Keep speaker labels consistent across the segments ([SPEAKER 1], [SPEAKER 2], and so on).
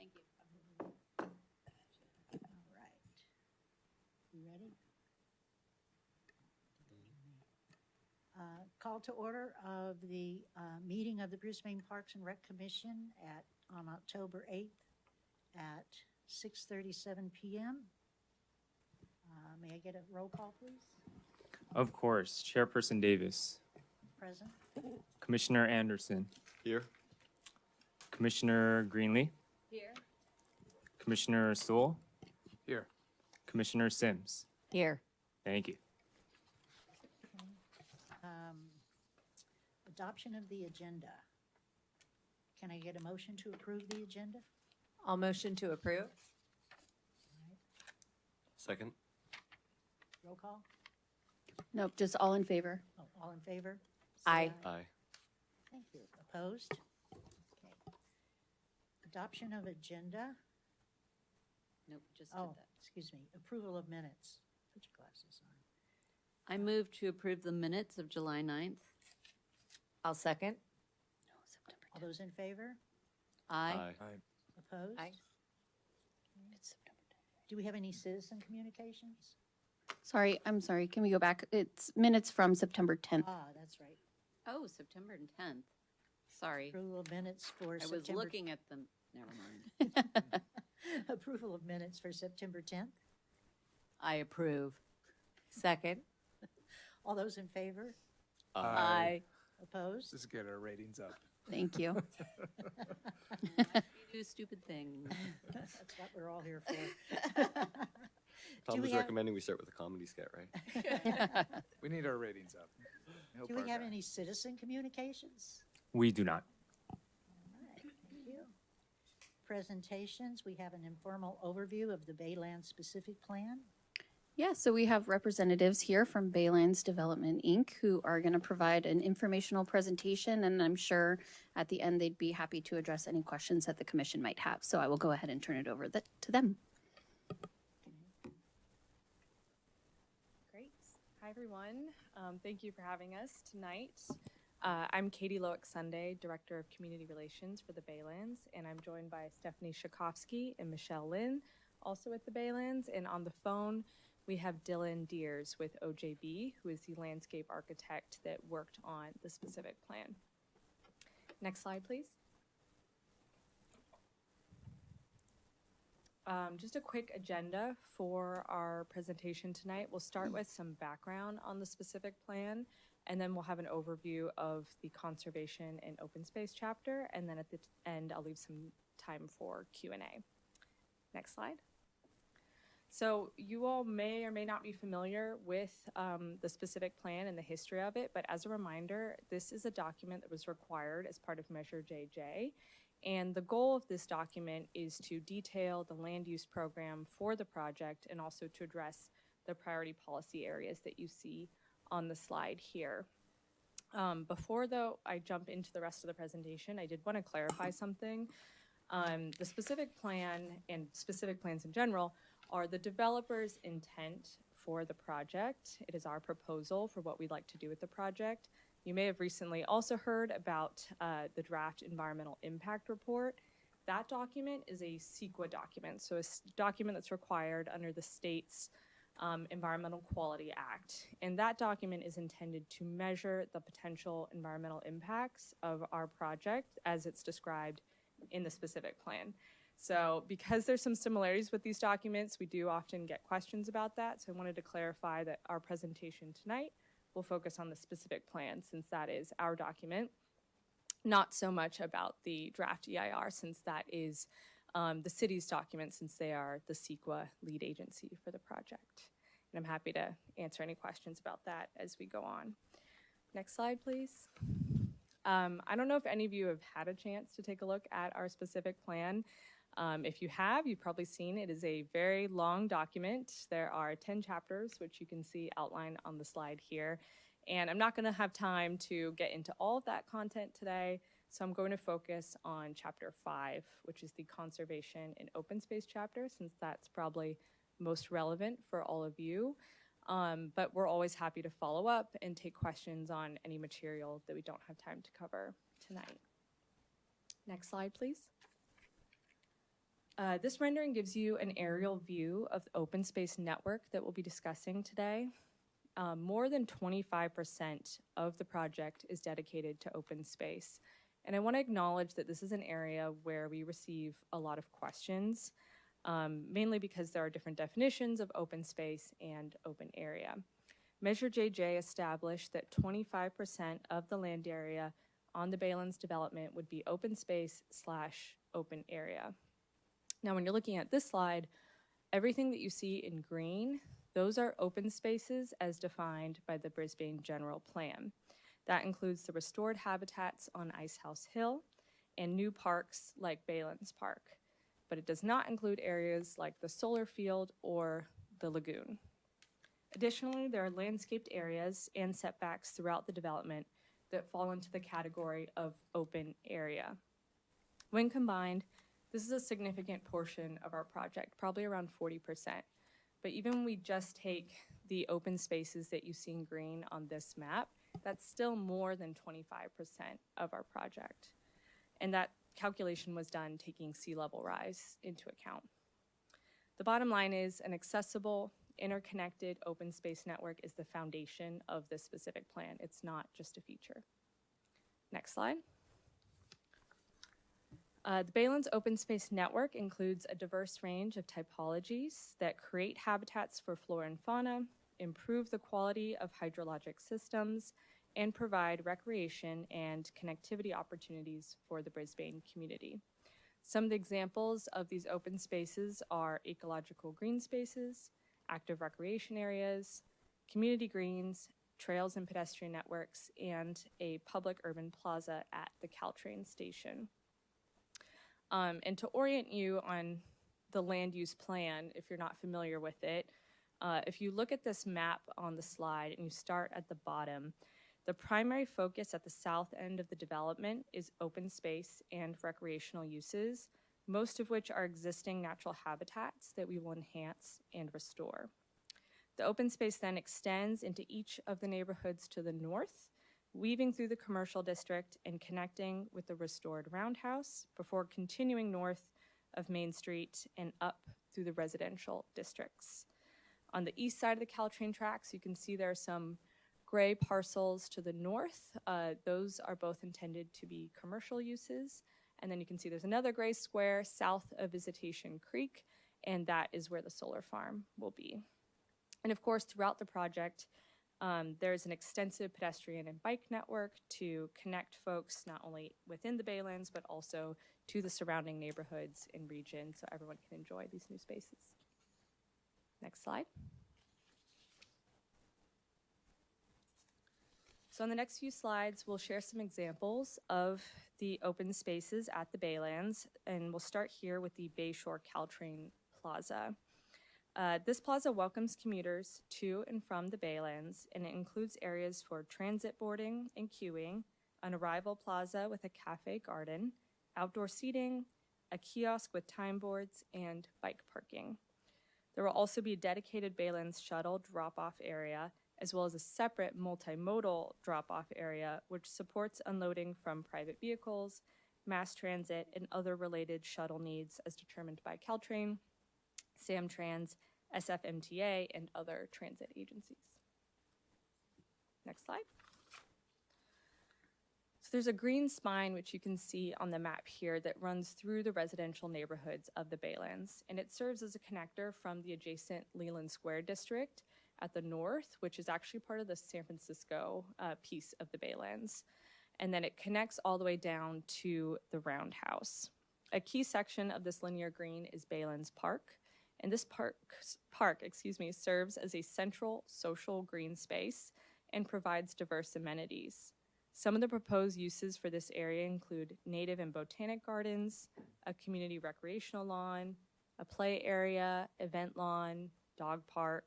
[SPEAKER 1] Thank you.
[SPEAKER 2] All right. You ready? Call to order of the meeting of the Brisbane Parks and Rec Commission on October 8th at 6:37 p.m. May I get a roll call, please?
[SPEAKER 3] Of course. Chairperson Davis.
[SPEAKER 2] Present.
[SPEAKER 3] Commissioner Anderson.
[SPEAKER 4] Here.
[SPEAKER 3] Commissioner Greenlee.
[SPEAKER 1] Here.
[SPEAKER 3] Commissioner Sewell.
[SPEAKER 4] Here.
[SPEAKER 3] Commissioner Sims.
[SPEAKER 1] Here.
[SPEAKER 3] Thank you.
[SPEAKER 2] Adoption of the agenda. Can I get a motion to approve the agenda?
[SPEAKER 1] I'll motion to approve.
[SPEAKER 4] Second.
[SPEAKER 2] Roll call?
[SPEAKER 5] Nope, just all in favor.
[SPEAKER 2] Oh, all in favor? Say
[SPEAKER 1] Aye.
[SPEAKER 4] Aye.
[SPEAKER 2] Thank you. Opposed? Okay. Adoption of agenda.
[SPEAKER 1] Nope, just
[SPEAKER 2] Oh, excuse me. Approval of minutes. Put your glasses on.
[SPEAKER 6] I move to approve the minutes of July 9th.
[SPEAKER 1] I'll second.
[SPEAKER 2] All those in favor?
[SPEAKER 6] Aye.
[SPEAKER 2] Opposed?
[SPEAKER 1] Aye.
[SPEAKER 6] It's September 10th.
[SPEAKER 2] Do we have any citizen communications?
[SPEAKER 5] Sorry, I'm sorry. Can we go back? It's minutes from September 10th.
[SPEAKER 2] Ah, that's right.
[SPEAKER 6] Oh, September 10th. Sorry.
[SPEAKER 2] Approval of minutes for
[SPEAKER 6] I was
[SPEAKER 2] September.
[SPEAKER 6] looking at them. Never mind.
[SPEAKER 2] Approval of minutes for September 10th.
[SPEAKER 6] I approve.
[SPEAKER 1] Second.
[SPEAKER 2] All those in favor?
[SPEAKER 1] Aye.
[SPEAKER 2] Opposed?
[SPEAKER 7] Just get our ratings up.
[SPEAKER 5] Thank you.
[SPEAKER 6] You do stupid things.
[SPEAKER 2] That's what we're all here for.
[SPEAKER 4] Tom
[SPEAKER 2] Do
[SPEAKER 4] was
[SPEAKER 2] we have-
[SPEAKER 4] recommending we start with a comedy skit, right?
[SPEAKER 7] We need our ratings up. Help
[SPEAKER 2] Do we
[SPEAKER 7] our
[SPEAKER 2] have
[SPEAKER 7] guy.
[SPEAKER 2] any citizen communications?
[SPEAKER 3] We do not.
[SPEAKER 2] All right, thank you. Presentations, we have an informal overview of the Baylands specific plan.
[SPEAKER 5] Yeah, so we have representatives here from Baylands Development, Inc., who are going to provide an informational presentation, and I'm sure at the end they'd be happy to address any questions that the commission might have. So I will go ahead and turn it over to them.
[SPEAKER 8] Great. Hi, everyone. Thank you for having us tonight. I'm Katie Loic-Sunday, Director of Community Relations for the Baylands, and I'm joined by Stephanie Shakovsky and Michelle Lynn, also at the Baylands. And on the phone, we have Dylan Deers with OJB, who is the landscape architect that worked on the specific plan. Next slide, please. Just a quick agenda for our presentation tonight. We'll start with some background on the specific plan, and then we'll have an overview of the conservation and open space chapter, and then at the end, I'll leave some time for Q&A. Next slide. So you all may or may not be familiar with the specific plan and the history of it, but as a reminder, this is a document that was required as part of Measure JJ. And the goal of this document is to detail the land use program for the project and also to address the priority policy areas that you see on the slide here. Before, though, I jump into the rest of the presentation, I did want to clarify something. The specific plan and specific plans in general are the developer's intent for the project. It is our proposal for what we'd like to do with the project. You may have recently also heard about the draft environmental impact report. That document is a CEQA document, so a document that's required under the state's Environmental Quality Act. And that document is intended to measure the potential environmental impacts of our project as it's described in the specific plan. So because there's some similarities with these documents, we do often get questions about that. So I wanted to clarify that our presentation tonight will focus on the specific plan since that is our document, not so much about the draft EIR since that is the city's document since they are the CEQA lead agency for the project. And I'm happy to answer any questions about that as we go on. Next slide, please. I don't know if any of you have had a chance to take a look at our specific plan. If you have, you've probably seen it is a very long document. There are 10 chapters, which you can see outlined on the slide here. And I'm not going to have time to get into all of that content today, so I'm going to focus on Chapter 5, which is the Conservation and Open Space chapter, since that's probably most relevant for all of you. But we're always happy to follow up and take questions on any material that we don't have time to cover tonight. Next slide, please. This rendering gives you an aerial view of the open space network that we'll be discussing today. More than 25% of the project is dedicated to open space. And I want to acknowledge that this is an area where we receive a lot of questions, mainly because there are different definitions of open space and open area. Measure JJ established that 25% of the land area on the Baylands development would be open space / open area. Now, when you're looking at this slide, everything that you see in green, those are open spaces as defined by the Brisbane General Plan. That includes the restored habitats on Icehouse Hill and new parks like Baylands Park, but it does not include areas like the solar field or the lagoon. Additionally, there are landscaped areas and setbacks throughout the development that fall into the category of open area. When combined, this is a significant portion of our project, probably around 40%. But even when we just take the open spaces that you see in green on this map, that's still more than 25% of our project. And that calculation was done taking sea level rise into account. The bottom line is an accessible, interconnected open space network is the foundation of this specific plan. It's not just a feature. Next slide. The Baylands Open Space Network includes a diverse range of typologies that create habitats for flora and fauna, improve the quality of hydrologic systems, and provide recreation and connectivity opportunities for the Brisbane community. Some of the examples of these open spaces are ecological green spaces, active recreation areas, community greens, trails and pedestrian networks, and a public urban plaza at the Caltrain station. And to orient you on the land use plan, if you're not familiar with it, if you look at this map on the slide and you start at the bottom, the primary focus at the south end of the development is open space and recreational uses, most of which are existing natural habitats that we will enhance and restore. The open space then extends into each of the neighborhoods to the north, weaving through the commercial district and connecting with the restored roundhouse before continuing north of Main Street and up through the residential districts. On the east side of the Caltrain tracks, you can see there are some gray parcels to the north. Those are both intended to be commercial uses. And then you can see there's another gray square south of Visitation Creek, and that is where the solar farm will be. And of course, throughout the project, there's an extensive pedestrian and bike network to connect folks not only within the Baylands, but also to the surrounding neighborhoods and region so everyone can enjoy these new spaces. Next slide. So on the next few slides, we'll share some examples of the open spaces at the Baylands, and we'll start here with the Bayshore Caltrain Plaza. This plaza welcomes commuters to and from the Baylands, and it includes areas for transit boarding and queuing, an arrival plaza with a cafe garden, outdoor seating, a kiosk with time boards, and bike parking. There will also be a dedicated Baylands shuttle drop-off area, as well as a separate multimodal drop-off area, which supports unloading from private vehicles, mass transit, and other related shuttle needs as determined by Caltrain, Samtrans, SFMTA, and other transit agencies. Next slide. So there's a green spine, which you can see on the map here, that runs through the residential neighborhoods of the Baylands, and it serves as a connector from the adjacent Leland Square district at the north, which is actually part of the San Francisco piece of the Baylands. And then it connects all the way down to the roundhouse. A key section of this linear green is Baylands Park. And this park serves as a central social green space and provides diverse amenities. Some of the proposed uses for this area include native and botanic gardens, a community recreational lawn, a play area, event lawn, dog park,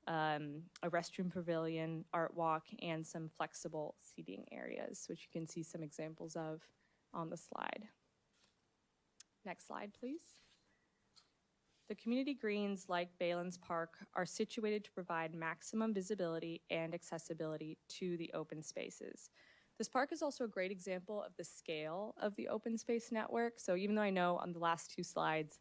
[SPEAKER 8] a restroom pavilion, art walk, and some flexible seating areas, which you can see some examples of on the slide. Next slide, please. The community greens, like Baylands Park, are situated to provide maximum visibility and accessibility to the open spaces. This park is also a great example of the scale of the open space network. So even though I know on the last two slides,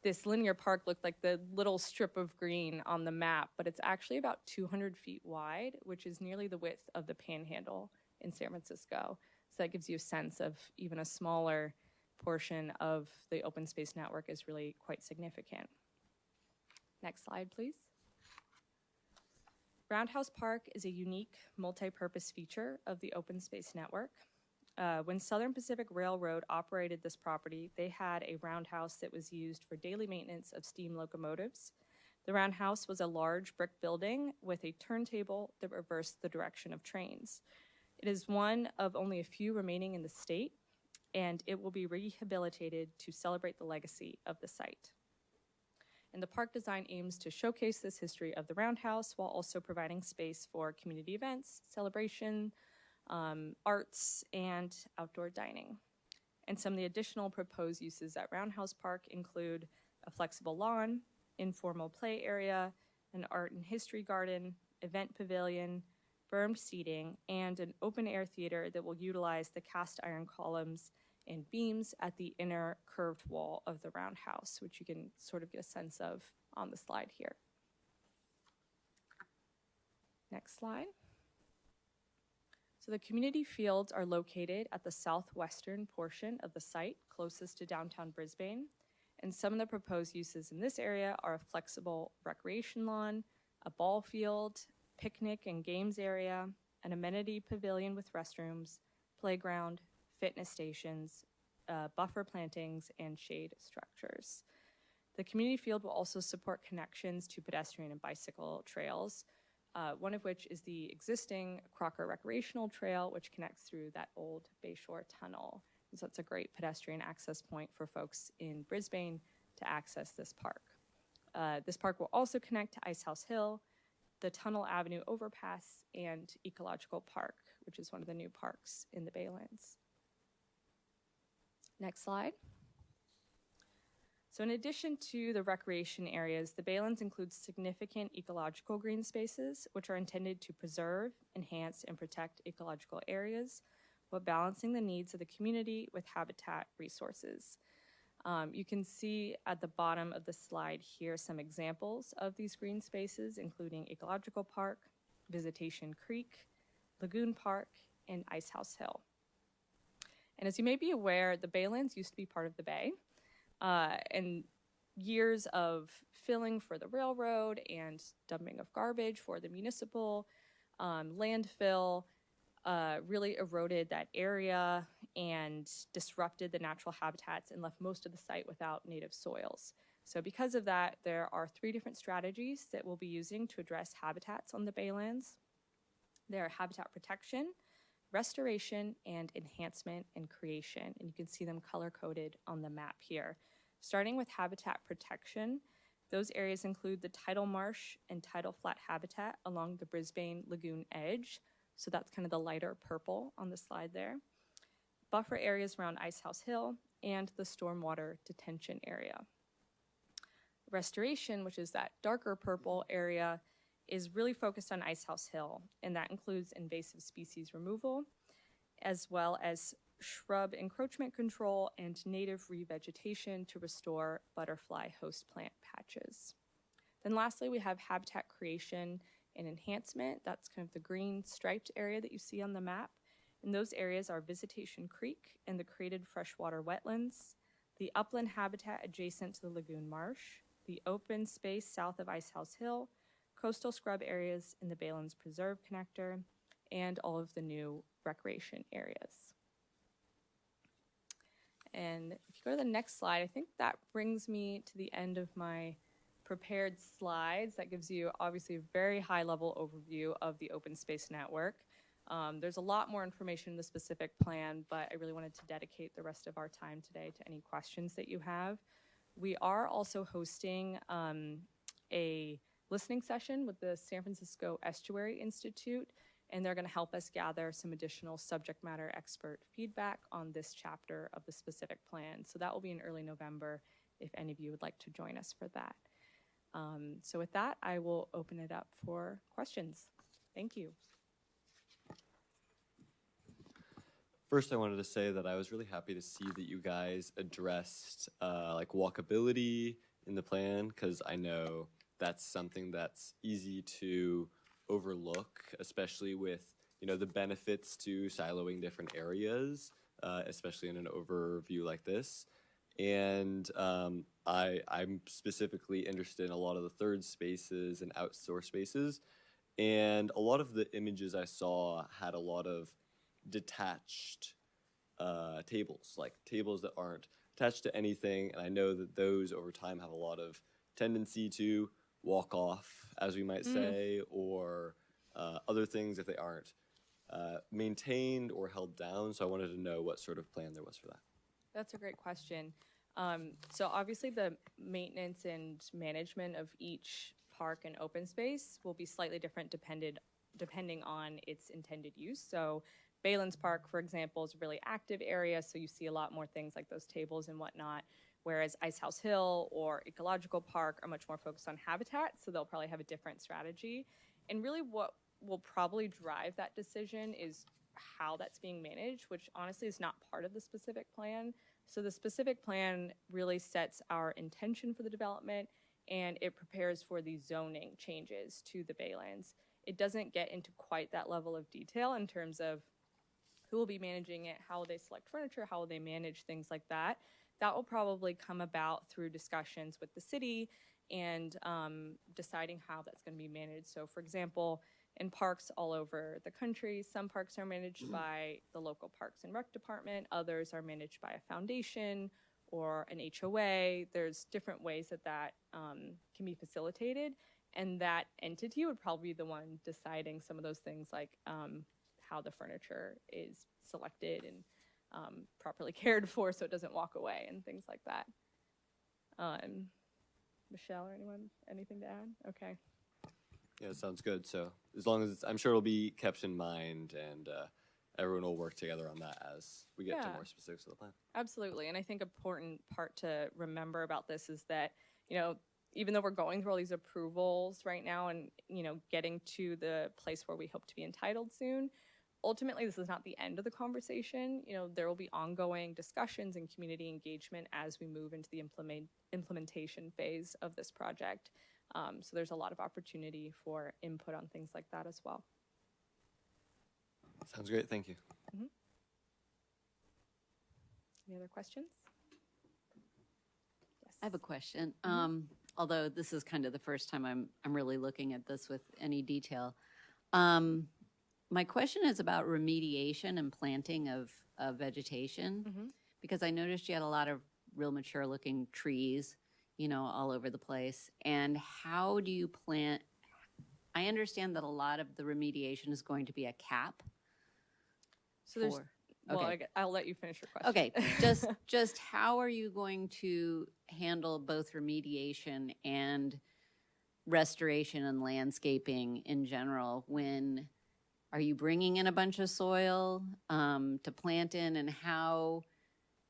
[SPEAKER 8] this linear park looked like the little strip of green on the map, but it's actually about 200 feet wide, which is nearly the width of the Panhandle in San Francisco. So that gives you a sense of even a smaller portion of the open space network is really quite significant. Next slide, please. Roundhouse Park is a unique multi-purpose feature of the open space network. When Southern Pacific Railroad operated this property, they had a roundhouse that was used for daily maintenance of steam locomotives. The roundhouse was a large brick building with a turntable that reversed the direction of trains. It is one of only a few remaining in the state, and it will be rehabilitated to celebrate the legacy of the site. And the park design aims to showcase this history of the roundhouse while also providing space for community events, celebration, arts, and outdoor dining. And some of the additional proposed uses at Roundhouse Park include a flexible lawn, informal play area, an art and history garden, event pavilion, bermed seating, and an open-air theater that will utilize the cast iron columns and beams at the inner curved wall of the roundhouse, which you can sort of get a sense of on the slide here. Next slide. So the community fields are located at the southwestern portion of the site, closest to downtown Brisbane. And some of the proposed uses in this area are a flexible recreation lawn, a ball field, picnic and games area, an amenity pavilion with restrooms, playground, fitness stations, buffer plantings, and shade structures. The community field will also support connections to pedestrian and bicycle trails, one of which is the existing Crocker Recreational Trail, which connects through that old Bayshore Tunnel. And so it's a great pedestrian access point for folks in Brisbane to access this park. This park will also connect to Icehouse Hill, the Tunnel Avenue Overpass, and Ecological Park, which is one of the new parks in the Baylands. Next slide. So in addition to the recreation areas, the Baylands includes significant ecological green spaces, which are intended to preserve, enhance, and protect ecological areas, while balancing the needs of the community with habitat resources. You can see at the bottom of the slide here some examples of these green spaces, including Ecological Park, Visitation Creek, Lagoon Park, and Icehouse Hill. And as you may be aware, the Baylands used to be part of the Bay, and years of filling for the railroad and dumping of garbage for the municipal landfill really eroded that area and disrupted the natural habitats and left most of the site without native soils. So because of that, there are 3 different strategies that we'll be using to address habitats on the Baylands. They are habitat protection, restoration, and enhancement and creation. And you can see them color-coded on the map here. Starting with habitat protection, those areas include the tidal marsh and tidal flat habitat along the Brisbane Lagoon edge. So that's kind of the lighter purple on the slide there. Buffer areas around Icehouse Hill and the stormwater detention area. Restoration, which is that darker purple area, is really focused on Icehouse Hill, and that includes invasive species removal, as well as shrub encroachment control and native revegetation to restore butterfly host plant patches. Then lastly, we have habitat creation and enhancement. That's kind of the green striped area that you see on the map. And those areas are Visitation Creek and the created freshwater wetlands, the upland habitat adjacent to the Lagoon Marsh, the open space south of Icehouse Hill, coastal scrub areas in the Baylands Preserve Connector, and all of the new recreation areas. And if you go to the next slide, I think that brings me to the end of my prepared slides. That gives you obviously a very high level overview of the open space network. There's a lot more information in the specific plan, but I really wanted to dedicate the rest of our time today to any questions that you have. We are also hosting a listening session with the San Francisco Estuary Institute, and they're going to help us gather some additional subject matter expert feedback on this chapter of the specific plan. So that will be in early November if any of you would like to join us for that. So with that, I will open it up for questions. Thank you.
[SPEAKER 4] First, I wanted to say that I was really happy to see that you guys addressed like walkability in the plan, because I know that's something that's easy to overlook, especially with, you know, the benefits to siloing different areas, especially in an overview like this. And I'm specifically interested in a lot of the third spaces and outdoor spaces. And a lot of the images I saw had a lot of detached tables, like tables that aren't attached to anything. And I know that those over time have a lot of tendency to walk off, as we might say, or other things if they aren't maintained or held down. So I wanted to know what sort of plan there was for that.
[SPEAKER 8] That's a great question. So obviously the maintenance and management of each park and open space will be slightly different depending on its intended use. So Baylands Park, for example, is a really active area, so you see a lot more things like those tables and whatnot, whereas Ice House Hill or Ecological Park are much more focused on habitat, so they'll probably have a different strategy. And really what will probably drive that decision is how that's being managed, which honestly is not part of the specific plan. So the specific plan really sets our intention for the development, and it prepares for the zoning changes to the Baylands. It doesn't get into quite that level of detail in terms of who will be managing it, how will they select furniture, how will they manage things like that. That will probably come about through discussions with the city and deciding how that's going to be managed. So for example, in parks all over the country, some parks are managed by the local Parks and Rec department, others are managed by a foundation or an HOA. There's different ways that that can be facilitated, and that entity would probably be the one deciding some of those things, like how the furniture is selected and properly cared for so it doesn't walk away and things like that. Michelle or anyone, anything to add? Okay.
[SPEAKER 4] Yeah, it sounds good. So as long as it's, I'm sure it'll be kept in mind, and everyone will work together on that as we get to
[SPEAKER 8] Yeah.
[SPEAKER 4] more specifics of the plan.
[SPEAKER 8] Absolutely. And I think an important part to remember about this is that, you know, even though we're going through all these approvals right now and, you know, getting to the place where we hope to be entitled soon, ultimately this is not the end of the conversation. You know, there will be ongoing discussions and community engagement as we move into the implementation phase of this project. So there's a lot of opportunity for input on things like that as well.
[SPEAKER 4] Sounds great. Thank you.
[SPEAKER 8] Any other questions? Yes.
[SPEAKER 6] I have a question. Although this is kind of the first time I'm really looking at this with any detail. My question is about remediation and planting of vegetation, because I noticed you had a lot of real mature looking trees, you know, all over the place. And how do you plant? I understand that a lot of the remediation is going to be a cap.
[SPEAKER 8] So there's, well,
[SPEAKER 6] okay.
[SPEAKER 8] I'll let you finish your question.
[SPEAKER 6] Okay, just how are you going to handle both remediation and restoration and landscaping in general? When are you bringing in a bunch of soil to plant in, and how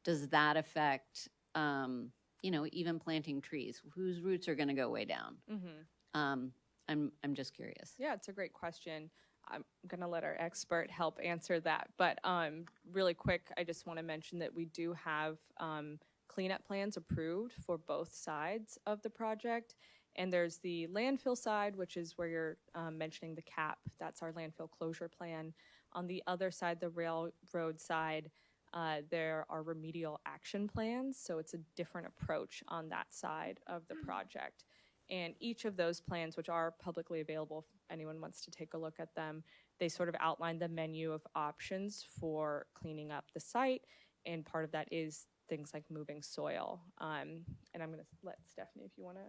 [SPEAKER 6] does that affect, you know, even planting trees whose roots are going to go way down? I'm just curious.
[SPEAKER 8] Yeah, it's a great question. I'm going to let our expert help answer that. But really quick, I just want to mention that we do have cleanup plans approved for both sides of the project. And there's the landfill side, which is where you're mentioning the cap. That's our landfill closure plan. On the other side, the railroad side, there are remedial action plans. So it's a different approach on that side of the project. And each of those plans, which are publicly available if anyone wants to take a look at them, they sort of outline the menu of options for cleaning up the site. And part of that is things like moving soil. And I'm going to let Stephanie, if you want to,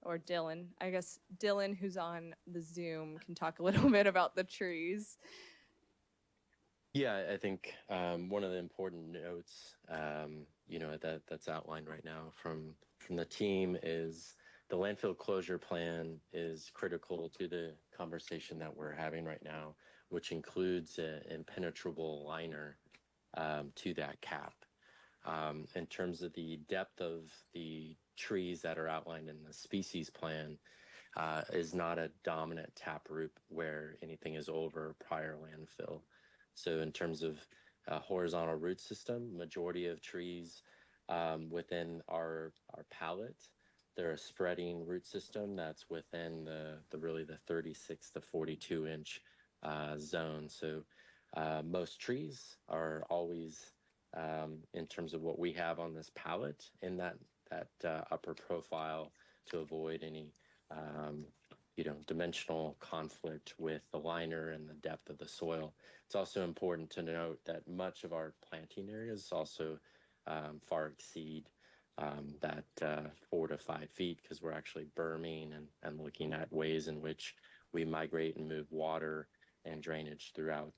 [SPEAKER 8] or Dylan. I guess Dylan, who's on the Zoom, can talk a little bit about the trees.
[SPEAKER 9] Yeah, I think one of the important notes, you know, that's outlined right now from the team is the landfill closure plan is critical to the conversation that we're having right now, which includes an impenetrable liner to that cap. In terms of the depth of the trees that are outlined in the species plan, is not a dominant taproot where anything is over prior landfill. So in terms of a horizontal root system. Majority of trees within our palette, they're a spreading root system that's within the really the 36 to 42 inch zone. So most trees are always in terms of what we have on this palette in that upper profile to avoid any dimensional conflict with the liner and the depth of the soil. It's also important to note that much of our planting areas also far exceed that 4 to 5 feet, because we're actually berming and looking at ways in which we migrate and move water and drainage throughout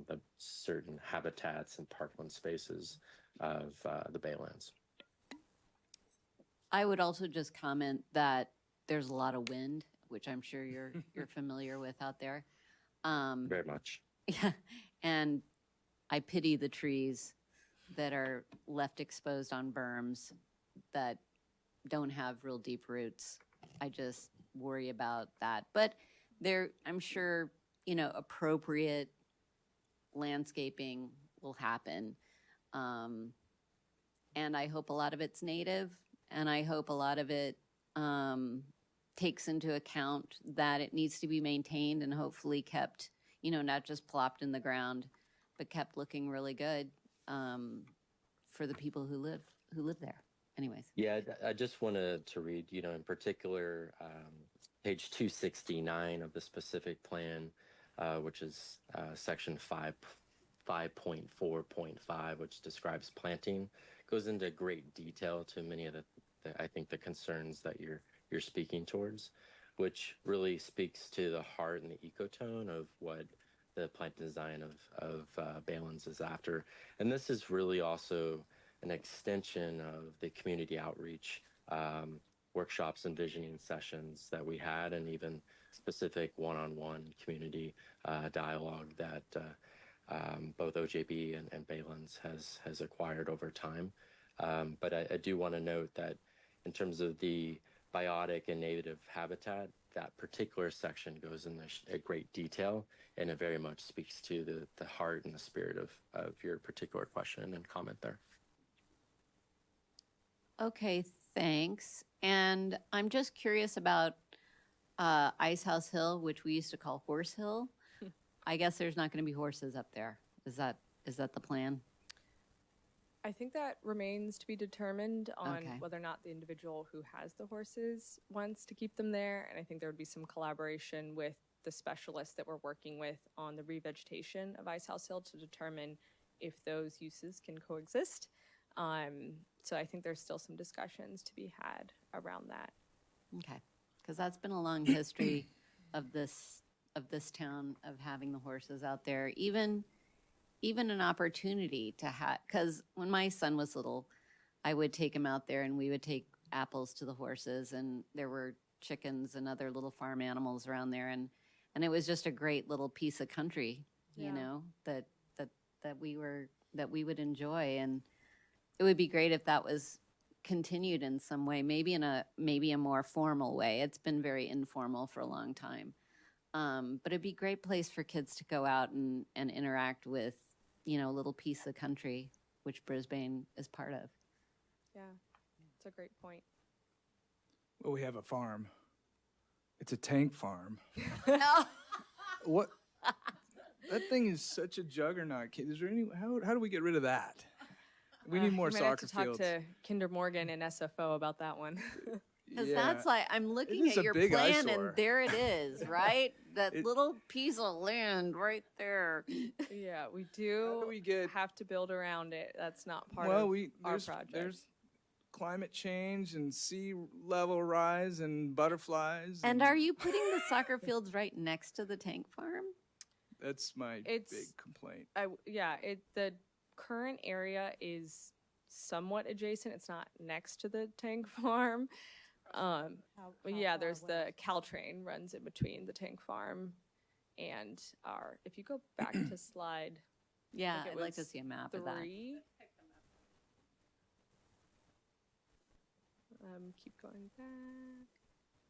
[SPEAKER 9] the certain habitats and parkland spaces of the Baylands.
[SPEAKER 6] I would also just comment that there's a lot of wind, which I'm sure you're familiar with out there.
[SPEAKER 9] Very much.
[SPEAKER 6] Yeah, and I pity the trees that are left exposed on berms that don't have real deep roots. I just worry about that. But I'm sure, appropriate landscaping will happen. And I hope a lot of it's native, and I hope a lot of it takes into account that it needs to be maintained and hopefully kept, not just plopped in the ground, but kept looking really good for the people who live there. Anyways.
[SPEAKER 9] Yeah, I just wanted to read, in particular, page 269 of the specific plan, which is section 5.4.5, which describes planting, goes into great detail to many of I think the concerns that you're speaking towards, which really speaks to the heart and the ecotone of what the plant design of Baylands is after. And this is really also an extension of the community outreach workshops and visioning sessions that we had, and even specific one-on-one community dialogue that both OJB and Baylands has acquired over time. But I do want to note that in terms of the biotic and native habitat, that particular section goes in a great detail, and it very much speaks to the heart and the spirit of your particular question and comment there.
[SPEAKER 6] Okay, thanks. And I'm just curious about Ice House Hill, which we used to call Horse Hill. I guess there's not going to be horses up there. Is that the plan?
[SPEAKER 8] I think that remains to be determined on
[SPEAKER 6] Okay.
[SPEAKER 8] whether or not the individual who has the horses wants to keep them there. And I think there would be some collaboration with the specialists that we're working with on the revegetation of Ice House Hill to determine if those uses can coexist. So I think there's still some discussions to be had around that.
[SPEAKER 6] Okay, because that's been a long history of this town, of having the horses out there. Even an opportunity to have, because when my son was little, I would take him out there and we would take apples to the horses, and there were chickens and other little farm animals around there, and it was just a great little piece of country,
[SPEAKER 8] Yeah.
[SPEAKER 6] that we would enjoy. And it would be great if that was continued in some way, maybe a more formal way. It's been very informal for a long time. But it'd be a great place for kids to go out and interact with, a little piece of country, which Brisbane is part of.
[SPEAKER 8] Yeah, it's a great point.
[SPEAKER 7] Well, we have a farm. It's a tank farm.
[SPEAKER 6] No.
[SPEAKER 7] What? That thing is such a juggernaut. Is there any? How do we get rid of that? We need more
[SPEAKER 8] you might have
[SPEAKER 7] soccer
[SPEAKER 8] to talk
[SPEAKER 7] fields.
[SPEAKER 8] to Kinder Morgan and SFO about that one.
[SPEAKER 6] Because
[SPEAKER 7] Yeah.
[SPEAKER 6] that's like, I'm looking
[SPEAKER 7] is
[SPEAKER 6] at
[SPEAKER 7] a
[SPEAKER 6] your
[SPEAKER 7] big
[SPEAKER 6] plan
[SPEAKER 7] eyesore.
[SPEAKER 6] and there it is, right? That
[SPEAKER 7] It-
[SPEAKER 6] little piece of land right there.
[SPEAKER 8] Yeah, we
[SPEAKER 7] How
[SPEAKER 8] do
[SPEAKER 7] do we get?
[SPEAKER 8] have to build around it. That's not part
[SPEAKER 7] Well,
[SPEAKER 8] of our
[SPEAKER 7] there's
[SPEAKER 8] project.
[SPEAKER 7] climate change and sea level rise and butterflies.
[SPEAKER 6] And are you putting the soccer fields right next to the tank farm?
[SPEAKER 7] That's my
[SPEAKER 8] It's-
[SPEAKER 7] big complaint.
[SPEAKER 8] The current area is somewhat adjacent. It's not next to the tank farm. But yeah, there's the Caltrain runs in between the tank farm and if you go back to slide
[SPEAKER 6] Yeah,
[SPEAKER 8] it
[SPEAKER 6] I'd like to
[SPEAKER 8] was
[SPEAKER 6] see a map of that.
[SPEAKER 8] 3. Keep going back.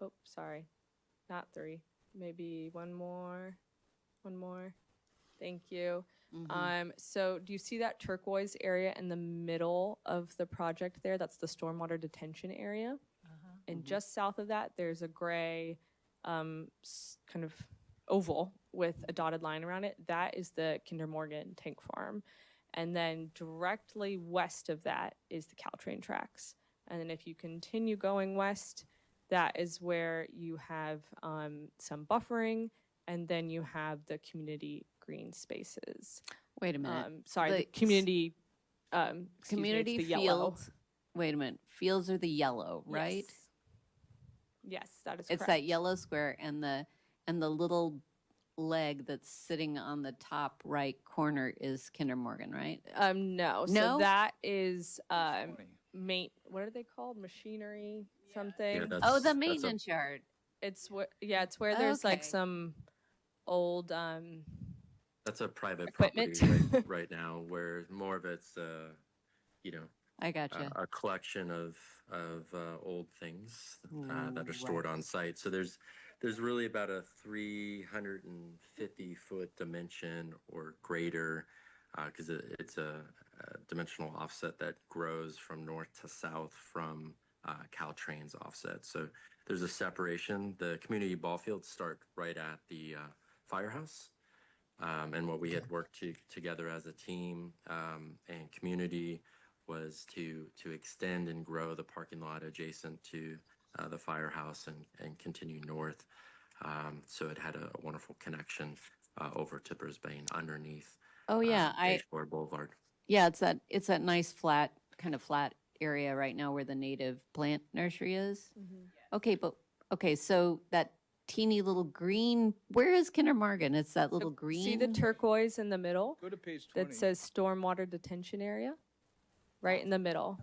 [SPEAKER 8] Oh, sorry. Not 3. Maybe one more. Thank you.
[SPEAKER 6] Mhm.
[SPEAKER 8] So do you see that turquoise area in the middle of the project there? That's the stormwater detention area. And just south of that, there's a gray kind of oval with a dotted line around it. That is the Kinder Morgan tank farm. And then directly west of that is the Caltrain tracks. And then if you continue going west, that is where you have some buffering, and then you have the community green spaces.
[SPEAKER 6] Wait a minute.
[SPEAKER 8] Sorry, the
[SPEAKER 6] The
[SPEAKER 8] community excuse me, it's
[SPEAKER 6] Community
[SPEAKER 8] the yellow.
[SPEAKER 6] fields. Wait a minute. Fields are the yellow, right?
[SPEAKER 8] Yes, that is
[SPEAKER 6] It's
[SPEAKER 8] correct.
[SPEAKER 6] that yellow square and the little leg that's sitting on the top right corner is Kinder Morgan, right?
[SPEAKER 8] No.
[SPEAKER 6] No?
[SPEAKER 8] So that is
[SPEAKER 7] Funny.
[SPEAKER 8] what are they called? Machinery something.
[SPEAKER 9] Yeah,
[SPEAKER 6] Oh, the
[SPEAKER 9] that's a-
[SPEAKER 6] maintenance yard.
[SPEAKER 8] It's where it's where there's like
[SPEAKER 6] Okay.
[SPEAKER 8] some old
[SPEAKER 9] That's a private
[SPEAKER 8] Equipment.
[SPEAKER 9] property right now, where more of it's, you know,
[SPEAKER 6] I gotcha.
[SPEAKER 9] a collection of old things that are stored
[SPEAKER 6] Right.
[SPEAKER 9] on site. So there's really about a 350-foot dimension or greater, because it's a dimensional offset that grows from north to south from Caltrain's offset. So there's a separation. The community ball fields start right at the firehouse. And what we had worked together as a team and community was to extend and grow the parking lot adjacent to the firehouse and continue north. So it had a wonderful connection over to Brisbane underneath
[SPEAKER 6] Oh yeah,
[SPEAKER 9] Bayshore Boulevard.
[SPEAKER 6] yeah, it's that nice flat area right now where the native plant nursery is. Okay, so that teeny little green, where is Kinder Morgan? It's that little green.
[SPEAKER 8] See the turquoise in the middle
[SPEAKER 7] Go to page 20.
[SPEAKER 8] that says stormwater detention area? Right in the middle.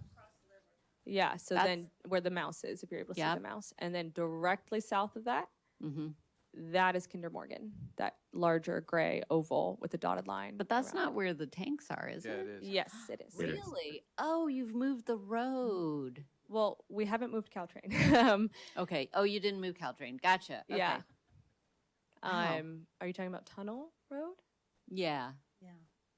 [SPEAKER 8] Yeah, so
[SPEAKER 6] That's-
[SPEAKER 8] then where the mouse is, if you're able to see
[SPEAKER 6] Yep.
[SPEAKER 8] the mouse. And then directly south of that,
[SPEAKER 6] Mhm.
[SPEAKER 8] that is Kinder Morgan, that larger gray oval with a dotted line.
[SPEAKER 6] But that's
[SPEAKER 8] around
[SPEAKER 6] not where the tanks are, is
[SPEAKER 7] Yeah,
[SPEAKER 6] it?
[SPEAKER 7] it is.
[SPEAKER 8] Yes, it is.
[SPEAKER 9] It is.
[SPEAKER 6] Really? Oh, you've moved the road.
[SPEAKER 8] Well, we haven't moved Caltrain.
[SPEAKER 6] Okay. Oh, you didn't move Caltrain. Gotcha. Okay.
[SPEAKER 8] Yeah.
[SPEAKER 6] Wow.
[SPEAKER 8] Are you talking about Tunnel Road?
[SPEAKER 6] Yeah.
[SPEAKER 2] Yeah.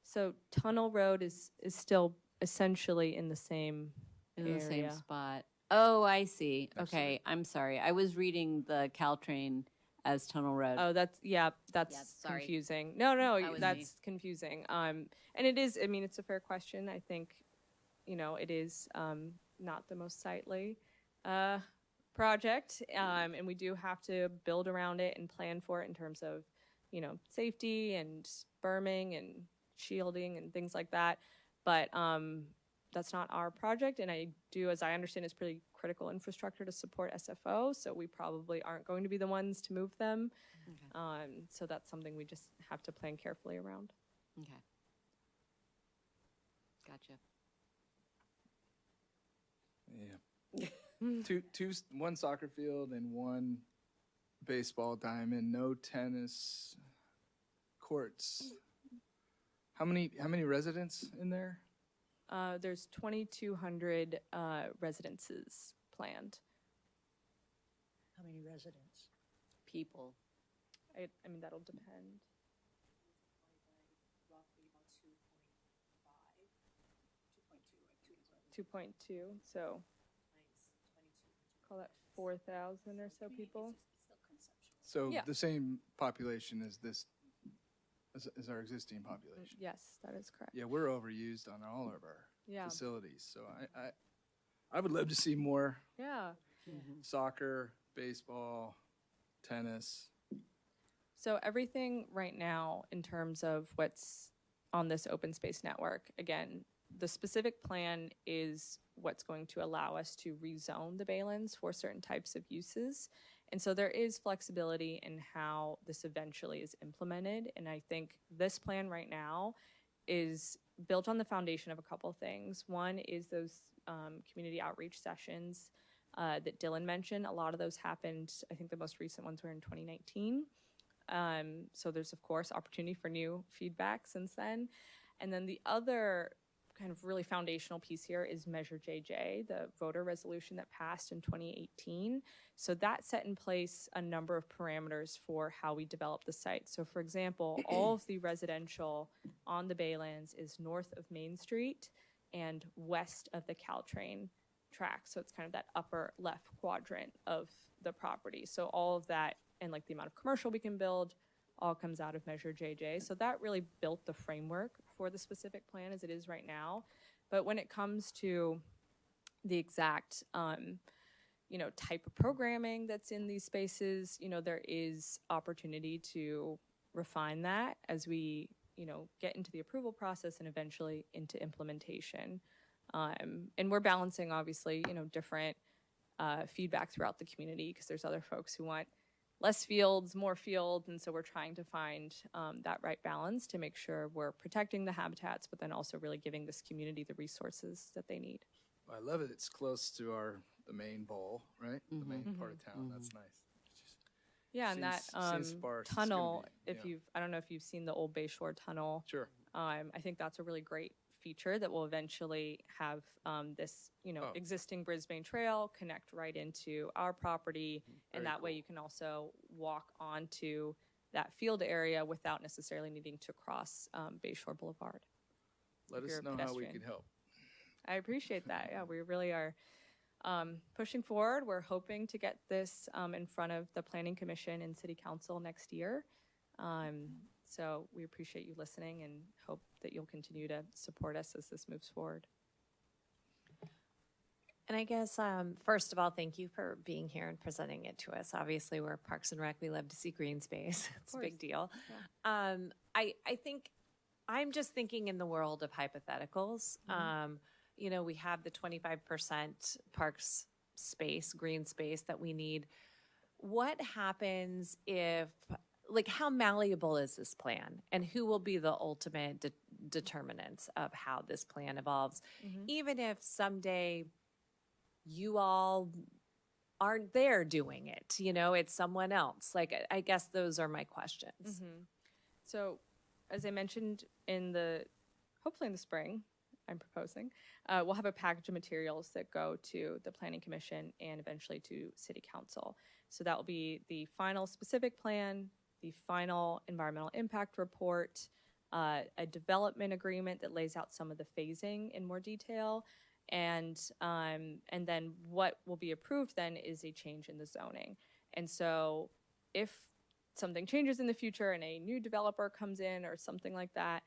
[SPEAKER 8] So Tunnel Road is still essentially in the same
[SPEAKER 6] In
[SPEAKER 8] area.
[SPEAKER 6] the same spot. Oh, I see.
[SPEAKER 7] Absolutely.
[SPEAKER 6] Okay. I'm sorry. I was reading the Caltrain as Tunnel Road.
[SPEAKER 8] Oh, that's
[SPEAKER 6] Yeah, sorry.
[SPEAKER 8] confusing. No,
[SPEAKER 6] That was me.
[SPEAKER 8] that's confusing. And it is. I mean, it's a fair question. I think, it is not the most sightly project, and we do have to build around it and plan for it in terms of, safety and berming and shielding and things like that. But that's not our project, and as I understand, it's pretty critical infrastructure to support SFO, so we probably aren't going to be the ones to move them.
[SPEAKER 6] Okay.
[SPEAKER 8] So that's something we just have to plan carefully around.
[SPEAKER 6] Okay. Gotcha.
[SPEAKER 7] Yeah. One soccer field and one baseball diamond, no tennis courts. How many residents in there?
[SPEAKER 8] There's 2,200 residences planned.
[SPEAKER 2] How many residents?
[SPEAKER 6] People.
[SPEAKER 8] I mean, that'll depend. 2.2, so call that 4,000 or so people.
[SPEAKER 7] So
[SPEAKER 8] Yeah.
[SPEAKER 7] the same population as this, as our existing population.
[SPEAKER 8] Yes, that is correct.
[SPEAKER 7] Yeah, we're overused on all of our
[SPEAKER 8] Yeah,
[SPEAKER 7] facilities. So I would love to see more
[SPEAKER 8] yeah.
[SPEAKER 7] soccer, baseball, tennis.
[SPEAKER 8] So everything right now in terms of what's on this open space network, again, the specific plan is what's going to allow us to rezone the Baylands for certain types of uses. And so there is flexibility in how this eventually is implemented. And I think this plan right now is built on the foundation of a couple of things. One is those community outreach sessions that Dylan mentioned. A lot of those happened, I think the most recent ones were in 2019. So there's, of course, opportunity for new feedback since then. And then the other kind of really foundational piece here is Measure JJ, the voter resolution that passed in 2018. So that set in place a number of parameters for how we develop the site. So for example, all of the residential on the Baylands is north of Main Street and west of the Caltrain track. So it's kind of that upper left quadrant of the property. So all of that and like the amount of commercial we can build all comes out of Measure JJ. So that really built the framework for the specific plan as it is right now. But when it comes to the exact, type of programming that's in these spaces, there is opportunity to refine that as we, get into the approval process and eventually into implementation. And we're balancing, obviously, different feedback throughout the community because there's other folks who want less fields, more fields, and so we're trying to find that right balance to make sure we're protecting the habitats, but then also really giving this community the resources that they need.
[SPEAKER 7] I love it. It's close to the main bowl, right? The main part of town. That's nice.
[SPEAKER 8] Yeah, and that
[SPEAKER 7] Seems sparse. It's gonna
[SPEAKER 8] tunnel,
[SPEAKER 7] be-
[SPEAKER 8] I don't know if you've seen the old Bayshore Tunnel.
[SPEAKER 7] Sure.
[SPEAKER 8] I think that's a really great feature that will eventually have this, existing Brisbane Trail connect right into our property. And
[SPEAKER 7] Very
[SPEAKER 8] that way
[SPEAKER 7] cool.
[SPEAKER 8] you can also walk onto that field area without necessarily needing to cross Bayshore Boulevard.
[SPEAKER 7] Let
[SPEAKER 8] if
[SPEAKER 7] us
[SPEAKER 8] you're a
[SPEAKER 7] know how we
[SPEAKER 8] pedestrian.
[SPEAKER 7] can help.
[SPEAKER 8] I appreciate that. Yeah, we really are pushing forward. We're hoping to get this in front of the Planning Commission and City Council next year. So we appreciate you listening and hope that you'll continue to support us as this moves forward.
[SPEAKER 1] And I guess, first of all, thank you for being here and presenting it to us. Obviously, we're Parks and Rec. We love to see green space. It's a big deal. I think I'm just thinking in the world of hypotheticals. We have the 25% parks space, green space that we need. What happens if, how malleable is this plan? And who will be the ultimate determinants of how this plan evolves? Even if someday you all aren't there doing it, it's someone else. I guess those are my questions.
[SPEAKER 8] So as I mentioned hopefully in the spring, I'm proposing, we'll have a package of materials that go to the Planning Commission and eventually to City Council. So that will be the final specific plan, the final environmental impact report, a development agreement that lays out some of the phasing in more detail, and then what will be approved then is a change in the zoning. And so if something changes in the future and a new developer comes in or something like that,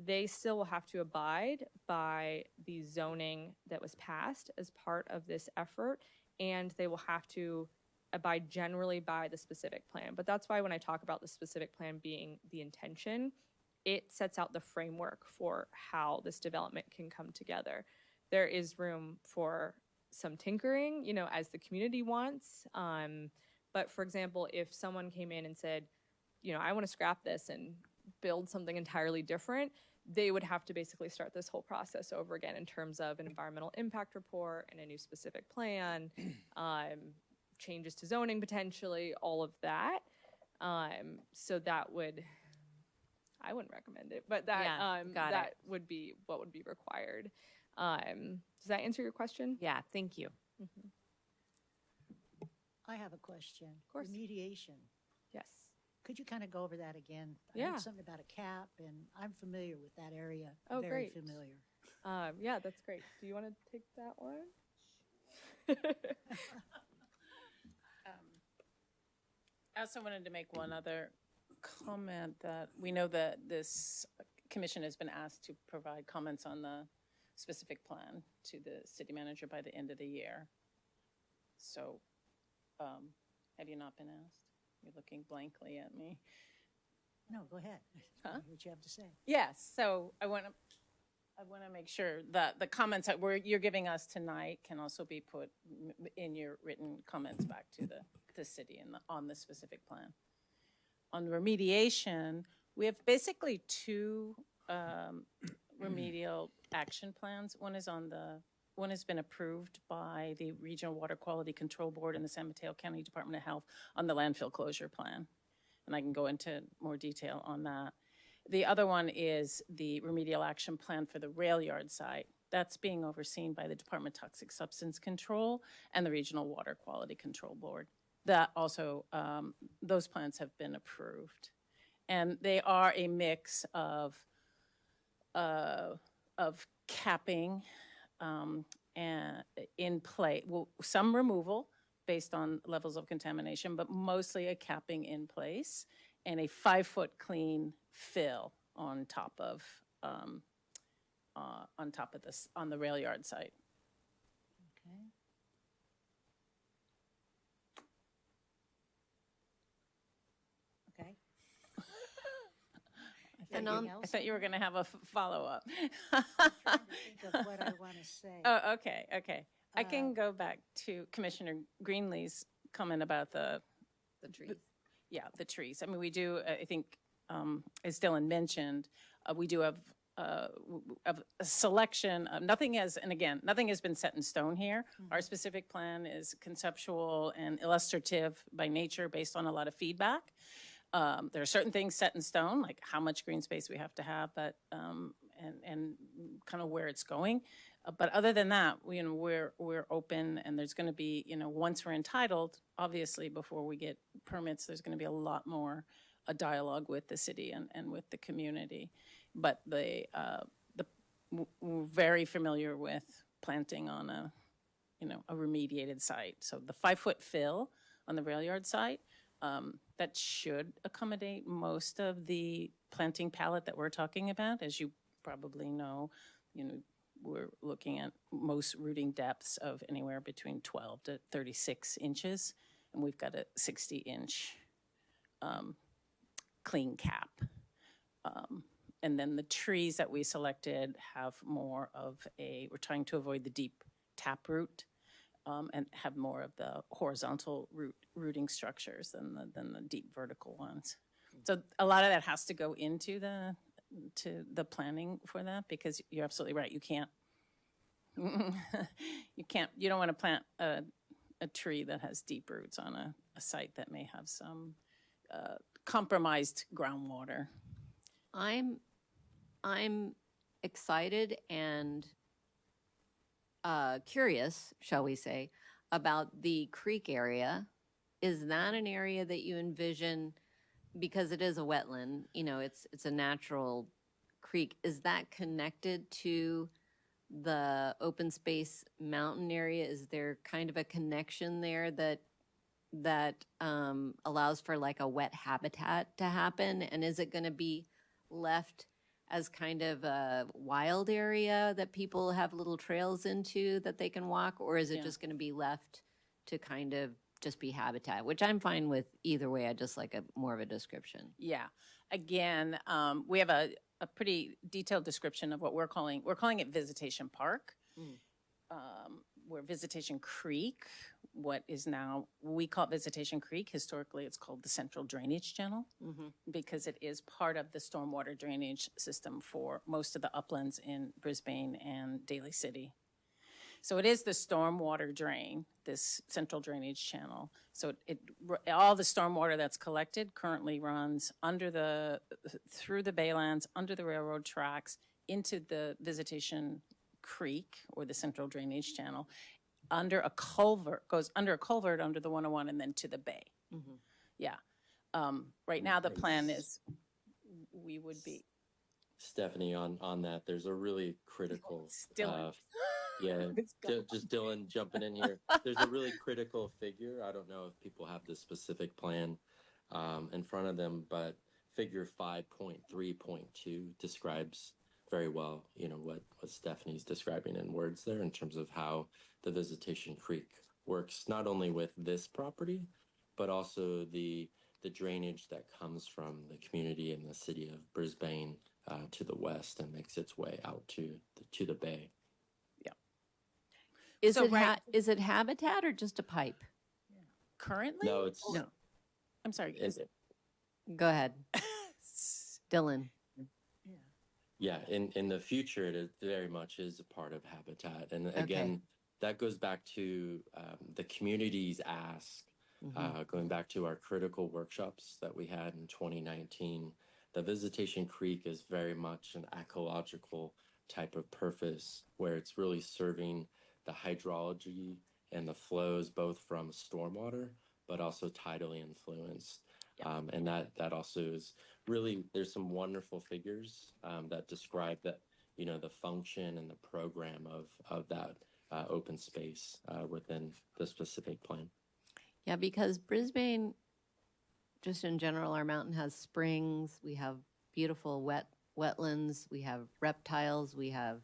[SPEAKER 8] they still will have to abide by the zoning that was passed as part of this effort, and they will have to abide generally by the specific plan. But that's why when I talk about the specific plan being the intention, it sets out the framework for how this development can come together. There is room for some tinkering, as the community wants. But for example, if someone came in and said, I want to scrap this and build something entirely different, they would have to basically start this whole process over again in terms of an environmental impact report and a new specific plan, changes to zoning potentially, all of that. So that I wouldn't recommend it, but that would be what would be required. Does that answer your question?
[SPEAKER 1] Yeah, thank you.
[SPEAKER 2] I have a question.
[SPEAKER 8] Of course.
[SPEAKER 2] Remediation.
[SPEAKER 8] Yes.
[SPEAKER 2] Could you kind of go over that again? I
[SPEAKER 8] Yeah.
[SPEAKER 2] heard something about a cap, and I'm familiar with that area.
[SPEAKER 8] Oh,
[SPEAKER 2] Very
[SPEAKER 8] great.
[SPEAKER 2] familiar.
[SPEAKER 8] Yeah, that's great. Do you want to take that one?
[SPEAKER 10] I also wanted to make one other comment that we know that this commission has been asked to provide comments on the specific plan to the city manager by the end of the year. So, have you not been asked? You're looking blankly at me.
[SPEAKER 2] No, go ahead.
[SPEAKER 10] Huh?
[SPEAKER 2] What you have to say.
[SPEAKER 10] Yes, so I want to make sure that the comments that you're giving us tonight can also be put in your written comments back to the city on the specific plan. On remediation, we have basically two remedial action plans. One has been approved by the Regional Water Quality Control Board and the San Mateo County Department of Health on the landfill closure plan. And I can go into more detail on that. The other one is the remedial action plan for the rail yard site. That's being overseen by the Department of Toxic Substance Control and the Regional Water Quality Control Board. That also, those plans have been approved. And they are a mix of capping and in play, well, some removal based on levels of contamination, but mostly a capping in place and a 5-foot clean fill on top of this, on the rail yard site.
[SPEAKER 2] Okay. Okay. Anything
[SPEAKER 10] I
[SPEAKER 2] else?
[SPEAKER 10] thought you were going to have a follow-up.
[SPEAKER 2] I'm trying to think of what I want to say.
[SPEAKER 10] Oh, okay. I can go back to Commissioner Greenlee's comment about the
[SPEAKER 6] trees.
[SPEAKER 10] the trees. I mean, we do, I think, as Dylan mentioned, we do have a selection. Nothing has been set in stone here. Our specific plan is conceptual and illustrative by nature based on a lot of feedback. There are certain things set in stone, like how much green space we have to have, but and kind of where it's going. But other than that, we're open, and there's going to be, once we're entitled, obviously before we get permits, there's going to be a lot more a dialogue with the city and with the community. But we're very familiar with planting on a remediated site. So the 5-foot fill on the rail yard site, that should accommodate most of the planting palette that we're talking about. As you probably know, we're looking at most rooting depths of anywhere between 12 to 36 inches, and we've got a 60-inch clean cap. And then the trees that we selected have more of we're trying to avoid the deep taproot and have more of the horizontal rooting structures than the deep vertical ones. So a lot of that has to go into the planning for that, because you're absolutely right. You don't want to plant a tree that has deep roots on a site that may have some compromised groundwater.
[SPEAKER 6] I'm excited and curious, shall we say, about the creek area. Is that an area that you envision, because it is a wetland, it's a natural creek, is that connected to the open space mountain area? Is there kind of a connection there that allows for like a wet habitat to happen? And is it going to be left as kind of a wild area that people have little trails into that they can walk, or is it just going to be left to kind of just be habitat, which I'm fine with either way. I just like more of a description.
[SPEAKER 10] Yeah. Again, we have a pretty detailed description of what we're calling it Visitation Park. We're Visitation Creek, what is now, we call it Visitation Creek. Historically, it's called the Central Drainage Channel because it is part of the stormwater drainage system for most of the uplands in Brisbane and Daly City. So it is the stormwater drain, this central drainage channel. So all the stormwater that's collected currently runs through the Baylands, under the railroad tracks, into the Visitation Creek, or the central drainage channel, goes under a culvert under the 101 and then to the bay. Yeah. Right now the plan is we would be.
[SPEAKER 9] Stephanie, on that, there's a really critical
[SPEAKER 10] Dylan.
[SPEAKER 9] Just Dylan jumping in here. There's a really critical figure. I don't know if people have the specific plan in front of them, but figure 5.3.2 describes very well, what Stephanie's describing in words there in terms of how the Visitation Creek works, not only with this property, but also the drainage that comes from the community in the city of Brisbane to the west and makes its way out to the bay.
[SPEAKER 6] Is it habitat or just a pipe?
[SPEAKER 10] Currently?
[SPEAKER 9] No, it's
[SPEAKER 10] no. I'm sorry.
[SPEAKER 6] Go ahead, Dylan.
[SPEAKER 9] Yeah, in the future, it very much is a part of habitat. And again, that goes back to the community's ask, going back to our critical workshops that we had in 2019, the Visitation Creek is very much an ecological type of purpose where it's really serving the hydrology and the flows both from stormwater, but also tidally influenced. And that also is really, there's some wonderful figures that describe that, you know, the function and the program of that open space within the specific plan.
[SPEAKER 6] Yeah, because Brisbane, just in general, our mountain has springs, we have beautiful wetlands, we have reptiles, we have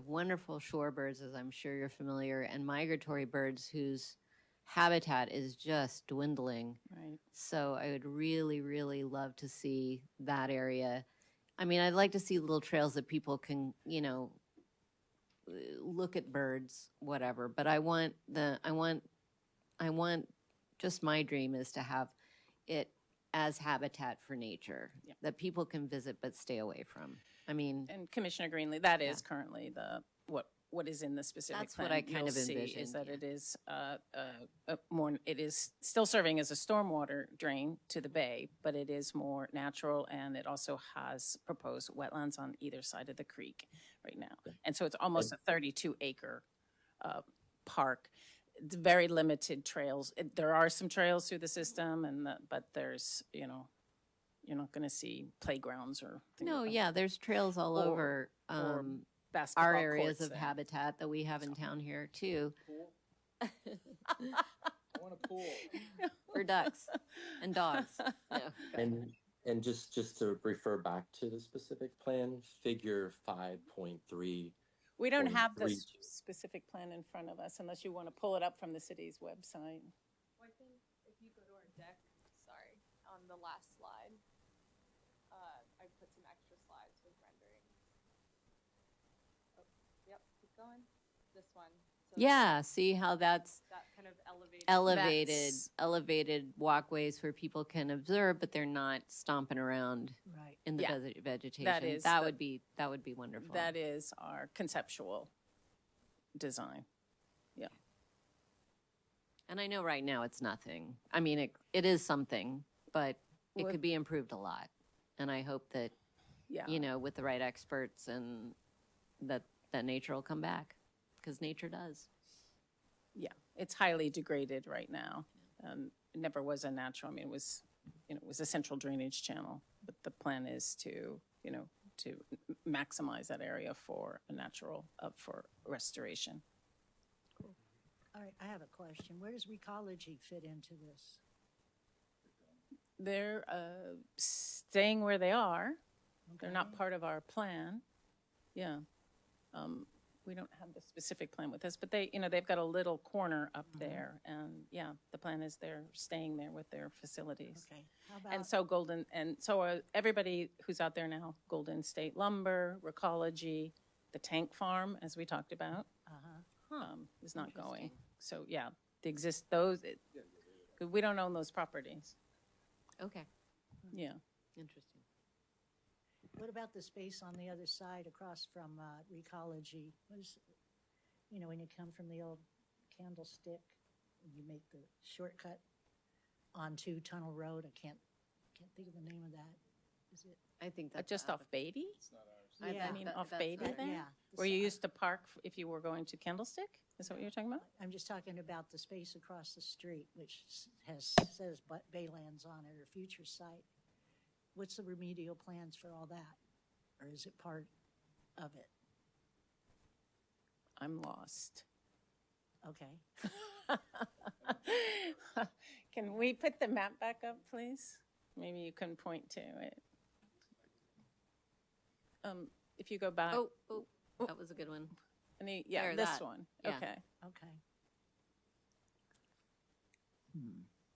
[SPEAKER 6] wonderful shorebirds, as I'm sure you're familiar, and migratory birds whose habitat is just dwindling.
[SPEAKER 10] Right.
[SPEAKER 6] So I would really, really love to see that area. I mean, I'd like to see little trails that people can, you know, look at birds, whatever. But I want just my dream is to have it as habitat for nature that people can visit but stay away from. I mean,
[SPEAKER 10] And Commissioner Greenlee, that is currently the, what is in the specific
[SPEAKER 6] That's
[SPEAKER 10] plan.
[SPEAKER 6] what I kind
[SPEAKER 10] you'll
[SPEAKER 6] of
[SPEAKER 10] see
[SPEAKER 6] envisioned,
[SPEAKER 10] is that
[SPEAKER 6] yeah.
[SPEAKER 10] it is it is still serving as a stormwater drain to the bay, but it is more natural, and it also has proposed wetlands on either side of the creek right now. And so it's almost a 32-acre park. It's very limited trails. There are some trails through the system, but there's, you know, you're not going to see playgrounds or things
[SPEAKER 6] no,
[SPEAKER 10] like
[SPEAKER 6] yeah, there's trails all
[SPEAKER 10] Or-
[SPEAKER 6] over
[SPEAKER 10] or basketball
[SPEAKER 6] our areas
[SPEAKER 10] courts
[SPEAKER 6] of
[SPEAKER 10] and-
[SPEAKER 6] habitat that we have in town here too.
[SPEAKER 7] I want a pool.
[SPEAKER 6] For ducks and dogs. No.
[SPEAKER 9] And just to refer back to the specific plan, figure 5.3.
[SPEAKER 10] We don't have the
[SPEAKER 9] 0.32.
[SPEAKER 10] specific plan in front of us unless you want to pull it up from the city's website.
[SPEAKER 11] I think if you go to our deck, sorry, on the last slide, I put some extra slides with renderings. Oh, yep, keep going. This one. So
[SPEAKER 6] Yeah, see how that's
[SPEAKER 11] that kind of elevated.
[SPEAKER 10] That's-
[SPEAKER 6] elevated walkways where people can observe, but they're not stomping around
[SPEAKER 2] Right.
[SPEAKER 6] in the
[SPEAKER 10] Yeah,
[SPEAKER 6] vegetation.
[SPEAKER 10] that is
[SPEAKER 6] that
[SPEAKER 10] the-
[SPEAKER 6] would be wonderful.
[SPEAKER 10] That is our conceptual design.
[SPEAKER 6] And I know right now it's nothing. I mean, it is something, but it
[SPEAKER 10] Well,
[SPEAKER 6] could be improved a lot. And I hope that,
[SPEAKER 10] Yeah.
[SPEAKER 6] you know, with the right experts and that nature will come back, because nature does.
[SPEAKER 10] Yeah, it's highly degraded right now. It never was a natural, I mean, it was a central drainage channel, but the plan is to, you know, to maximize that area for a natural, for restoration.
[SPEAKER 2] All right, I have a question. Where does Recology fit into this?
[SPEAKER 10] They're staying where they are. They're not
[SPEAKER 2] Okay.
[SPEAKER 10] part of our plan. Yeah. We don't have the specific plan with us, but they, you know, they've got a little corner up there, and yeah, the plan is they're staying there with their facilities.
[SPEAKER 2] Okay, how
[SPEAKER 10] And
[SPEAKER 2] about,
[SPEAKER 10] so are everybody who's out there now, Golden State Lumber, Recology, the tank farm, as we talked about, is not going. So, yeah, we don't own those properties.
[SPEAKER 6] Okay,
[SPEAKER 10] Yeah.
[SPEAKER 6] interesting.
[SPEAKER 2] what about the space on the other side across from Recology? What is, you know, when you come from the old Candlestick, and you make the shortcut onto Tunnel Road, I can't think of the name of that. Is it?
[SPEAKER 6] I think that's
[SPEAKER 10] Just off Beatty?
[SPEAKER 2] Yeah.
[SPEAKER 10] I mean, off
[SPEAKER 6] that's
[SPEAKER 10] Beatty
[SPEAKER 6] not-
[SPEAKER 10] there?
[SPEAKER 2] Yeah.
[SPEAKER 10] Where you used to park if you were going to Candlestick? Is that what you're talking about?
[SPEAKER 2] I'm just talking about the space across the street, which says Baylands on it or future site. What's the remedial plans for all that? Or is it part of it?
[SPEAKER 10] I'm lost.
[SPEAKER 2] Okay.
[SPEAKER 10] Can we put the map back up, please? Maybe you can point to it. If you go back,
[SPEAKER 6] Oh, that was a good one.
[SPEAKER 10] yeah,
[SPEAKER 6] there,
[SPEAKER 10] this
[SPEAKER 6] that.
[SPEAKER 10] one.
[SPEAKER 6] Yeah.
[SPEAKER 10] Okay.
[SPEAKER 2] Okay.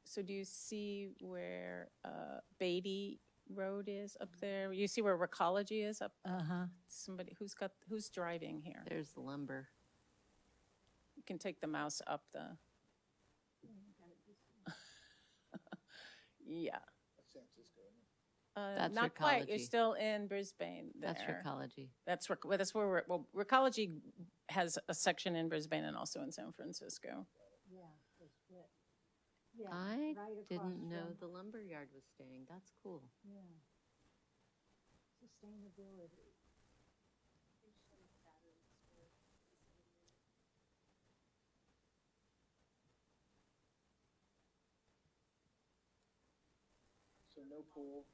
[SPEAKER 10] So do you see where Beatty Road is up there? You see where Recology is up?
[SPEAKER 2] Uh-huh.
[SPEAKER 10] Somebody who's driving here?
[SPEAKER 6] There's the lumber.
[SPEAKER 10] You can take the mouse up the. Yeah.
[SPEAKER 6] That's
[SPEAKER 10] Not quite. You're
[SPEAKER 6] Recology.
[SPEAKER 10] still in Brisbane there.
[SPEAKER 6] That's Recology.
[SPEAKER 10] That's where Recology has a section in Brisbane and also in San Francisco.
[SPEAKER 2] Yeah, they split. Yeah,
[SPEAKER 6] I
[SPEAKER 2] right across
[SPEAKER 6] didn't know
[SPEAKER 2] from-
[SPEAKER 6] the lumber yard was staying. That's cool.
[SPEAKER 2] Yeah. Sustainability.
[SPEAKER 7] So no pool.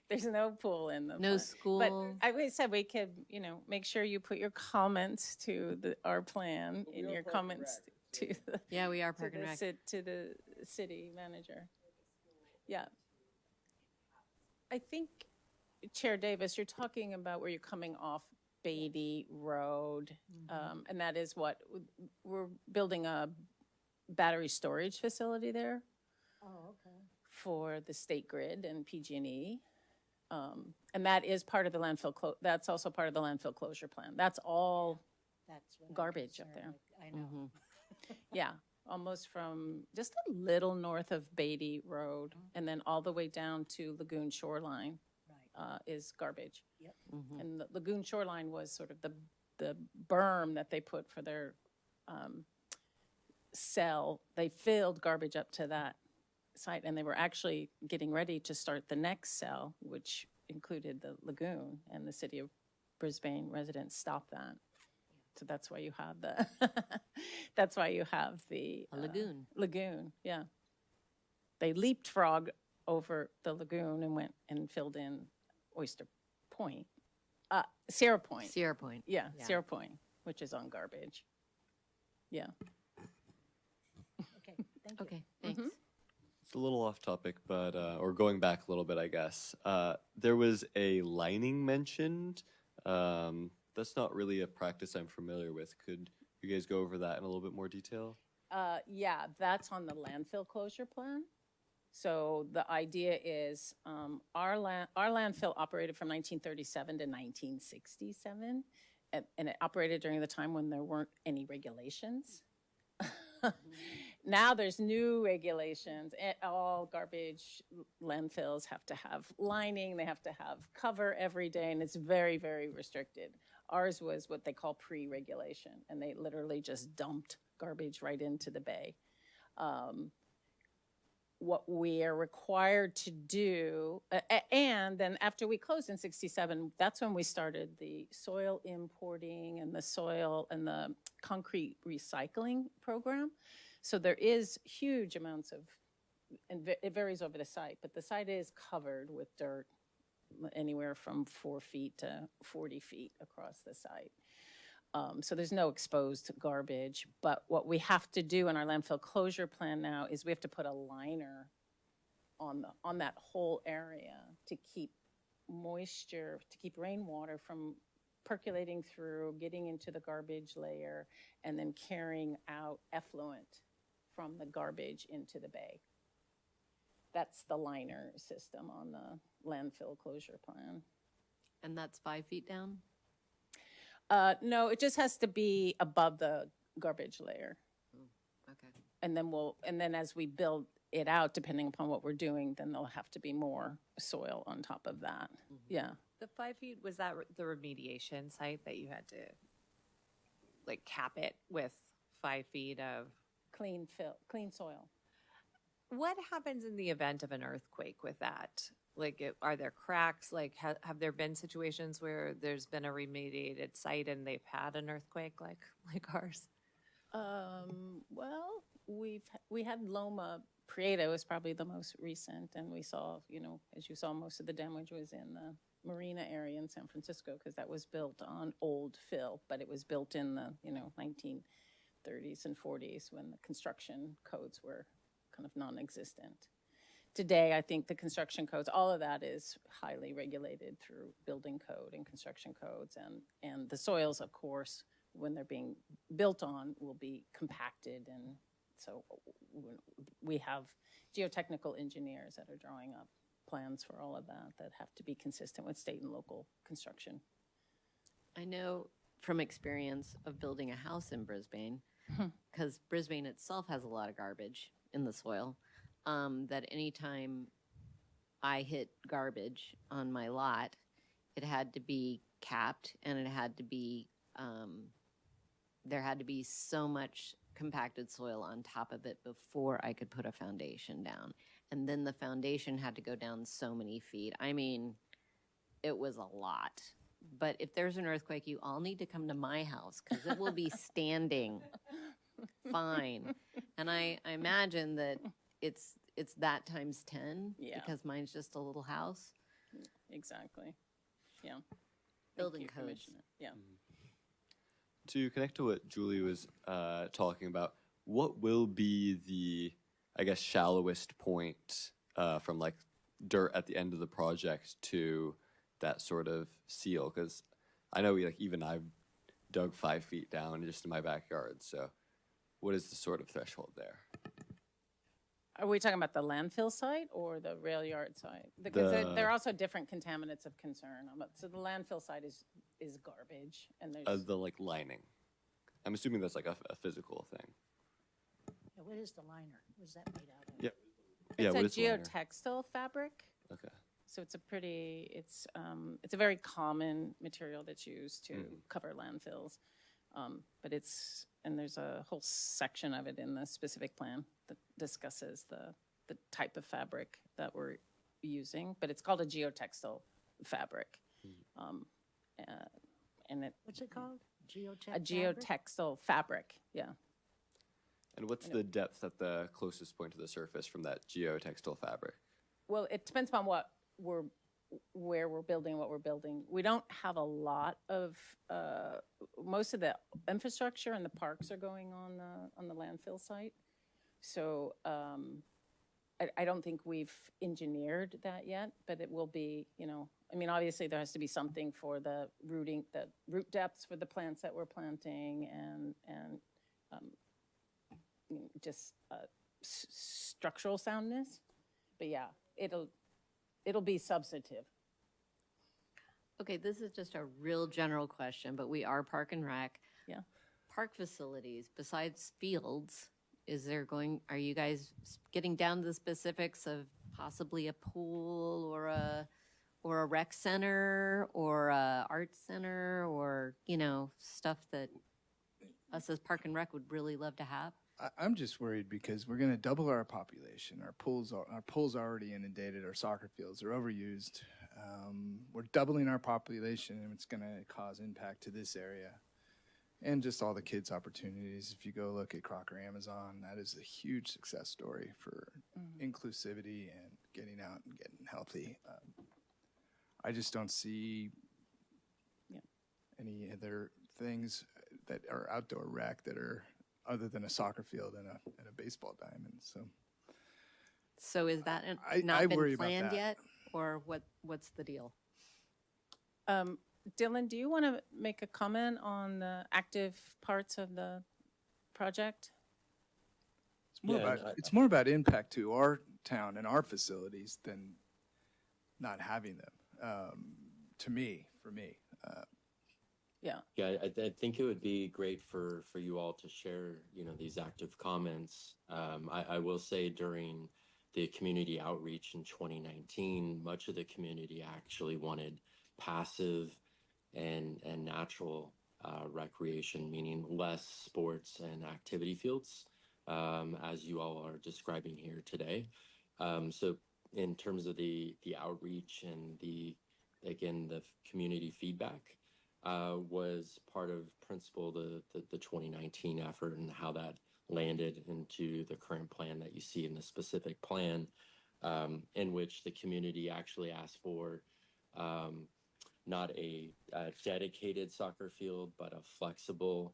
[SPEAKER 10] There's no pool in the
[SPEAKER 6] No
[SPEAKER 10] plan.
[SPEAKER 6] school.
[SPEAKER 10] But I said we could, make sure you put your comments to our plan
[SPEAKER 7] But we
[SPEAKER 10] in
[SPEAKER 7] are
[SPEAKER 10] your
[SPEAKER 7] Park and
[SPEAKER 10] comments
[SPEAKER 7] Rec,
[SPEAKER 10] to the
[SPEAKER 6] Yeah, we are
[SPEAKER 10] to
[SPEAKER 6] Park and
[SPEAKER 10] the,
[SPEAKER 6] Rec.
[SPEAKER 10] to the city manager. Yeah. I think, Chair Davis, you're talking about where you're coming off Beatty Road. And that is what, we're building a battery storage facility there
[SPEAKER 2] Oh, okay.
[SPEAKER 10] for the state grid and PG&E. And that is part of the landfill, that's also part of the landfill closure plan. That's all,
[SPEAKER 2] That's what I'm
[SPEAKER 10] Garbage up
[SPEAKER 2] concerned
[SPEAKER 10] there.
[SPEAKER 2] with. I know.
[SPEAKER 6] Mhm.
[SPEAKER 10] yeah, almost from just a little north of Beatty Road and then all the way down to Lagoon Shoreline
[SPEAKER 2] Right.
[SPEAKER 10] is garbage.
[SPEAKER 6] Mhm.
[SPEAKER 10] And the Lagoon Shoreline was sort of the berm that they put for their cell. They filled garbage up to that site, and they were actually getting ready to start the next cell, which included the lagoon, and the city of Brisbane residents stopped that. So that's why you have the, that's why you have the
[SPEAKER 6] A lagoon.
[SPEAKER 10] lagoon, yeah. They leapfrog over the lagoon and went and filled in Oyster Point, Sierra Point.
[SPEAKER 6] Sierra Point.
[SPEAKER 10] Yeah,
[SPEAKER 6] Yeah.
[SPEAKER 10] Sierra Point, which is on garbage. Yeah.
[SPEAKER 2] Okay, thank you.
[SPEAKER 6] Okay, thanks.
[SPEAKER 4] It's a little off topic, but or going back a little bit, I guess. There was a lining mentioned. That's not really a practice I'm familiar with. Could you guys go over that in a little bit more detail?
[SPEAKER 10] Yeah, that's on the landfill closure plan. So the idea is our landfill operated from 1937 to 1967, and it operated during the time when there weren't any regulations. Now there's new regulations. All garbage landfills have to have lining, they have to have cover every day, and it's very, very restricted. Ours was what they call pre-regulation, and they literally just dumped garbage right into the bay. What we are required to do, and then after we closed in 67, that's when we started the soil importing and the soil and the concrete recycling program. So there is huge amounts of, and it varies over the site, but the site is covered with dirt anywhere from 4 feet to 40 feet across the site. So there's no exposed garbage, but what we have to do in our landfill closure plan now is we have to put a liner on that whole area to keep moisture, to keep rainwater from percolating through, getting into the garbage layer, and then carrying out effluent from the garbage into the bay. That's the liner system on the landfill closure plan.
[SPEAKER 6] And that's 5 feet down?
[SPEAKER 10] No, it just has to be above the garbage layer.
[SPEAKER 6] Okay.
[SPEAKER 10] And then as we build it out, depending upon what we're doing, then there'll have to be more soil on top of that. Yeah.
[SPEAKER 1] The 5 feet, was that the remediation site that you had to like cap it with 5 feet of?
[SPEAKER 10] Clean soil.
[SPEAKER 1] What happens in the event of an earthquake with that? Like, are there cracks? Like, have there been situations where there's been a remediated site and they've had an earthquake like ours?
[SPEAKER 10] Well, we had Loma Prieta was probably the most recent, and we saw, as you saw, most of the damage was in the marina area in San Francisco because that was built on old fill, but it was built in the 1930s and 40s when the construction codes were kind of non-existent. Today, I think the construction codes, all of that is highly regulated through building code and construction codes, and the soils, of course, when they're being built on, will be compacted, and so we have geotechnical engineers that are drawing up plans for all of that have to be consistent with state and local construction.
[SPEAKER 6] I know from experience of building a house in Brisbane, because Brisbane itself has a lot of garbage in the soil, that anytime I hit garbage on my lot, it had to be capped, and it had to be, there had to be so much compacted soil on top of it before I could put a foundation down. and then the foundation had to go down so many feet. I mean, it was a lot. But if there's an earthquake, you all need to come to my house because it will be standing fine. And I imagine that it's that times 10
[SPEAKER 10] Yeah.
[SPEAKER 6] because mine's just a little house.
[SPEAKER 10] Exactly. Yeah. Thank
[SPEAKER 6] Building
[SPEAKER 10] you,
[SPEAKER 6] codes.
[SPEAKER 10] Commissioner. Yeah.
[SPEAKER 4] To connect to what Julie was talking about, what will be the, I guess, shallowest point from like dirt at the end of the project to that sort of seal? Because I know even I've dug 5 feet down just in my backyard. So what is the sort of threshold there?
[SPEAKER 10] Are we talking about the landfill site or the rail yard site? Because there are also different contaminants of concern. So the landfill site is garbage, and there's
[SPEAKER 4] The like lining. I'm assuming that's like a physical thing.
[SPEAKER 2] Yeah, what is the liner? What is that made out of?
[SPEAKER 4] Yeah. Yeah, what
[SPEAKER 10] it's
[SPEAKER 4] is
[SPEAKER 10] a
[SPEAKER 4] the liner?
[SPEAKER 10] geotextile fabric.
[SPEAKER 4] Okay.
[SPEAKER 10] So it's a very common material that's used to cover landfills. But there's a whole section of it in the specific plan that discusses the type of fabric that we're using, but it's called a geotextile fabric. And
[SPEAKER 2] What's it called? Geotech?
[SPEAKER 10] a geotextile fabric, yeah.
[SPEAKER 4] And what's the depth at the closest point to the surface from that geotextile fabric?
[SPEAKER 10] Well, it depends upon where we're building, what we're building. We don't have a lot of, most of the infrastructure and the parks are going on the landfill site. So I don't think we've engineered that yet, but it will be, obviously there has to be something for the root depths for the plants that we're planting and just structural soundness. But yeah, it'll be substantive.
[SPEAKER 6] Okay, this is just a real general question, but we are Park and Rec.
[SPEAKER 10] Yeah.
[SPEAKER 6] Park facilities, besides fields, are you guys getting down to the specifics of possibly a pool or a rec center or a art center or, stuff that us as Park and Rec would really love to have?
[SPEAKER 7] I'm just worried because we're going to double our population. Our pools are already inundated. Our soccer fields are overused. We're doubling our population, and it's going to cause impact to this area and just all the kids' opportunities. If you go look at Crocker Amazon, that is a huge success story for inclusivity and getting out and getting healthy. I just don't see any other things that are outdoor rec that are other than a soccer field and a baseball diamond.
[SPEAKER 6] So is that
[SPEAKER 7] I
[SPEAKER 6] not
[SPEAKER 7] worry
[SPEAKER 6] been
[SPEAKER 7] about
[SPEAKER 6] planned
[SPEAKER 7] that.
[SPEAKER 6] yet, or what's the deal?
[SPEAKER 10] Dylan, do you want to make a comment on the active parts of the project?
[SPEAKER 7] It's more about impact to our town and our facilities than not having them. For me.
[SPEAKER 10] Yeah.
[SPEAKER 9] Yeah, I think it would be great for you all to share, these active comments. I will say during the community outreach in 2019, much of the community actually wanted passive and natural recreation, meaning less sports and activity fields, as you all are describing here today. So in terms of the outreach and the community feedback, was part of principal the 2019 effort and how that landed into the current plan that you see in the specific plan, in which the community actually asked for not a dedicated soccer field, but a flexible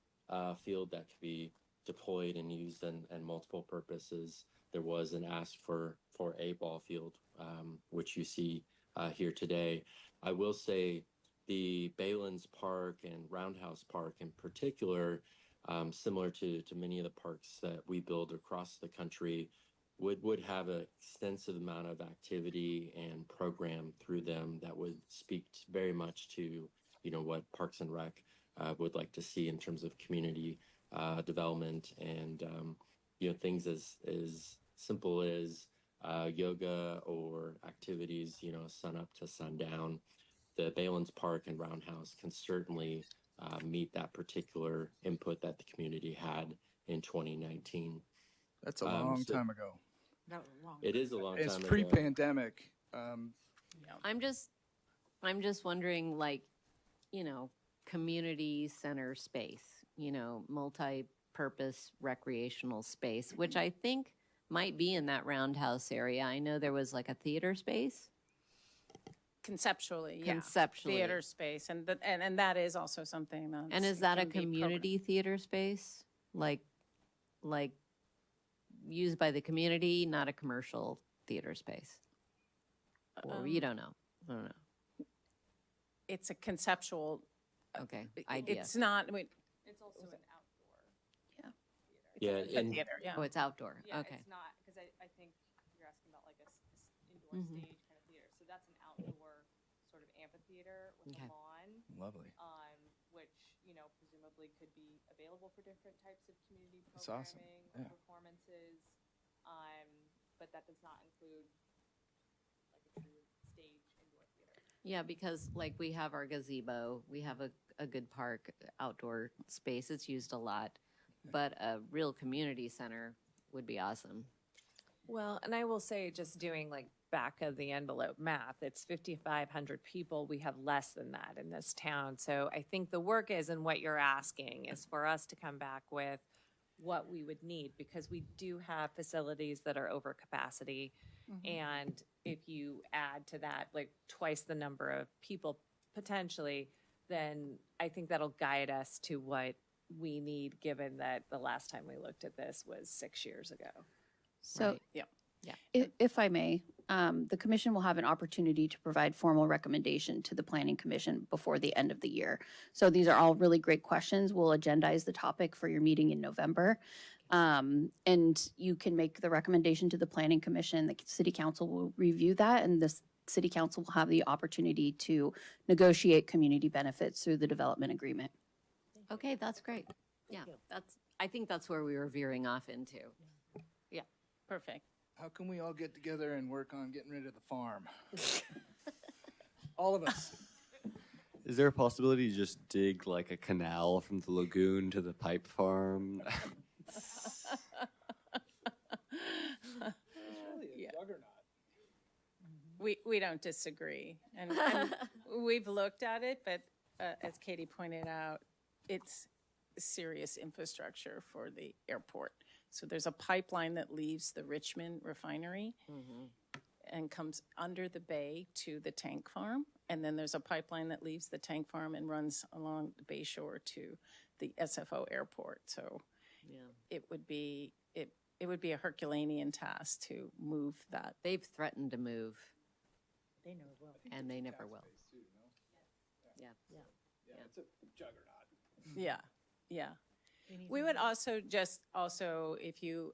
[SPEAKER 9] field that could be deployed and used in multiple purposes. There was an ask for a ball field, which you see here today. I will say the Baylands Park and Roundhouse Park in particular, similar to many of the parks that we build across the country, would have an extensive amount of activity and program through them that would speak very much to, what Parks and Rec would like to see in terms of community development and, things as simple as yoga or activities, sun up to sundown. The Baylands Park and Roundhouse can certainly meet that particular input that the community had in 2019.
[SPEAKER 7] That's a long time ago.
[SPEAKER 2] No, wrong.
[SPEAKER 9] It is a long
[SPEAKER 7] It's
[SPEAKER 9] time ago.
[SPEAKER 7] pre-pandemic.
[SPEAKER 6] I'm just wondering, like, community center space, multi-purpose recreational space, which I think might be in that roundhouse area. I know there was like a theater space.
[SPEAKER 10] Conceptually, yeah.
[SPEAKER 6] Conceptually.
[SPEAKER 10] Theater space, and that is also something that.
[SPEAKER 6] And is that a community theater space? Like used by the community, not a commercial theater space? Or you don't know? I don't know.
[SPEAKER 10] It's a conceptual.
[SPEAKER 6] Okay, idea.
[SPEAKER 10] It's not.
[SPEAKER 11] It's also an outdoor.
[SPEAKER 9] Yeah,
[SPEAKER 10] It's a
[SPEAKER 9] and
[SPEAKER 10] theater. Yeah.
[SPEAKER 6] Oh, it's outdoor.
[SPEAKER 11] Yeah,
[SPEAKER 6] Okay.
[SPEAKER 11] it's not, because I think you're asking about like a indoor
[SPEAKER 6] Mhm.
[SPEAKER 11] stage kind of theater. So that's an outdoor sort of amphitheater with
[SPEAKER 6] Okay.
[SPEAKER 11] a lawn,
[SPEAKER 7] Lovely.
[SPEAKER 11] which, presumably could be available for different types of community
[SPEAKER 7] That's awesome.
[SPEAKER 11] programming
[SPEAKER 7] Yeah.
[SPEAKER 11] or performances. But that does not include like a true stage indoor theater.
[SPEAKER 6] Yeah, because like we have our gazebo, we have a good park, outdoor space. It's used a lot. But a real community center would be awesome.
[SPEAKER 1] Well, and I will say, just doing like back of the envelope math, it's 5,500 people. We have less than that in this town. So I think the work is, and what you're asking is for us to come back with what we would need, because we do have facilities that are over capacity. And if you add to that like twice the number of people potentially, then I think that'll guide us to what we need, given that the last time we looked at this was 6 years ago.
[SPEAKER 5] So
[SPEAKER 1] Right.
[SPEAKER 10] Yeah.
[SPEAKER 5] if I may, the commission will have an opportunity to provide formal recommendation to the planning commission before the end of the year. So these are all really great questions. We'll agendize the topic for your meeting in November. And you can make the recommendation to the planning commission. The city council will review that, and the city council will have the opportunity to negotiate community benefits through the development agreement.
[SPEAKER 6] Okay, that's great. Yeah, I think that's where we were veering off into.
[SPEAKER 10] Perfect.
[SPEAKER 7] How can we all get together and work on getting rid of the farm? All of us.
[SPEAKER 4] Is there a possibility to just dig like a canal from the lagoon to the pipe farm?
[SPEAKER 10] Yeah. We don't disagree, and we've looked at it, but as Katie pointed out, it's serious infrastructure for the airport. So there's a pipeline that leaves the Richmond refinery and comes under the bay to the tank farm, and then there's a pipeline that leaves the tank farm and runs along the bay shore to the SFO airport. So
[SPEAKER 6] Yeah.
[SPEAKER 10] it would be a Herculean task to move that.
[SPEAKER 6] They've threatened to move,
[SPEAKER 2] They never will.
[SPEAKER 6] and they never will. Yeah.
[SPEAKER 7] Yeah, it's a juggernaut.
[SPEAKER 10] Yeah, yeah.
[SPEAKER 2] Anything
[SPEAKER 10] We would
[SPEAKER 2] else?
[SPEAKER 10] also, if you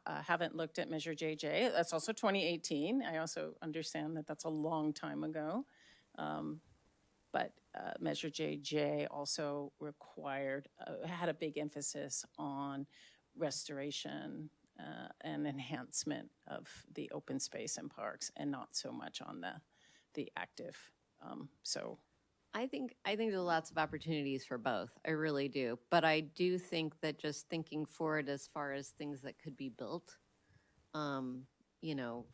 [SPEAKER 10] haven't looked at Measure JJ, that's also 2018. I also understand that that's a long time ago. But Measure JJ also had a big emphasis on restoration and enhancement of the open space and parks, and not so much on the active. So
[SPEAKER 6] I think there's lots of opportunities for both. I really do. But I do think that just thinking forward as far as things that could be built,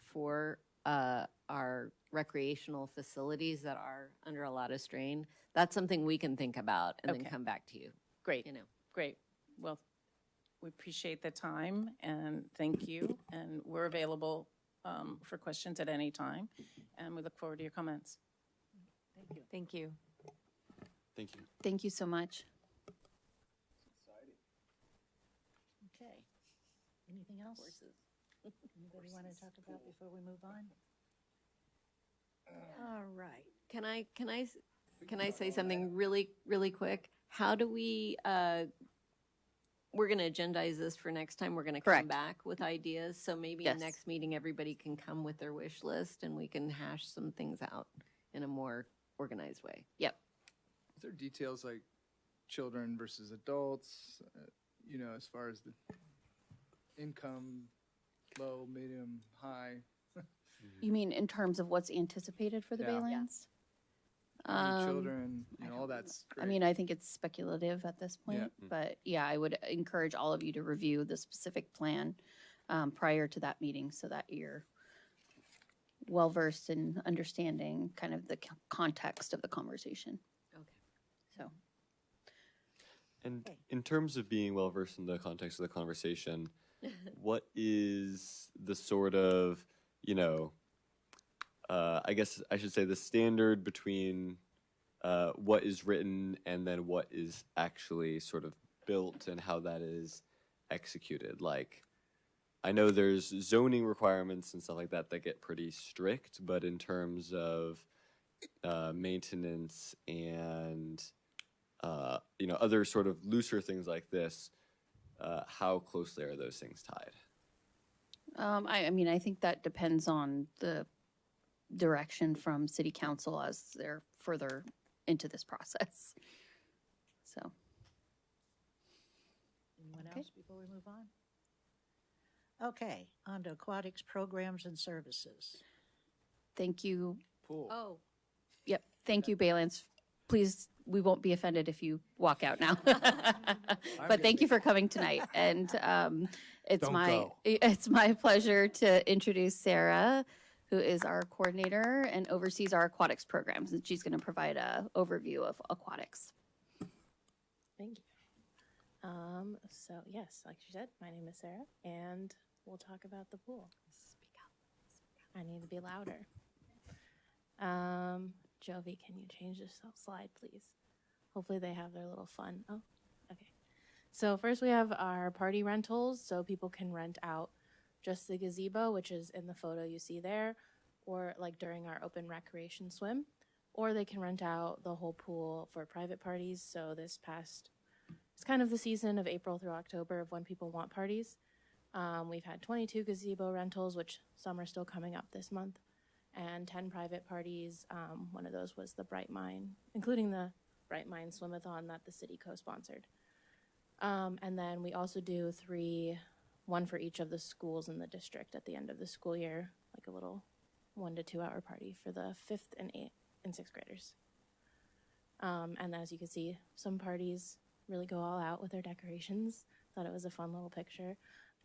[SPEAKER 6] for our recreational facilities that are under a lot of strain, that's something we can think about and then
[SPEAKER 10] Okay.
[SPEAKER 6] come back to you.
[SPEAKER 10] great.
[SPEAKER 6] You know.
[SPEAKER 10] Great. Well, we appreciate the time and thank you. And we're available for questions at any time. And we look forward to your comments.
[SPEAKER 2] Thank you.
[SPEAKER 1] Thank you.
[SPEAKER 4] Thank you.
[SPEAKER 5] Thank you so much.
[SPEAKER 2] Okay. Anything else? Anybody want to talk about before we move on? All right.
[SPEAKER 6] Can I say something really, really quick? How do we, we're going to agendize this for next time. We're going to come
[SPEAKER 5] Correct.
[SPEAKER 6] back with ideas. So maybe
[SPEAKER 5] Yes.
[SPEAKER 6] next meeting, everybody can come with their wish list and we can hash some things out in a more organized way. Yep.
[SPEAKER 7] Is there details like children versus adults, as far as the income, low, medium, high?
[SPEAKER 5] You mean in terms of what's anticipated for the
[SPEAKER 7] Yeah.
[SPEAKER 5] Baylands?
[SPEAKER 7] How many children, all that's great.
[SPEAKER 5] I mean, I think it's speculative at this point,
[SPEAKER 7] Yeah.
[SPEAKER 5] but yeah, I would encourage all of you to review the specific plan prior to that meeting so that you're well-versed in understanding kind of the context of the conversation.
[SPEAKER 6] Okay.
[SPEAKER 5] So,
[SPEAKER 4] And
[SPEAKER 2] Okay.
[SPEAKER 4] in terms of being well versed in the context of the conversation, what is the sort of, I guess I should say the standard between what is written and then what is actually sort of built and how that is executed? Like, I know there's zoning requirements and stuff like that that get pretty strict, but in terms of maintenance and other sort of looser things like this, how closely are those things tied?
[SPEAKER 5] I mean, I think that depends on the direction from city council as they're further into this process. So,
[SPEAKER 2] Anyone
[SPEAKER 5] Okay.
[SPEAKER 2] else before we move on? Okay, on to aquatics programs and services.
[SPEAKER 5] thank you.
[SPEAKER 7] Pool.
[SPEAKER 6] Oh,
[SPEAKER 5] Yep. Thank you, Baylands. Please, we won't be offended if you walk out now. But thank you for coming tonight. And
[SPEAKER 7] Don't
[SPEAKER 5] it's my pleasure to introduce Sarah, who is our coordinator and oversees our aquatics programs. And she's going to provide an overview of aquatics.
[SPEAKER 12] Thank you. So yes, like she said, my name is Sarah, and we'll talk about the pool. Speak up. I need to be louder. Jovi, can you change this slide, please? Hopefully they have their little fun. Oh, okay. So first we have our party rentals, so people can rent out just the gazebo, which is in the photo you see there, or like during our open recreation swim, or they can rent out the whole pool for private parties. So it's kind of the season of April through October of when people want parties. We've had 22 gazebo rentals, which some are still coming up this month, and 10 private parties. One of those was the Bright Mind, including the Bright Mind Swimathon that the city co-sponsored. And then we also do one for each of the schools in the district at the end of the school year, like a little 1 to 2 hour party for the 5th and 8th and 6th graders. And as you can see, some parties really go all out with their decorations. Thought it was a fun little picture.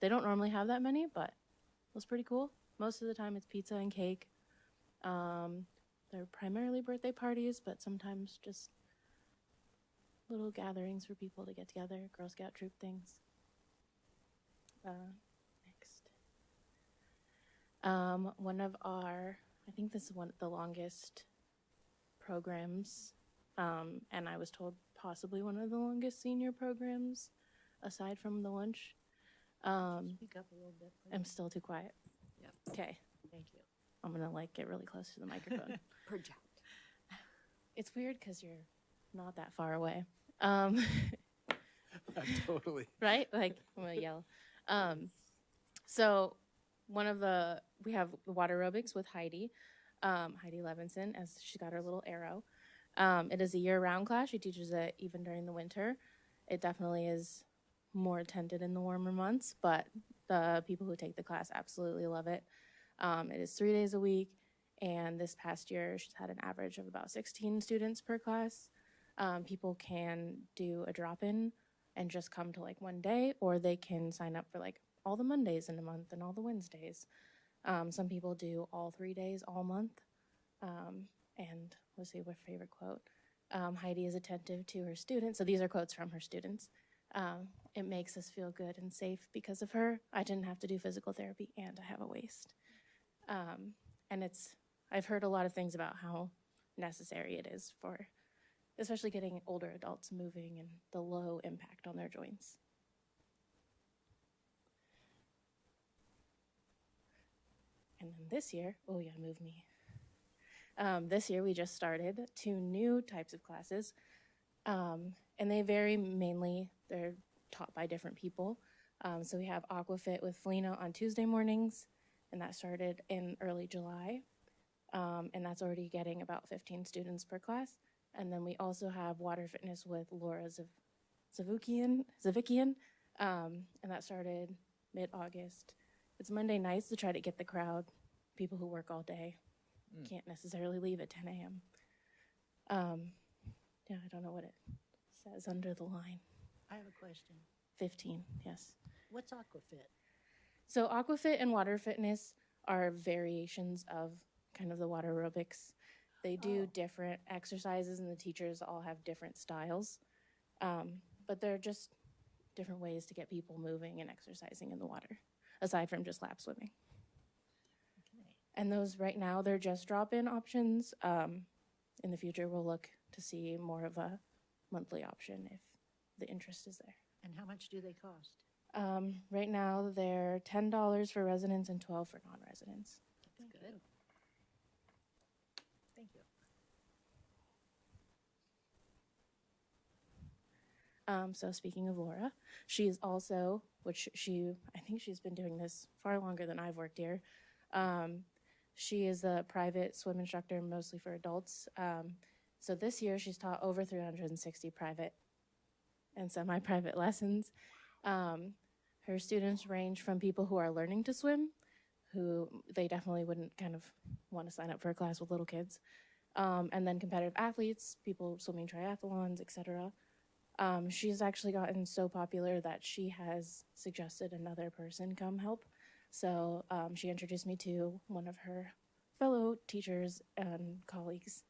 [SPEAKER 12] They don't normally have that many, but it was pretty cool. Most of the time it's pizza and cake. They're primarily birthday parties, but sometimes just little gatherings for people to get together, Girl Scout troop things. Next. One of our, I think this is one of the longest programs, and I was told possibly one of the longest senior programs, aside from the lunch.
[SPEAKER 2] Speak up a little bit, please.
[SPEAKER 12] I'm still too quiet.
[SPEAKER 6] Yep.
[SPEAKER 12] Okay,
[SPEAKER 2] Thank you.
[SPEAKER 12] I'm gonna get really close to the microphone.
[SPEAKER 6] project.
[SPEAKER 12] It's weird because you're not that far away.
[SPEAKER 7] Totally.
[SPEAKER 12] Right? Like, I'm gonna yell. So we have the water aerobics with Heidi, Heidi Levinson, as she got her little arrow. It is a year-round class. She teaches it even during the winter. It definitely is more attended in the warmer months, but the people who take the class absolutely love it. It is 3 days a week, and this past year she's had an average of about 16 students per class. People can do a drop-in and just come to one day, or they can sign up for all the Mondays in a month and all the Wednesdays. Some people do all 3 days all month. And let's see, what favorite quote? Heidi is attentive to her students. So these are quotes from her students. It makes us feel good and safe because of her. I didn't have to do physical therapy and I have a waist. And I've heard a lot of things about how necessary it is for especially getting older adults moving and the low impact on their joints. And then this year, oh yeah, move me. This year we just started 2 new types of classes, and they vary mainly, they're taught by different people. So we have Aquafit with Felina on Tuesday mornings, and that started in early July, and that's already getting about 15 students per class. And then we also have Water Fitness with Laura Zavikian, and that started mid-August. It's Monday nights to try to get the crowd, people who work all day. Can't necessarily leave at 10 a.m. Yeah, I don't know what it says under the line.
[SPEAKER 2] I have a question.
[SPEAKER 12] 15, yes.
[SPEAKER 2] What's Aquafit?
[SPEAKER 12] So aquafit and water fitness are variations of kind of the water aerobics. They do different exercises, and the teachers all have different styles. But they're just different ways to get people moving and exercising in the water, aside from just lap swimming.
[SPEAKER 2] Okay.
[SPEAKER 12] And those right now, they're just drop-in options. In the future, we'll look to see more of a monthly option if the interest is there.
[SPEAKER 2] And how much do they cost?
[SPEAKER 12] Right now, they're $10 for residents and $12 for non-residents.
[SPEAKER 2] Thank
[SPEAKER 6] good.
[SPEAKER 2] you. Thank you.
[SPEAKER 12] So speaking of Laura, she is also, I think she's been doing this far longer than I've worked here. She is a private swim instructor, mostly for adults. So this year she's taught over 360 private and semi-private lessons. Her students range from people who are learning to swim, who they definitely wouldn't kind of want to sign up for a class with little kids, and then competitive athletes, people swimming triathlons, etc. She's actually gotten so popular that she has suggested another person come help. So she introduced me to one of her fellow teachers and colleagues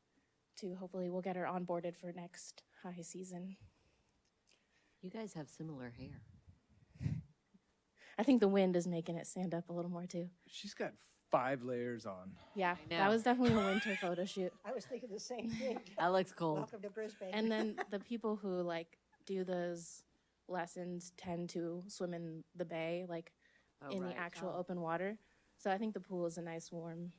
[SPEAKER 12] to hopefully we'll get her onboarded for next high season.
[SPEAKER 6] You guys have similar hair.
[SPEAKER 12] I think the wind is making it stand up a little more too.
[SPEAKER 7] She's got 5 layers on.
[SPEAKER 12] Yeah,
[SPEAKER 6] I know.
[SPEAKER 12] that was definitely a winter photo shoot.
[SPEAKER 2] I was thinking the same thing.
[SPEAKER 6] That looks cold.
[SPEAKER 2] Welcome to Brisbane.
[SPEAKER 12] And then the people who like do those lessons tend to swim in the bay, like
[SPEAKER 6] Oh,
[SPEAKER 12] in
[SPEAKER 6] right.
[SPEAKER 12] the actual open water. So I think the pool is a nice warm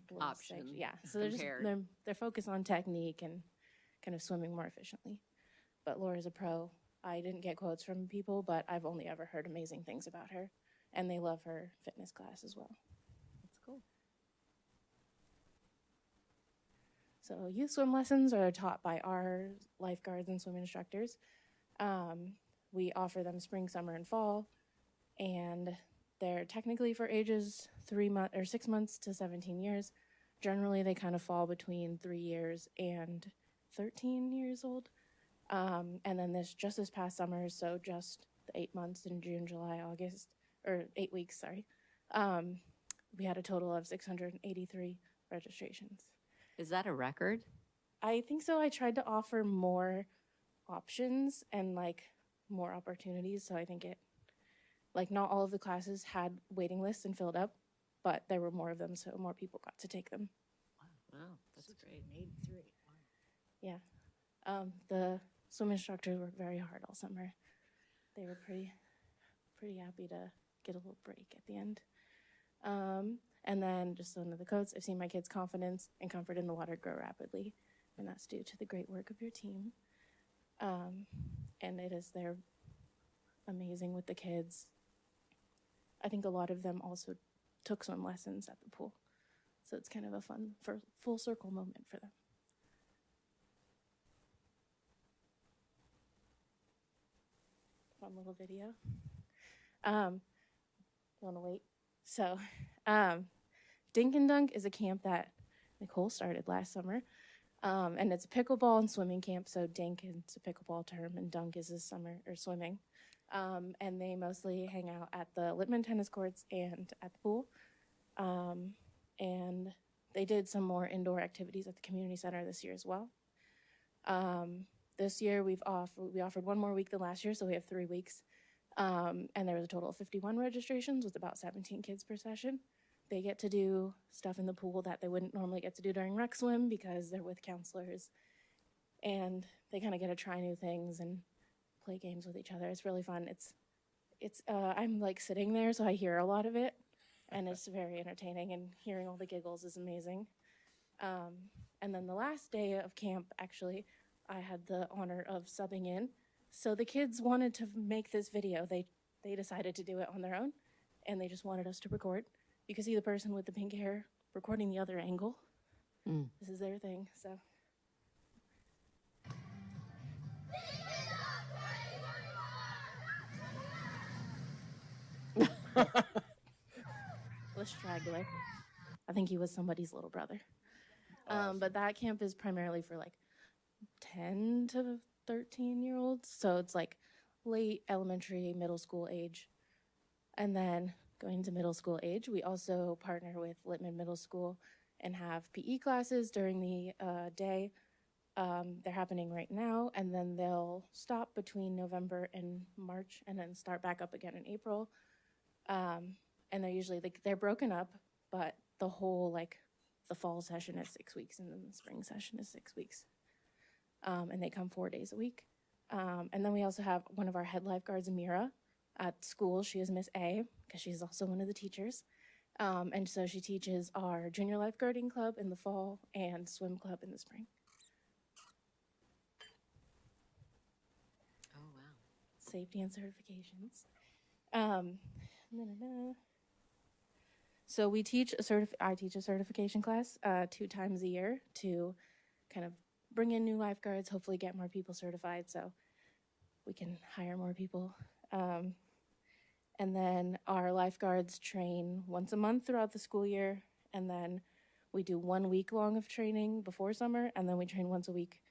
[SPEAKER 12] little
[SPEAKER 6] Option
[SPEAKER 12] section. Yeah. So they're just
[SPEAKER 6] compared.
[SPEAKER 12] they're focused on technique and kind of swimming more efficiently. But Laura's a pro. I didn't get quotes from people, but I've only ever heard amazing things about her, and they love her fitness class as well.
[SPEAKER 6] That's cool.
[SPEAKER 12] So youth swim lessons are taught by our lifeguards and swim instructors. We offer them spring, summer, and fall, and they're technically for ages 6 months to 17 years. Generally, they kind of fall between 3 years and 13 years old. And then this past summer, so just the 8 months in June, July, August, or 8 weeks, sorry, we had a total of 683 registrations.
[SPEAKER 6] Is that a record?
[SPEAKER 12] I think so. I tried to offer more options and like more opportunities. So I think not all of the classes had waiting lists and filled up, but there were more of them. So more people got to take them.
[SPEAKER 6] Wow, that's great.
[SPEAKER 2] 683. Wow.
[SPEAKER 12] Yeah. The swim instructors worked very hard all summer. They were pretty happy to get a little break at the end. And then just one of the quotes, I've seen my kids' confidence and comfort in the water grow rapidly, and that's due to the great work of your team. And they're amazing with the kids. I think a lot of them also took swim lessons at the pool. So it's kind of a fun, full circle moment for them. Fun little video. You want to wait? So, Dink and Dunk is a camp that Nicole started last summer. And it's a pickleball and swimming camp. So Dink is a pickleball term and Dunk is a summer or swimming. And they mostly hang out at the Littman tennis courts and at the pool. And they did some more indoor activities at the community center this year as well. This year we offered one more week than last year, so we have 3 weeks. And there was a total of 51 registrations with about 17 kids per session. They get to do stuff in the pool that they wouldn't normally get to do during rec swim because they're with counselors. And they kind of get to try new things and play games with each other. It's really fun. I'm like sitting there, so I hear a lot of it. And it's very entertaining, and hearing all the giggles is amazing. And then the last day of camp, actually, I had the honor of subbing in. So the kids wanted to make this video. They decided to do it on their own, and they just wanted us to record. You can see the person with the pink hair recording the other angle. This is their thing, so. The straggler. I think he was somebody's little brother. But that camp is primarily for like 10 to 13-year-olds. So it's like late elementary, middle school age. And then going to middle school age, we also partner with Littman Middle School and have PE classes during the day. They're happening right now, and then they'll stop between November and March and then start back up again in April. And they're usually, like, they're broken up, but the whole, like, the fall session is 6 weeks and then the spring session is 6 weeks. And they come 4 days a week. And then we also have one of our head lifeguards, Amira, at school. She is Miss A because she's also one of the teachers. And so she teaches our junior lifeguarding club in the fall and swim club in the spring.
[SPEAKER 6] Oh, wow.
[SPEAKER 12] Safety and certifications. So we teach I teach a certification class 2 times a year to kind of bring in new lifeguards, hopefully get more people certified so we can hire more people. And then our lifeguards train once a month throughout the school year, and then we do 1 week long of training before summer, and then we train once a week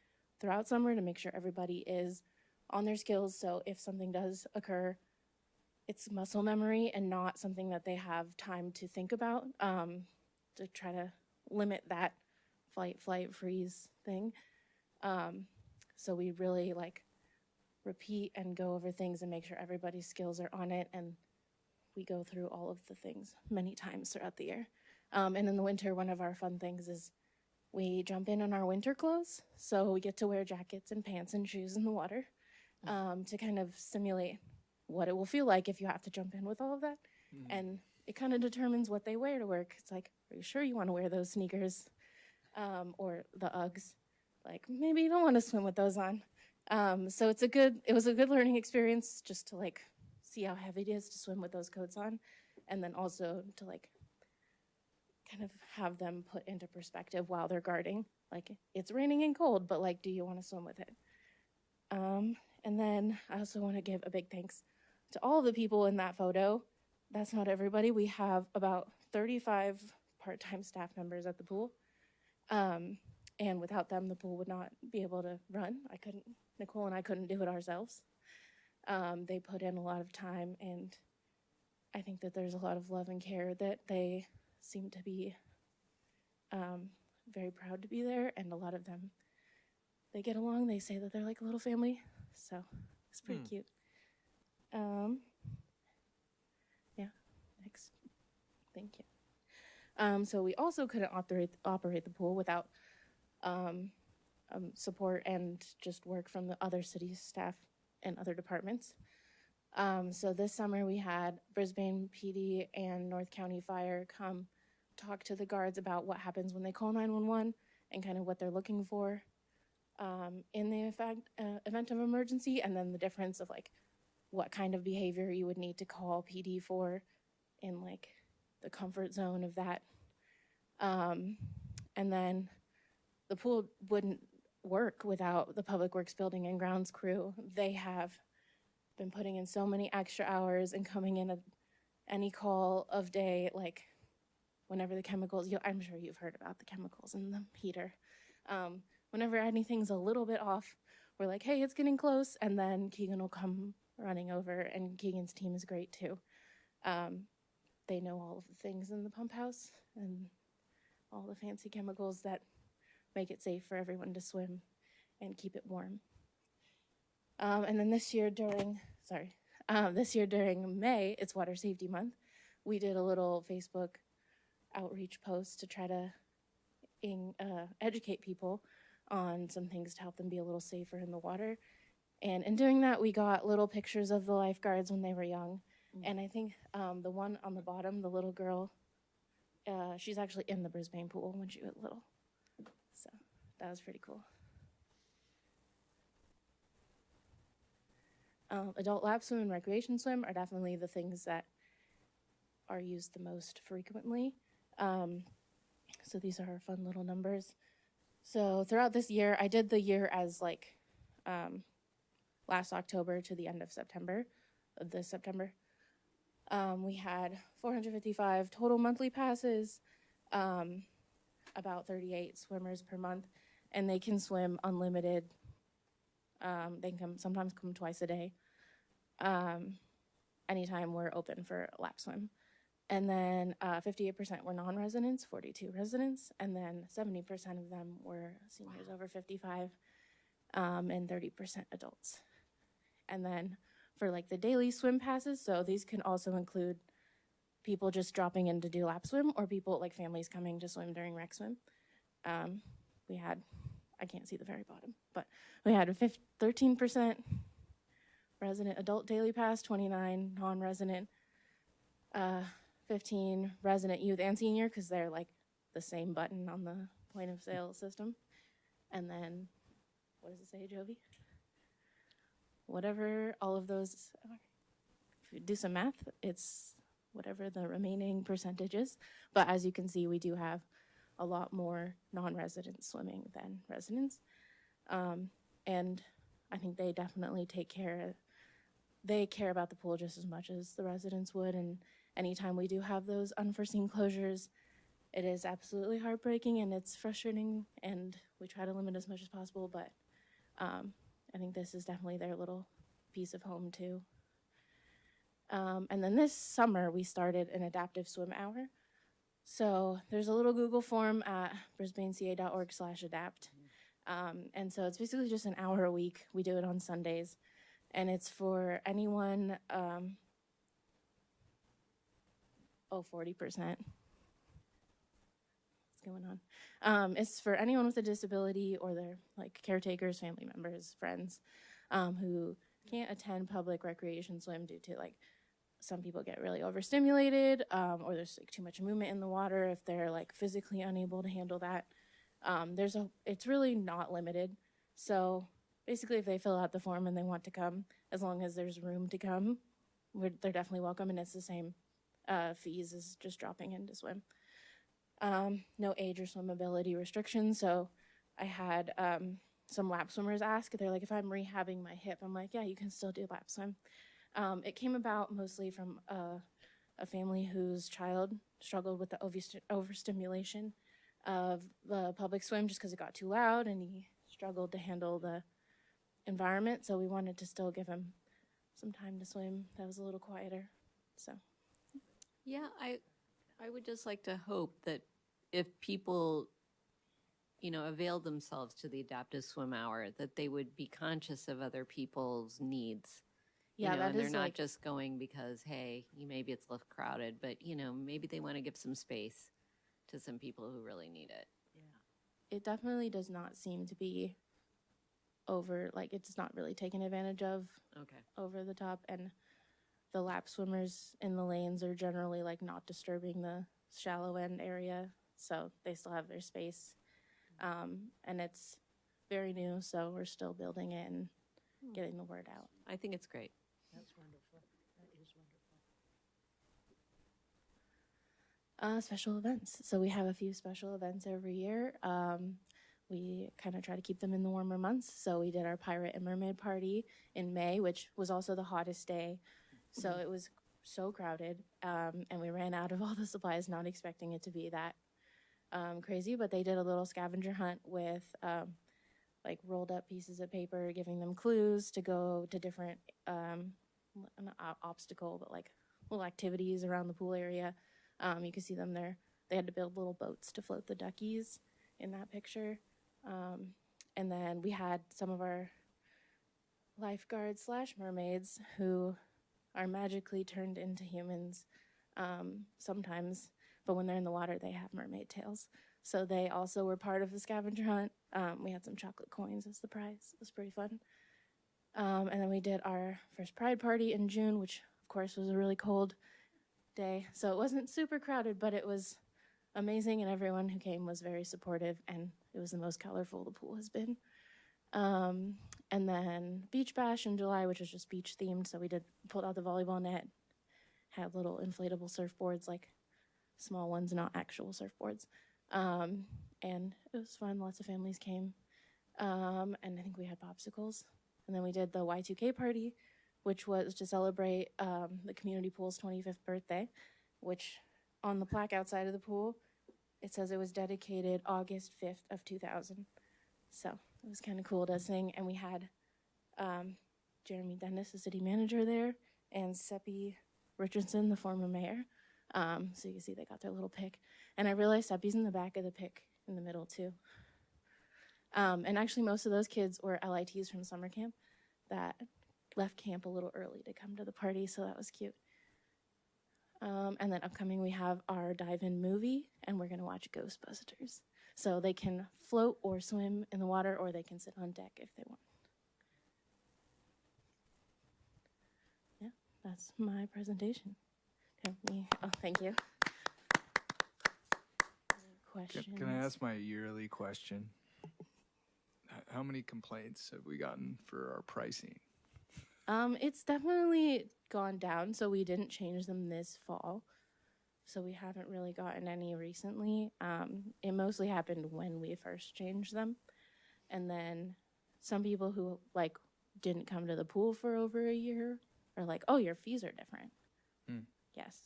[SPEAKER 12] throughout summer to make sure everybody is on their skills. So if something does occur, it's muscle memory and not something that they have time to think about, to try to limit that fight, flight, freeze thing. So we really like repeat and go over things and make sure everybody's skills are on it, and we go through all of the things many times throughout the year. And in the winter, one of our fun things is we jump in our winter clothes, so we get to wear jackets and pants and shoes in the water, to kind of simulate what it will feel like if you have to jump in with all of that. And it kind of determines what they wear to work. It's like, are you sure you want to wear those sneakers or the Uggs? Like, maybe you don't want to swim with those on. So it was a good learning experience just to like see how heavy it is to swim with those coats on, and then also to like kind of have them put into perspective while they're guarding. Like, it's raining and cold, but like, do you want to swim with it? And then I also want to give a big thanks to all of the people in that photo. That's not everybody. We have about 35 part-time staff members at the pool. And without them, the pool would not be able to run. Nicole and I couldn't do it ourselves. They put in a lot of time, and I think that there's a lot of love and care that they seem to be very proud to be there, and a lot of them, they get along. They say that they're like a little family, so it's pretty cute. Yeah, next. Thank you. So we also couldn't operate the pool without support and just work from the other city staff and other departments. So this summer we had Brisbane PD and North County Fire come talk to the guards about what happens when they call 911 and kind of what they're looking for in the event of emergency, and then the difference of like what kind of behavior you would need to call PD for in like the comfort zone of that. And then the pool wouldn't work without the Public Works Building and Grounds crew. They have been putting in so many extra hours and coming in at any call of day, like whenever the chemicals, I'm sure you've heard about the chemicals in the heater. Whenever anything's a little bit off, we're like, hey, it's getting close. And then Keegan will come running over, and Keegan's team is great too. They know all of the things in the pump house and all the fancy chemicals that make it safe for everyone to swim and keep it warm. And then this year during May, it's Water Safety Month, we did a little Facebook outreach post to try to educate people on some things to help them be a little safer in the water. And in doing that, we got little pictures of the lifeguards when they were young. And I think the one on the bottom, the little girl, she's actually in the Brisbane pool when she was little. So that was pretty cool. Adult lap swim and recreation swim are definitely the things that are used the most frequently. So these are our fun little numbers. So throughout this year, I did the year as like last October to the end of September, we had 455 total monthly passes, about 38 swimmers per month, and they can swim unlimited. They can sometimes come twice a day. anytime we're open for a lap swim. And then 58% were non-residents, 42 residents, and then 70% of them were seniors over 55, and 30% adults. And then for like the daily swim passes, so these can also include people just dropping in to do lap swim or people like families coming to swim during rec swim. We had, I can't see the very bottom, but we had a 13% resident adult daily pass, 29 non-resident, 15 resident youth and senior, because they're like the same button on the point of sale system. And then, what does it say, Jovi? Whatever all of those, if you do some math, it's whatever the remaining percentage is. But as you can see, we do have a lot more non-residents swimming than residents. And I think they definitely they care about the pool just as much as the residents would. And anytime we do have those unforeseen closures, it is absolutely heartbreaking and it's frustrating, and we try to limit as much as possible, but I think this is definitely their little piece of home too. And then this summer, we started an adaptive swim hour. So there's a little Google form at brisbaneca.org/adapt. And so it's basically just an hour a week. We do it on Sundays. And it's for anyone, 40%. What's going on? It's for anyone with a disability or their like caretakers, family members, friends, who can't attend public recreation swim due to like some people get really overstimulated, or there's like too much movement in the water if they're like physically unable to handle that. It's really not limited. So basically if they fill out the form and they want to come, as long as there's room to come, they're definitely welcome, and it's the same fees as just dropping in to swim. No age or swimmability restrictions. So I had some lap swimmers ask, they're like, if I'm rehabbing my hip, I'm like, yeah, you can still do lap swim. It came about mostly from a family whose child struggled with the overstimulation of the public swim just because it got too loud and he struggled to handle the environment. So we wanted to still give him some time to swim that was a little quieter. So
[SPEAKER 6] Yeah, I would just like to hope that if people, avail themselves to the adaptive swim hour, that they would be conscious of other people's needs.
[SPEAKER 12] yeah, that
[SPEAKER 6] And they're
[SPEAKER 12] is
[SPEAKER 6] not
[SPEAKER 12] like,
[SPEAKER 6] just going because, hey, maybe it's less crowded, but, maybe they want to give some space to some people who really need it.
[SPEAKER 12] it definitely does not seem to be it's not really taken advantage of
[SPEAKER 6] Okay.
[SPEAKER 12] over the top, and the lap swimmers in the lanes are generally like not disturbing the shallow end area, so they still have their space. And it's very new, so we're still building it and getting the word out.
[SPEAKER 6] I think it's great.
[SPEAKER 2] That's wonderful. That is wonderful.
[SPEAKER 12] Special events. So we have a few special events every year. We kind of try to keep them in the warmer months. So we did our Pirate and Mermaid Party in May, which was also the hottest day. So it was so crowded, and we ran out of all the supplies, not expecting it to be that crazy. But they did a little scavenger hunt with like rolled up pieces of paper, giving them clues to go to different not obstacle, but like little activities around the pool area. You can see them there. They had to build little boats to float the duckies in that picture. And then we had some of our lifeguards / mermaids who are magically turned into humans sometimes, but when they're in the water, they have mermaid tails. So they also were part of the scavenger hunt. We had some chocolate coins as the prize. It was pretty fun. And then we did our first Pride Party in June, which of course was a really cold day. So it wasn't super crowded, but it was amazing, and everyone who came was very supportive, and it was the most colorful the pool has been. And then Beach Bash in July, which was just beach themed. So we pulled out the volleyball net, had little inflatable surfboards, like small ones, not actual surfboards. And it was fun. Lots of families came. And I think we had popsicles. And then we did the Y2K party, which was to celebrate the community pool's 25th birthday, which on the plaque outside of the pool, it says it was dedicated August 5th of 2000. So it was kind of cool to sing. And we had Jeremy Dennis, the city manager, there, and Seppi Richardson, the former mayor. So you can see they got their little pick. And I realized Seppi's in the back of the pick in the middle too. And actually most of those kids were LITs from summer camp that left camp a little early to come to the party, so that was cute. And then upcoming we have our dive-in movie, and we're gonna watch Ghostbusters. So they can float or swim in the water, or they can sit on deck if they want. Yeah, that's my presentation. Oh, thank you. Questions?
[SPEAKER 7] Can I ask my yearly question? How many complaints have we gotten for our pricing?
[SPEAKER 12] It's definitely gone down, so we didn't change them this fall. So we haven't really gotten any recently. It mostly happened when we first changed them. And then some people who like didn't come to the pool for over a year are like, oh, your fees are different. Yes.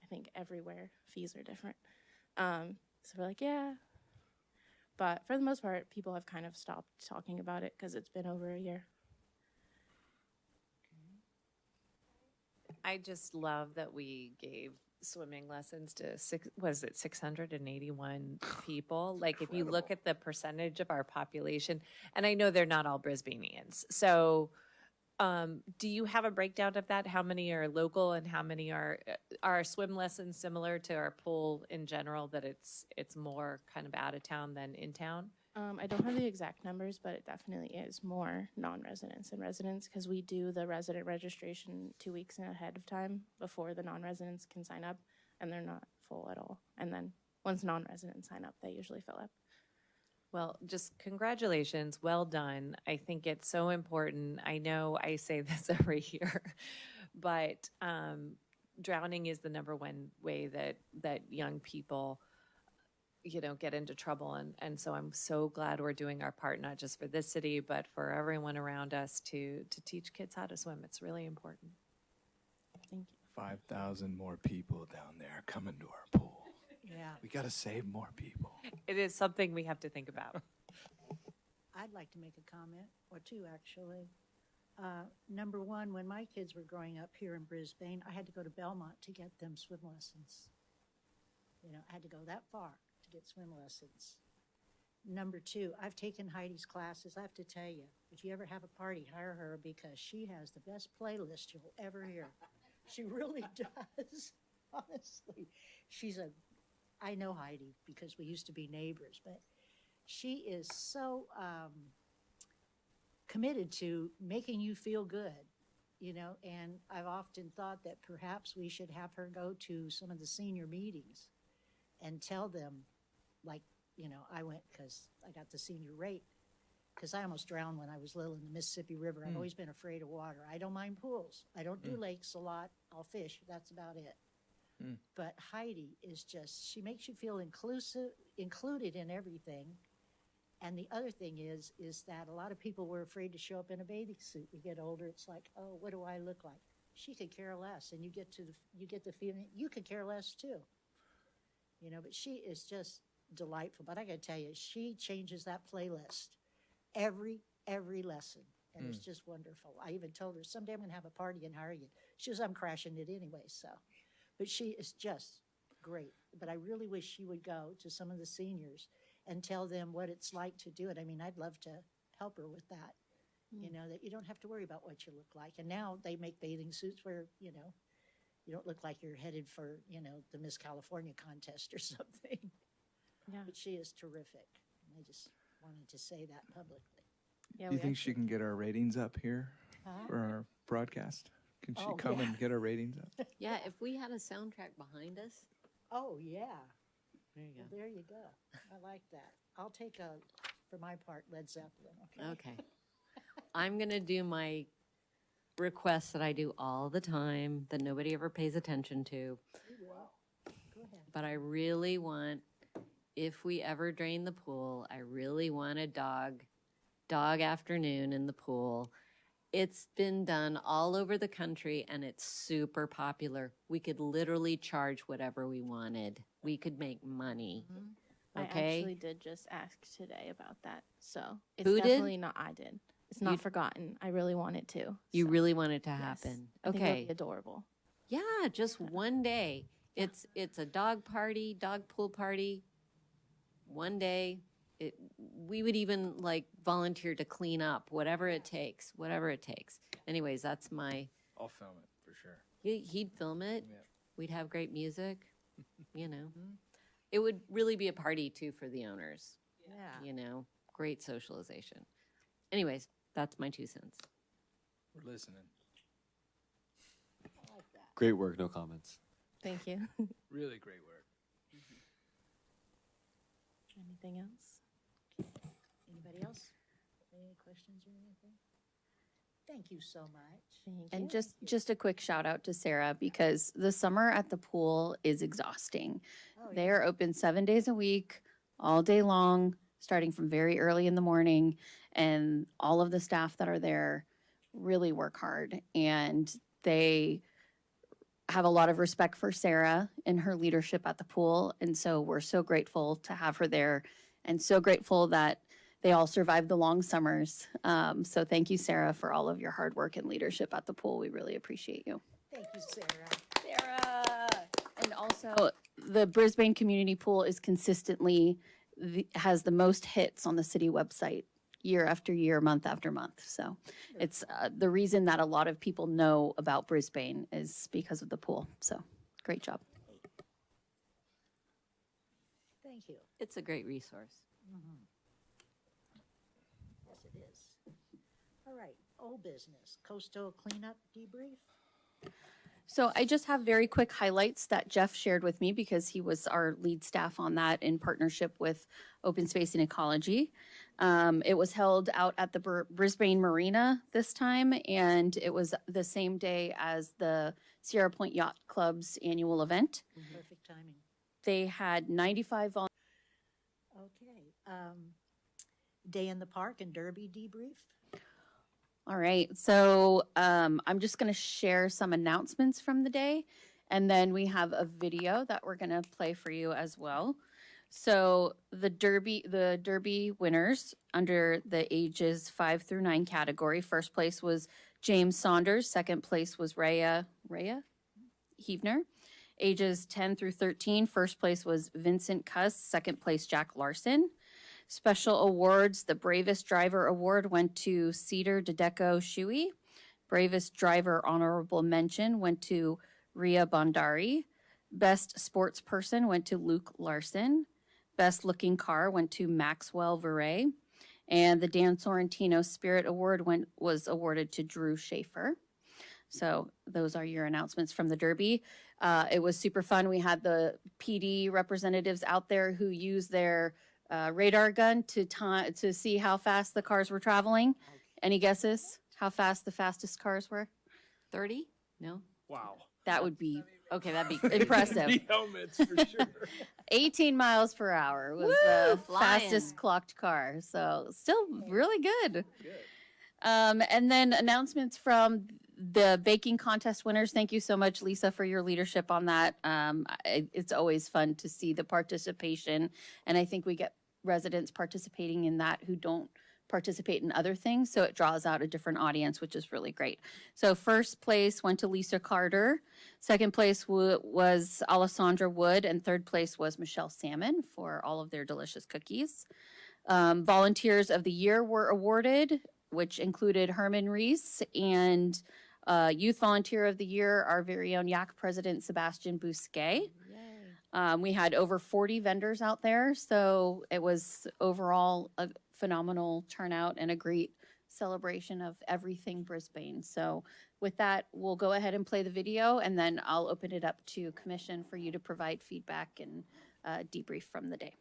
[SPEAKER 12] I think everywhere fees are different. So we're like, yeah. But for the most part, people have kind of stopped talking about it because it's been over a year.
[SPEAKER 1] I just love that we gave swimming lessons to 681 people. Like if you look at the percentage of our population, and I know they're not all Brisbaneans. So do you have a breakdown of that? How many are local and how many are our swim lessons similar to our pool in general, that it's more kind of out of town than in town?
[SPEAKER 12] I don't have the exact numbers, but it definitely is more non-residents than residents because we do the resident registration 2 weeks ahead of time before the non-residents can sign up, and they're not full at all. And then once non-residents sign up, they usually fill up.
[SPEAKER 1] Well, just congratulations. Well done. I think it's so important. I know I say this every year, but drowning is the number one way that young people, get into trouble. And so I'm so glad we're doing our part, not just for this city, but for everyone around us to teach kids how to swim. It's really important.
[SPEAKER 12] Thank you.
[SPEAKER 7] 5,000 more people down there coming to our pool.
[SPEAKER 2] Yeah.
[SPEAKER 7] We got to save more people.
[SPEAKER 1] It is something we have to think about.
[SPEAKER 2] I'd like to make a comment, or two actually. Number one, when my kids were growing up here in Brisbane, I had to go to Belmont to get them swim lessons. I had to go that far to get swim lessons. Number two, I've taken Heidi's classes. I have to tell you, if you ever have a party, hire her because she has the best playlist you'll ever hear. She really does, honestly. I know Heidi because we used to be neighbors, but she is so committed to making you feel good, and I've often thought that perhaps we should have her go to some of the senior meetings and tell them, like, I went because I got the senior rate, because I almost drowned when I was little in the Mississippi River. I've always been afraid of water. I don't mind pools. I don't do lakes a lot. I'll fish. That's about it. But Heidi is she makes you feel included in everything. And the other thing is that a lot of people were afraid to show up in a bathing suit. We get older, it's like, oh, what do I look like? She could care less, and you get the feeling you could care less too. But she is just delightful. But I got to tell you, she changes that playlist every lesson, and it's just wonderful. I even told her someday I'm going to have a party and hire you. She says I'm crashing it anyway, so. But she is just great. But I really wish she would go to some of the seniors and tell them what it's like to do it. I mean, I'd love to help her with that, that you don't have to worry about what you look like. And now they make bathing suits where, you don't look like you're headed for, the Miss California contest or something.
[SPEAKER 12] Yeah.
[SPEAKER 2] But she is terrific. And I just wanted to say that publicly.
[SPEAKER 12] Yeah,
[SPEAKER 7] Do you think she can get our ratings up here for our broadcast? Can she come and get our ratings up?
[SPEAKER 6] Yeah, if we had a soundtrack behind us.
[SPEAKER 2] Oh, yeah.
[SPEAKER 6] There you go.
[SPEAKER 2] Well, there you go. I like that. I'll take for my part, Led Zeppelin.
[SPEAKER 6] Okay. I'm going to do my request that I do all the time that nobody ever pays attention to.
[SPEAKER 2] Wow. Go ahead.
[SPEAKER 6] But I really want, if we ever drain the pool, I really want a dog afternoon in the pool. It's been done all over the country and it's super popular. We could literally charge whatever we wanted. We could make money.
[SPEAKER 12] I
[SPEAKER 6] Okay?
[SPEAKER 12] actually did just ask today about that. So it's
[SPEAKER 6] Who did?
[SPEAKER 12] definitely not I did. It's not
[SPEAKER 6] You-
[SPEAKER 12] forgotten. I really want it to.
[SPEAKER 6] You
[SPEAKER 12] So,
[SPEAKER 6] really want it to
[SPEAKER 12] yes.
[SPEAKER 6] happen.
[SPEAKER 12] I think it'll
[SPEAKER 6] Okay.
[SPEAKER 12] be adorable.
[SPEAKER 6] Yeah, just one day. It's a dog party, dog pool party. One day. We would even like volunteer to clean up, whatever it takes, whatever it takes. Anyways, that's my,
[SPEAKER 7] I'll film it for sure.
[SPEAKER 6] he'd film it.
[SPEAKER 7] Yeah.
[SPEAKER 6] We'd have great music, you know. It would really be a party too for the owners,
[SPEAKER 2] Yeah.
[SPEAKER 6] you know, great socialization. Anyways, that's my 2 cents.
[SPEAKER 7] We're listening.
[SPEAKER 2] I like that.
[SPEAKER 4] Great work, no comments.
[SPEAKER 12] Thank you.
[SPEAKER 7] Really great work.
[SPEAKER 12] Anything else?
[SPEAKER 2] Anybody else? Any questions or anything? Thank you so much.
[SPEAKER 12] Thank
[SPEAKER 5] And
[SPEAKER 12] you.
[SPEAKER 5] just a quick shout out to Sarah because the summer at the pool is exhausting.
[SPEAKER 2] Oh,
[SPEAKER 5] They
[SPEAKER 2] yeah.
[SPEAKER 5] are open 7 days a week, all day long, starting from very early in the morning. And all of the staff that are there really work hard. And they have a lot of respect for Sarah and her leadership at the pool. And so we're so grateful to have her there and so grateful that they all survived the long summers. So thank you, Sarah, for all of your hard work and leadership at the pool. We really appreciate you.
[SPEAKER 2] Thank you, Sarah.
[SPEAKER 5] Sarah. And also, the Brisbane Community Pool is consistently has the most hits on the city website year after year, month after month. So it's the reason that a lot of people know about Brisbane is because of the pool. So great job.
[SPEAKER 2] Thank you.
[SPEAKER 6] It's a great resource.
[SPEAKER 2] Mhm. Yes, it is. All right, old business, coastal cleanup debrief.
[SPEAKER 5] So I just have very quick highlights that Jeff shared with me because he was our lead staff on that in partnership with Open Space and Ecology. It was held out at the Brisbane Marina this time, and it was the same day as the Sierra Point Yacht Club's annual event.
[SPEAKER 2] Perfect timing.
[SPEAKER 5] They had 95 volunteers.
[SPEAKER 2] Okay, day in the park and Derby debrief.
[SPEAKER 5] All right, so I'm just going to share some announcements from the day, and then we have a video that we're going to play for you as well. So the Derby winners under the ages 5 through 9 category. First place was James Saunders. Second place was Rhea Heavner. Ages 10 through 13. First place was Vincent Cuss. Second place Jack Larson. Special awards, the Bravest Driver Award went to Cedar Dedeco Shui. Bravest Driver Honorable Mention went to Ria Bondari. Best Sports Person went to Luke Larson. Best Looking Car went to Maxwell Veray. And the Dan Sorrentino Spirit Award was awarded to Drew Schaefer. So those are your announcements from the Derby. It was super fun. We had the PD representatives out there who used their radar gun to see how fast the cars were traveling. Any guesses how fast the fastest cars were?
[SPEAKER 6] 30? No?
[SPEAKER 7] Wow.
[SPEAKER 5] That would be
[SPEAKER 6] Okay, that'd be
[SPEAKER 5] impressive.
[SPEAKER 7] The helmets for sure.
[SPEAKER 5] 18 miles per hour was
[SPEAKER 6] Woo,
[SPEAKER 5] the
[SPEAKER 6] flying.
[SPEAKER 5] fastest clocked car. So still really good.
[SPEAKER 7] Good.
[SPEAKER 5] And then announcements from the baking contest winners. Thank you so much, Lisa, for your leadership on that. It's always fun to see the participation. And I think we get residents participating in that who don't participate in other things. So it draws out a different audience, which is really great. So first place went to Lisa Carter. Second place was Alessandra Wood. And third place was Michelle Salmon for all of their delicious cookies. Volunteers of the Year were awarded, which included Herman Reese, and Youth Volunteer of the Year, our very own YAC President, Sebastian Bousquet. We had over 40 vendors out there, so it was overall a phenomenal turnout and a great celebration of everything Brisbane. So with that, we'll go ahead and play the video, and then I'll open it up to Commission for you to provide feedback and debrief from the day.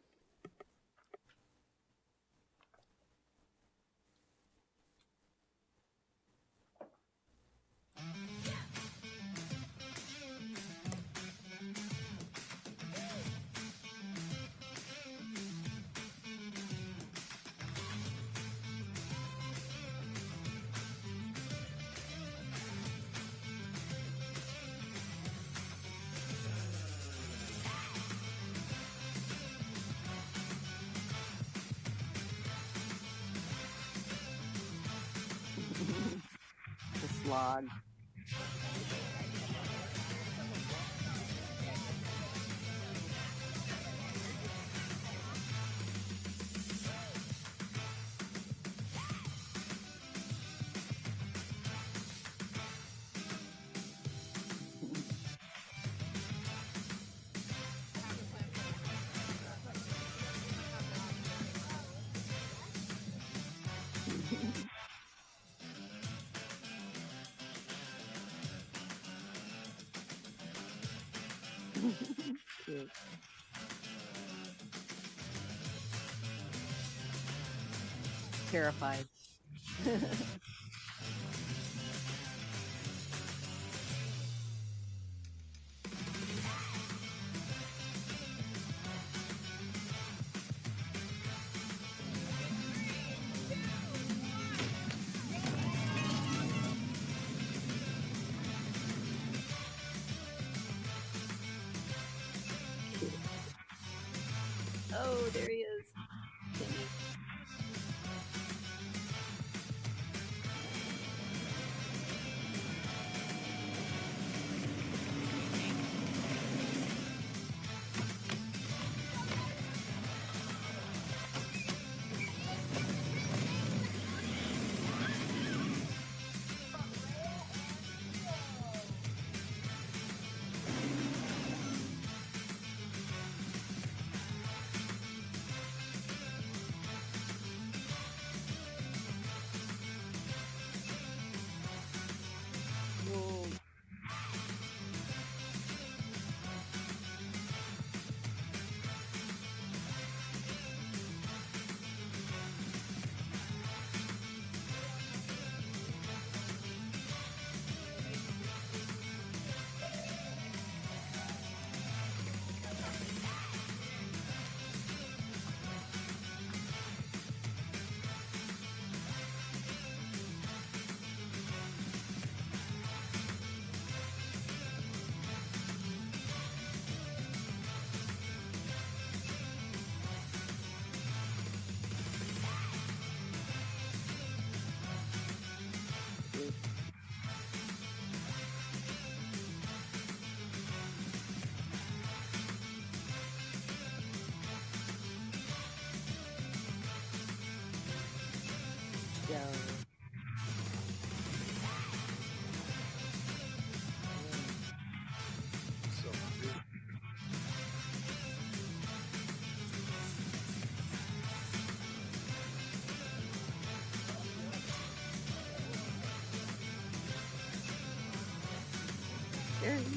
[SPEAKER 6] log. Cute. Terrified. Oh, there he is. Timmy. Whoa. Yo.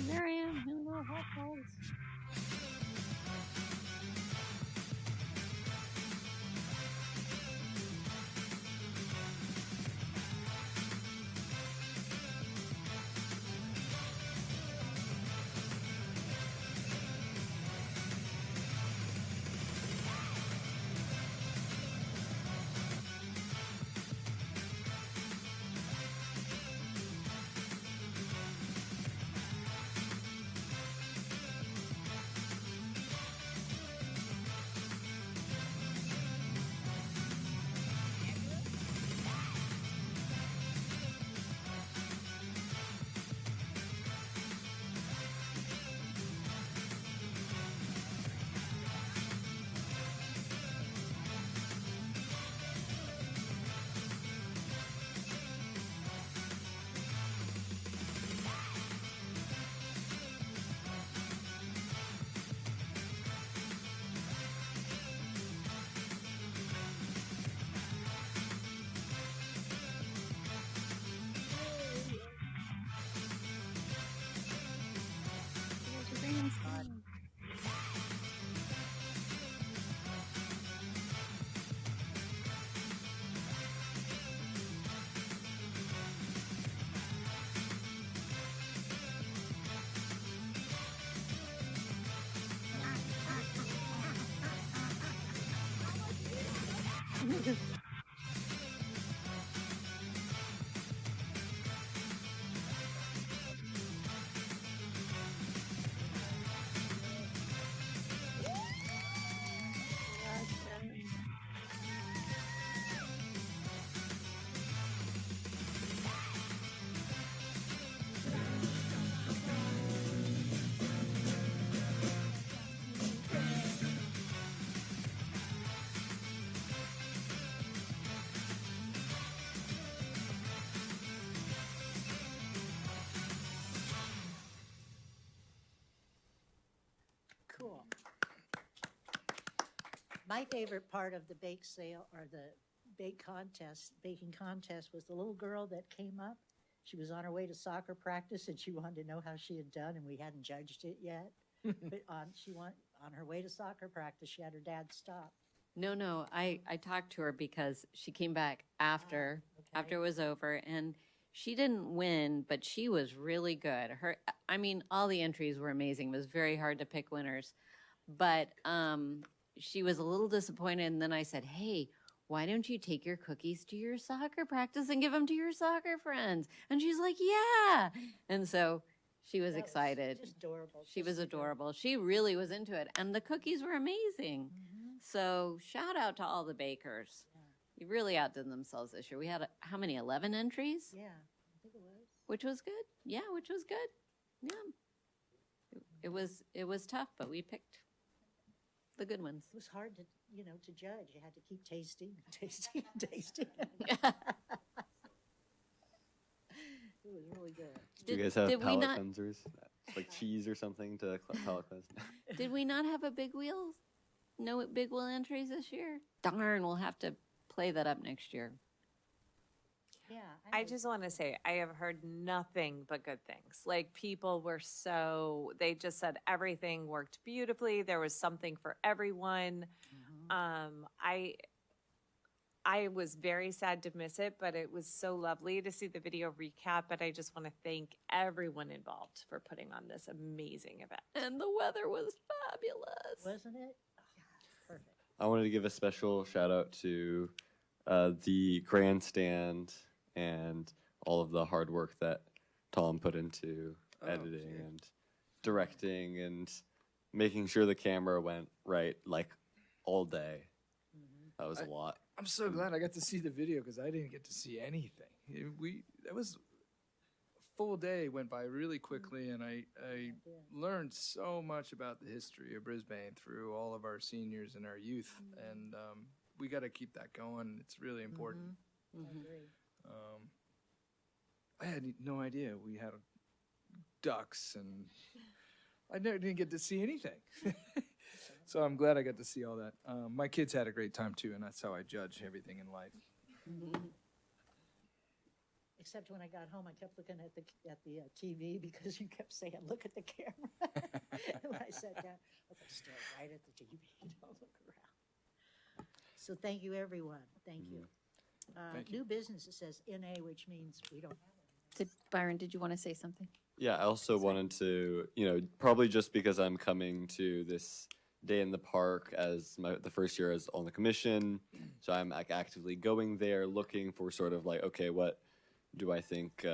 [SPEAKER 6] There I am in the little hot dogs.
[SPEAKER 2] My favorite part of the bake sale or the baking contest was the little girl that came up. She was on her way to soccer practice and she wanted to know how she had done, and we hadn't judged it yet. But on her way to soccer practice, she had her dad stop.
[SPEAKER 6] No, I talked to her because she came back after
[SPEAKER 2] Okay.
[SPEAKER 6] it was over, and she didn't win, but she was really good. All the entries were amazing. It was very hard to pick winners, but she was a little disappointed. And then I said, "Hey, why don't you take your cookies to your soccer practice and give them to your soccer friends?" And she's like, "Yeah." And so she was
[SPEAKER 2] That
[SPEAKER 6] excited.
[SPEAKER 2] Just adorable.
[SPEAKER 6] She was
[SPEAKER 2] just
[SPEAKER 6] adorable. She really was into it. And the cookies were amazing. So shout out to all the bakers.
[SPEAKER 2] Yeah.
[SPEAKER 6] You really outdid themselves this year. We had, how many, 11 entries?
[SPEAKER 2] Yeah, I think it was.
[SPEAKER 6] Which was good. Yeah, which was good. Yeah. It was tough, but we picked the good ones.
[SPEAKER 2] It was hard to judge. You had to keep tasting, tasting, tasting. It was really good.
[SPEAKER 4] Do you guys have
[SPEAKER 6] did we
[SPEAKER 4] palate
[SPEAKER 6] not-
[SPEAKER 4] cleansers? Like cheese or something to palate cleanse?
[SPEAKER 6] Did we not have a big wheel? No big wheel entries this year? Darn, we'll have to play that up next year.
[SPEAKER 2] Yeah.
[SPEAKER 1] I just want to say, I have heard nothing but good things. Like, people were they just said everything worked beautifully. There was something for everyone. I was very sad to miss it, but it was so lovely to see the video recap. But I just want to thank everyone involved for putting on this amazing event. And the weather was fabulous.
[SPEAKER 2] Wasn't it? Oh, perfect.
[SPEAKER 4] I wanted to give a special shout out to the grandstand and all of the hard work that Tom put into editing and directing and making sure the camera went right like all day. That was a lot.
[SPEAKER 7] I'm so glad I got to see the video because I didn't get to see anything. That was a full day, went by really quickly, and I learned so much about the history of Brisbane through all of our seniors and our youth, and we got to keep that going. It's really important.
[SPEAKER 2] I agree.
[SPEAKER 7] I had no idea we had ducks, and I didn't get to see anything. So I'm glad I got to see all that. My kids had a great time too, and that's how I judge everything in life.
[SPEAKER 2] Except when I got home, I kept looking at the TV because you kept saying, "Look at the camera." And when I sat down, I was stare right at the TV. Don't look around. So thank you, everyone. Thank you.
[SPEAKER 7] Thank you.
[SPEAKER 2] New business, it says NA, which means we don't have it.
[SPEAKER 5] Byron, did you want to say something?
[SPEAKER 4] Yeah, I also wanted to, probably just because I'm coming to this day in the park as the first year as on the commission, so I'm like actively going there looking for sort of like, okay, what do I think,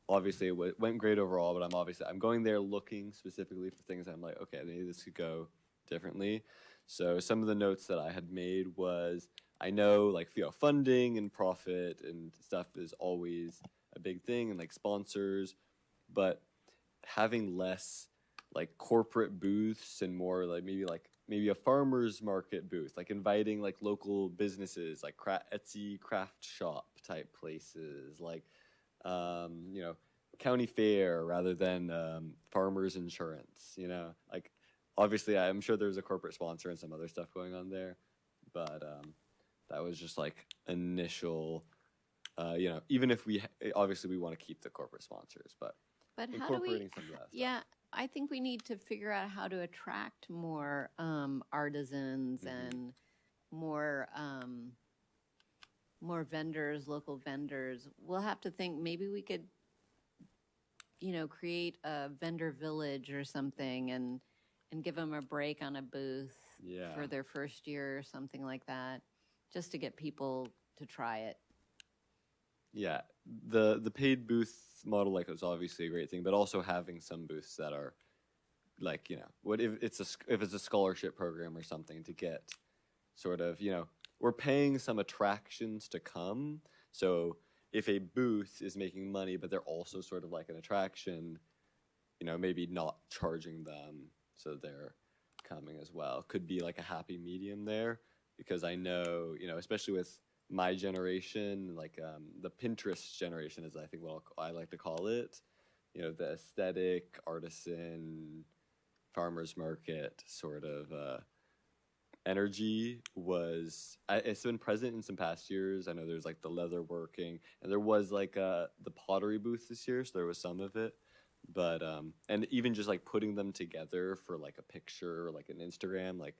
[SPEAKER 4] obviously it went great overall, but I'm going there looking specifically for things I'm like, okay, maybe this could go differently. So some of the notes that I had made was, I know funding and profit and stuff is always a big thing, and sponsors, but having less corporate booths and more maybe a farmer's market booth, inviting local businesses, Etsy craft shop type places, county fair rather than farmers insurance, obviously I'm sure there's a corporate sponsor and some other stuff going on there, but that was just initial, even if we obviously we want to keep the corporate sponsors, but
[SPEAKER 6] But how do we,
[SPEAKER 4] incorporating some of that stuff.
[SPEAKER 6] yeah, I think we need to figure out how to attract more artisans and more vendors, local vendors. We'll have to think, maybe we could, create a vendor village or something and give them a break on a booth
[SPEAKER 4] Yeah.
[SPEAKER 6] for their first year or something like that, just to get people to try it.
[SPEAKER 4] Yeah, the paid booth model is obviously a great thing, but also having some booths that are what if it's a scholarship program or something to get sort of we're paying some attractions to come. So if a booth is making money, but they're also sort of an attraction, maybe not charging them so they're coming as well. Could be a happy medium there, because I know especially with my generation, the Pinterest generation is I think what I like to call it, the aesthetic, artisan, farmer's market sort of energy was, it's been present in some past years. I know there's like the leather working, and there was like the pottery booth this year, so there was some of it. But and even just like putting them together for like a picture or like an Instagram, like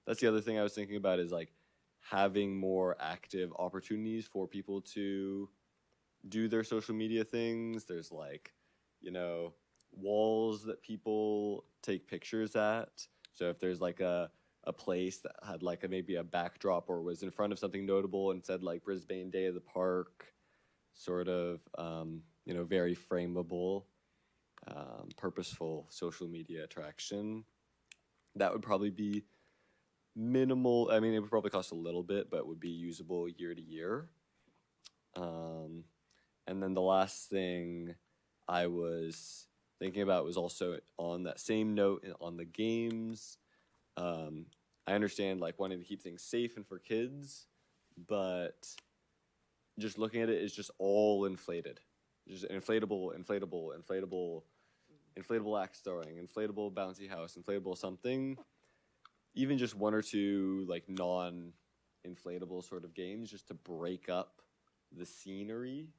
[SPEAKER 4] that's the other thing I was thinking about, is like having more active opportunities for people to do their social media things. There's like, you know, walls that people take pictures at. So if there's like a place that had like maybe a backdrop or was in front of something notable and said like Brisbane Day of the Park, sort of, you know, very frameable, purposeful social media attraction, that would probably be minimal. I mean, it would probably cost a little bit, but would be usable year to year. And then the last thing I was thinking about was also on that same note on the games. I understand like wanting to keep things safe and for kids, but just looking at it is just all inflated. Just inflatable axe throwing, inflatable bouncy house, inflatable something. Even just one or two like non-inflatable sort of games, just to break up the scenery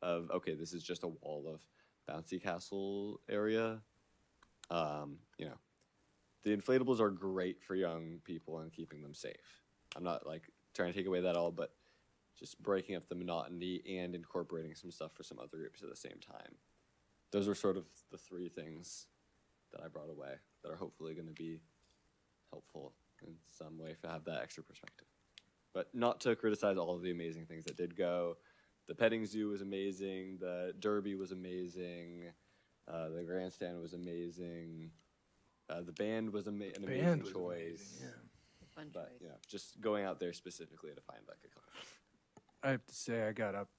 [SPEAKER 4] of, okay, this is just a wall of bouncy castle area. You know, the inflatables are great for young people and keeping them safe. I'm not like trying to take away that all, but just breaking up the monotony and incorporating some stuff for some other groups at the same time. Those are sort of the three things that I brought away that are hopefully going to be helpful in some way to have that extra perspective. But not to criticize all of the amazing things that did go. The petting zoo was amazing. The derby was amazing. The grandstand was amazing. The band was an amazing choice.
[SPEAKER 6] Fun
[SPEAKER 4] But
[SPEAKER 6] choice.
[SPEAKER 4] you know, just going out there specifically to find like a couple.
[SPEAKER 7] I have to say, I got up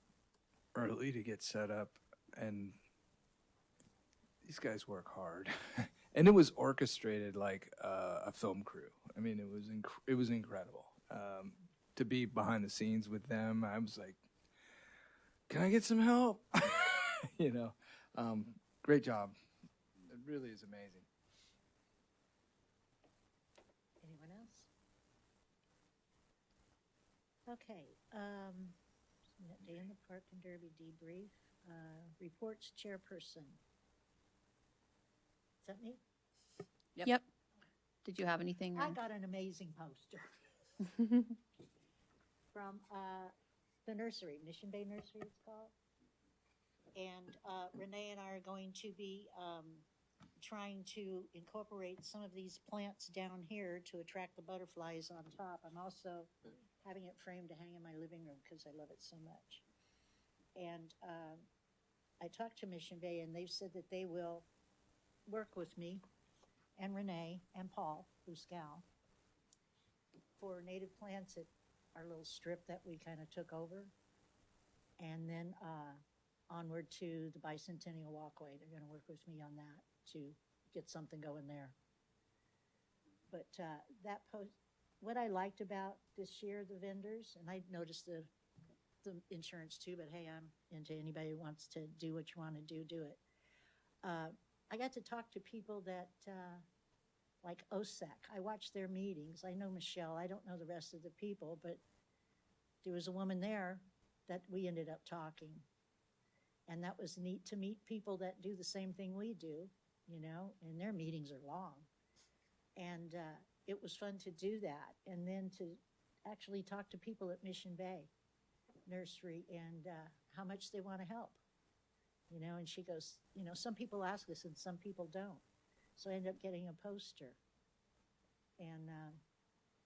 [SPEAKER 7] early to get set up, and these guys work hard. And it was orchestrated like a film crew. I mean, it was incredible. To be behind the scenes with them, I was like, can I get some help? You know, great job. It really is amazing.
[SPEAKER 2] Anyone else? Okay, Day in the Park and Derby debrief, reports chairperson. Is that me?
[SPEAKER 5] Yep. Did you have anything?
[SPEAKER 2] I got an amazing poster from the nursery, Mission Bay Nursery it's called. And Renee and I are going to be trying to incorporate some of these plants down here to attract the butterflies on top. I'm also having it framed to hang in my living room because I love it so much. And I talked to Mission Bay, and they've said that they will work with me and Renee and Paul, who's Gal, for native plants at our little strip that we kind of took over. And then onward to the Bicentennial Walkway. They're going to work with me on that to get something going there. But that post, what I liked about this year, the vendors, and I noticed the insurance too, but hey, I'm into anybody who wants to do what you want to do it. I got to talk to people that, like OSEC, I watched their meetings. I know Michelle, I don't know the rest of the people, but there was a woman there that we ended up talking. And that was neat to meet people that do the same thing we do, you know, and their meetings are long. And it was fun to do that. And then to actually talk to people at Mission Bay Nursery and how much they want to help. You know, and she goes, you know, some people ask us and some people don't. So I ended up getting a poster. And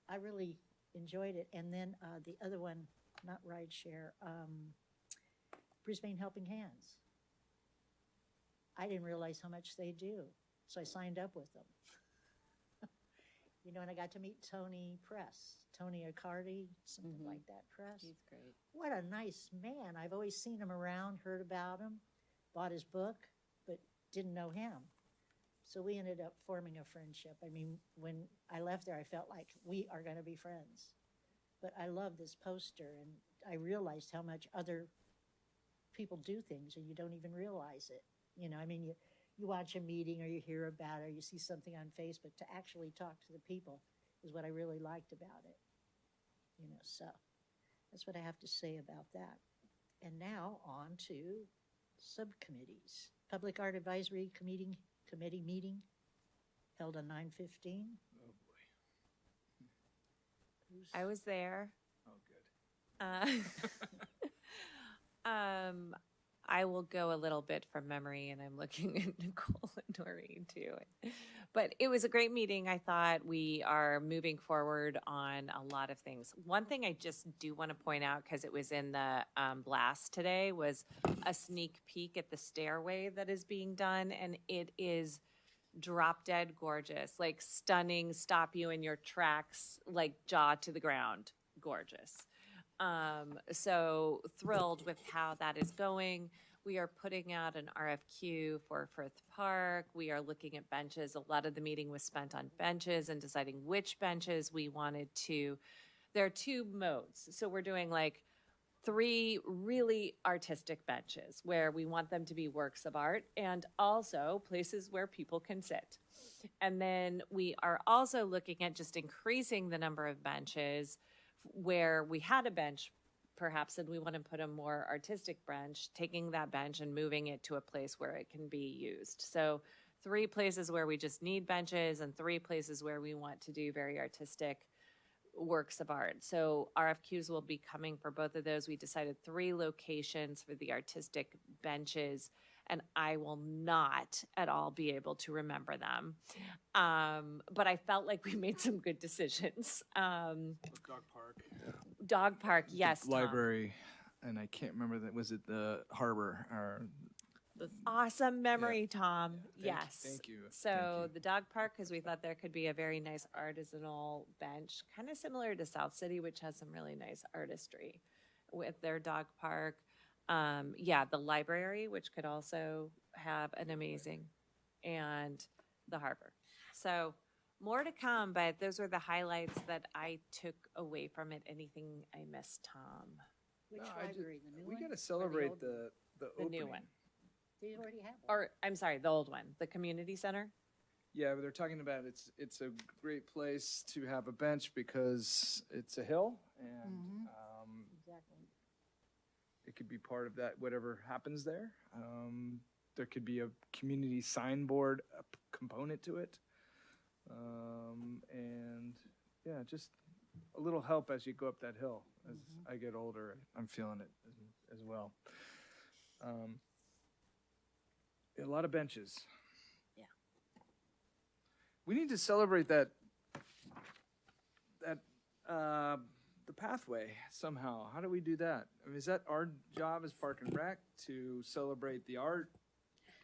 [SPEAKER 2] I really enjoyed it. And then the other one, not rideshare, Brisbane Helping Hands. I didn't realize how much they do, so I signed up with them. You know, and I got to meet Tony Accardi, something like that, Press.
[SPEAKER 6] He's great.
[SPEAKER 2] What a nice man. I've always seen him around, heard about him, bought his book, but didn't know him. So we ended up forming a friendship. I mean, when I left there, I felt like we are going to be friends. But I love this poster, and I realized how much other people do things and you don't even realize it. You know, I mean, you watch a meeting or you hear about it or you see something on Facebook, to actually talk to the people is what I really liked about it. You know, so that's what I have to say about that. And now on to subcommittees. Public Art Advisory Committee meeting held on 9/15.
[SPEAKER 7] Oh, boy.
[SPEAKER 1] I was there.
[SPEAKER 7] Oh, good.
[SPEAKER 1] I will go a little bit from memory, and I'm looking at Nicole and Noreen too. But it was a great meeting. I thought we are moving forward on a lot of things. One thing I just do want to point out, because it was in the blast today, was a sneak peek at the stairway that is being done, and it is drop dead gorgeous, like stunning, stop you in your tracks, like jaw to the ground, gorgeous. So thrilled with how that is going. We are putting out an RFQ for Firth Park. We are looking at benches. A lot of the meeting was spent on benches and deciding which benches we wanted to. There are two modes. So we're doing like 3 really artistic benches where we want them to be works of art and also places where people can sit. And then we are also looking at just increasing the number of benches where we had a bench perhaps and we want to put a more artistic bench, taking that bench and moving it to a place where it can be used. So 3 places where we just need benches and 3 places where we want to do very artistic works of art. So RFQs will be coming for both of those. We decided 3 locations for the artistic benches, and I will not at all be able to remember them. But I felt like we made some good decisions.
[SPEAKER 7] Dog park.
[SPEAKER 1] Dog park, yes. Tom.
[SPEAKER 7] Library, and I can't remember that. Was it the harbor or?
[SPEAKER 1] Awesome memory, Tom.
[SPEAKER 7] Thank-
[SPEAKER 1] Yes.
[SPEAKER 7] thank you.
[SPEAKER 1] So
[SPEAKER 7] Thank you.
[SPEAKER 1] the dog park, because we thought there could be a very nice artisanal bench, kind of similar to South City, which has some really nice artistry with their dog park. The library, which could also have an amazing, and the harbor. So more to come, but those were the highlights that I took away from it. Anything I missed, Tom?
[SPEAKER 2] Which
[SPEAKER 7] No, I
[SPEAKER 2] library, the new
[SPEAKER 7] We
[SPEAKER 2] one?
[SPEAKER 7] got to
[SPEAKER 2] or
[SPEAKER 7] celebrate
[SPEAKER 2] old one?
[SPEAKER 7] the
[SPEAKER 1] The
[SPEAKER 7] opening.
[SPEAKER 1] new one.
[SPEAKER 2] They already have one.
[SPEAKER 1] Or, I'm sorry, the old one, the community center?
[SPEAKER 7] Yeah, but they're talking about it's a great place to have a bench because it's a hill and
[SPEAKER 2] Mhm. Exactly.
[SPEAKER 7] it could be part of that whatever happens there. There could be a community signboard component to it, and yeah, just a little help as you go up that hill. As I get older, I'm feeling it as well. A lot of benches.
[SPEAKER 1] Yeah.
[SPEAKER 7] We need to celebrate that the pathway somehow. How do we do that? I mean, is that our job as Park and Rec to celebrate the art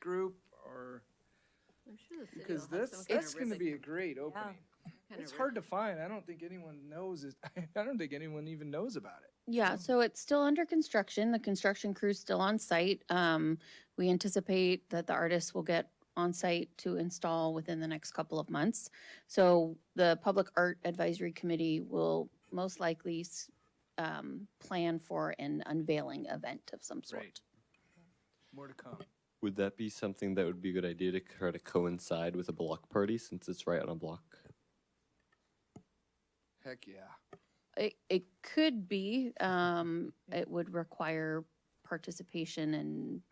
[SPEAKER 7] group, or
[SPEAKER 6] I'm sure the city
[SPEAKER 7] because
[SPEAKER 6] will have some kind
[SPEAKER 7] that's
[SPEAKER 6] of
[SPEAKER 7] going to
[SPEAKER 6] ribbon
[SPEAKER 7] be a great opening.
[SPEAKER 6] kind
[SPEAKER 7] It's
[SPEAKER 6] of
[SPEAKER 7] hard to find. I don't think anyone knows it. I don't think anyone even knows about it.
[SPEAKER 5] Yeah, so it's still under construction. The construction crew's still on site. We anticipate that the artists will get on site to install within the next couple of months. So the Public Art Advisory Committee will most likely plan for an unveiling event of some sort.
[SPEAKER 7] Great. More to come.
[SPEAKER 4] Would that be something that would be a good idea to try to coincide with a block party since it's right on a block?
[SPEAKER 7] Heck yeah.
[SPEAKER 5] It could be. It would require participation and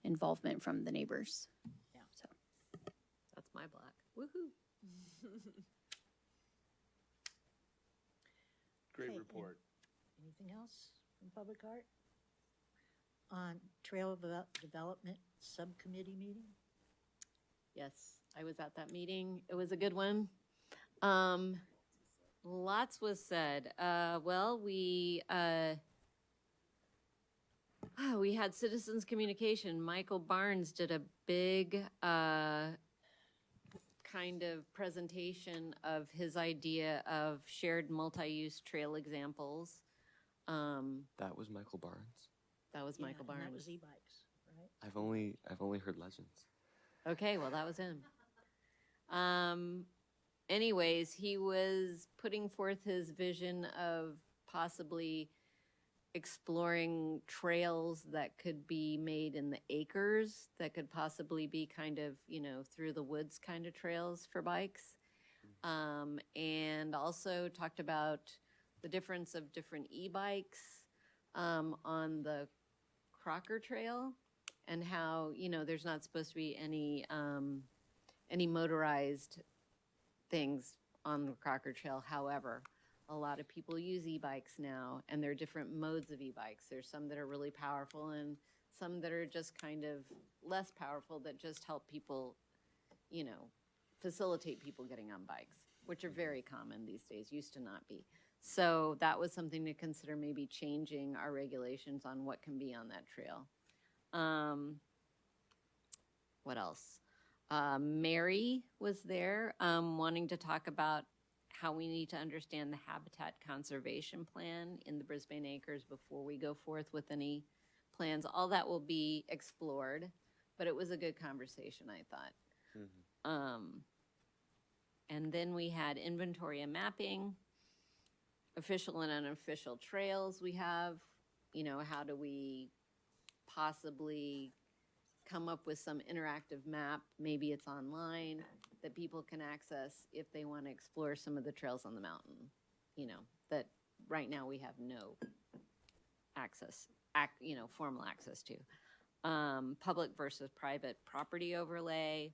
[SPEAKER 5] involvement from the neighbors.
[SPEAKER 6] Yeah.
[SPEAKER 5] So.
[SPEAKER 6] That's my block. Woohoo.
[SPEAKER 7] Great
[SPEAKER 2] Okay,
[SPEAKER 7] report.
[SPEAKER 2] Anything else from Public Art? On Trail Development Subcommittee meeting?
[SPEAKER 6] Yes, I was at that meeting. It was a good one. Lots was said. We had citizens communication. Michael Barnes did a big kind of presentation of his idea of shared multi-use trail examples.
[SPEAKER 4] That was Michael Barnes.
[SPEAKER 6] That was
[SPEAKER 2] Yeah,
[SPEAKER 6] Michael
[SPEAKER 2] and
[SPEAKER 6] Barnes.
[SPEAKER 2] that was e-bikes, right?
[SPEAKER 4] I've only heard legends.
[SPEAKER 6] Okay, well, that was him. Anyways, he was putting forth his vision of possibly exploring trails that could be made in the acres that could possibly be kind of, through the woods kind of trails for bikes. And also talked about the difference of different e-bikes on the Crocker Trail and how, there's not supposed to be any motorized things on the Crocker Trail. However, a lot of people use e-bikes now, and there are different modes of e-bikes. There's some that are really powerful and some that are just kind of less powerful that just help people, facilitate people getting on bikes, which are very common these days, used to not be. So that was something to consider, maybe changing our regulations on what can be on that trail. What else? Mary was there wanting to talk about how we need to understand the habitat conservation plan in the Brisbane Acres before we go forth with any plans. All that will be explored, but it was a good conversation, I thought. And then we had inventory and mapping, official and unofficial trails we have. How do we possibly come up with some interactive map? Maybe it's online that people can access if they want to explore some of the trails on the mountain, that right now we have no access, formal access to. Public versus private property overlay,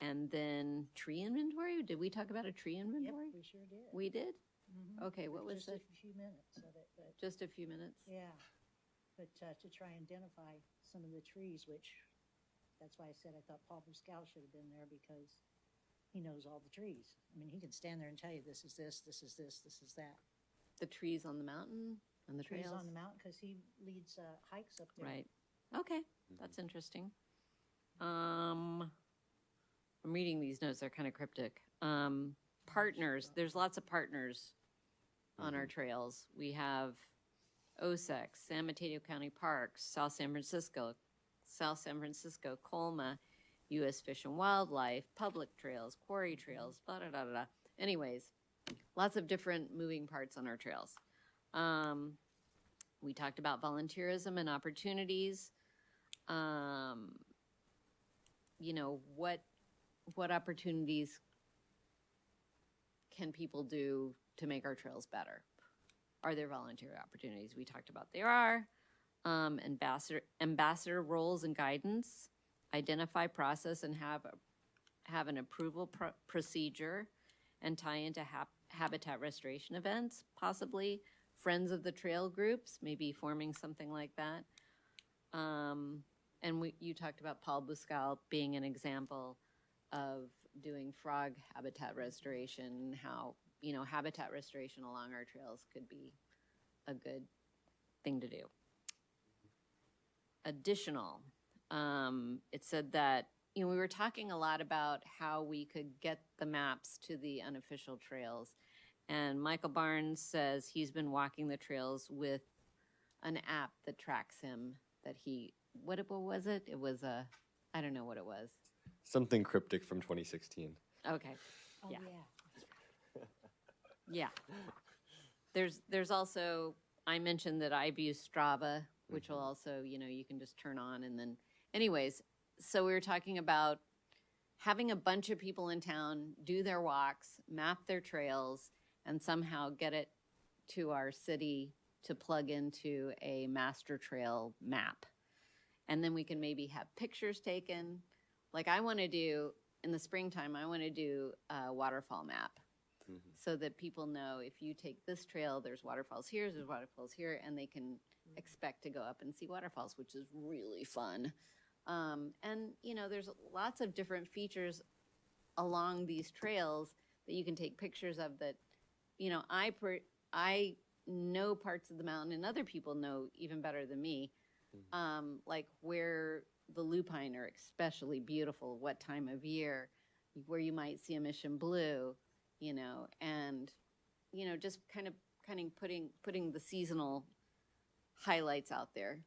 [SPEAKER 6] and then tree inventory. Did we talk about a tree inventory?
[SPEAKER 2] Yep, we sure did.
[SPEAKER 6] We did?
[SPEAKER 2] Mhm.
[SPEAKER 6] Okay, what was
[SPEAKER 2] Just
[SPEAKER 6] the,
[SPEAKER 2] a few minutes of it, but
[SPEAKER 6] just a few minutes?
[SPEAKER 2] yeah. But to try and identify some of the trees, which, that's why I said I thought Paul Pascal should have been there, because he knows all the trees. I mean, he can stand there and tell you, this is this, this is this, this is that.
[SPEAKER 6] The trees on the mountain and the
[SPEAKER 2] Trees
[SPEAKER 6] trails?
[SPEAKER 2] on the mountain, because he leads hikes up there.
[SPEAKER 6] Right. Okay, that's interesting. I'm reading these notes, they're kind of cryptic. Partners, there's lots of partners on our trails. We have OSEC, San Mateo County Parks, South San Francisco, Colma, U.S. Fish and Wildlife, public trails, quarry trails, blah, blah, blah, blah. Anyways, lots of different moving parts on our trails. We talked about volunteerism and opportunities. What opportunities can people do to make our trails better? Are there volunteer opportunities? We talked about there are. Ambassador roles and guidance, identify process and have an approval procedure, and tie into habitat restoration events, possibly. Friends of the Trail groups, maybe forming something like that. And you talked about Paul Buscal being an example of doing frog habitat restoration, how, habitat restoration along our trails could be a good thing to do. Additional, it said that, we were talking a lot about how we could get the maps to the unofficial trails. And Michael Barnes says he's been walking the trails with an app that tracks him, that what was it? It was I don't know what it was.
[SPEAKER 4] Something cryptic from 2016.
[SPEAKER 6] Okay.
[SPEAKER 2] Oh,
[SPEAKER 6] Yeah.
[SPEAKER 2] yeah.
[SPEAKER 6] Yeah. There's also, I mentioned that I've used Strava, which will also, you can just turn on and then, anyways, so we were talking about having a bunch of people in town do their walks, map their trails, and somehow get it to our city to plug into a master trail map. And then we can maybe have pictures taken. Like I want to do, in the springtime, I want to do a waterfall map so that people know if you take this trail, there's waterfalls here, there's waterfalls here, and they can expect to go up and see waterfalls, which is really fun. And, there's lots of different features along these trails that you can take pictures of that, I know parts of the mountain and other people know even better than me, like where the lupine are especially beautiful, what time of year, where you might see a mission blue, and, just kind of putting the seasonal highlights out there,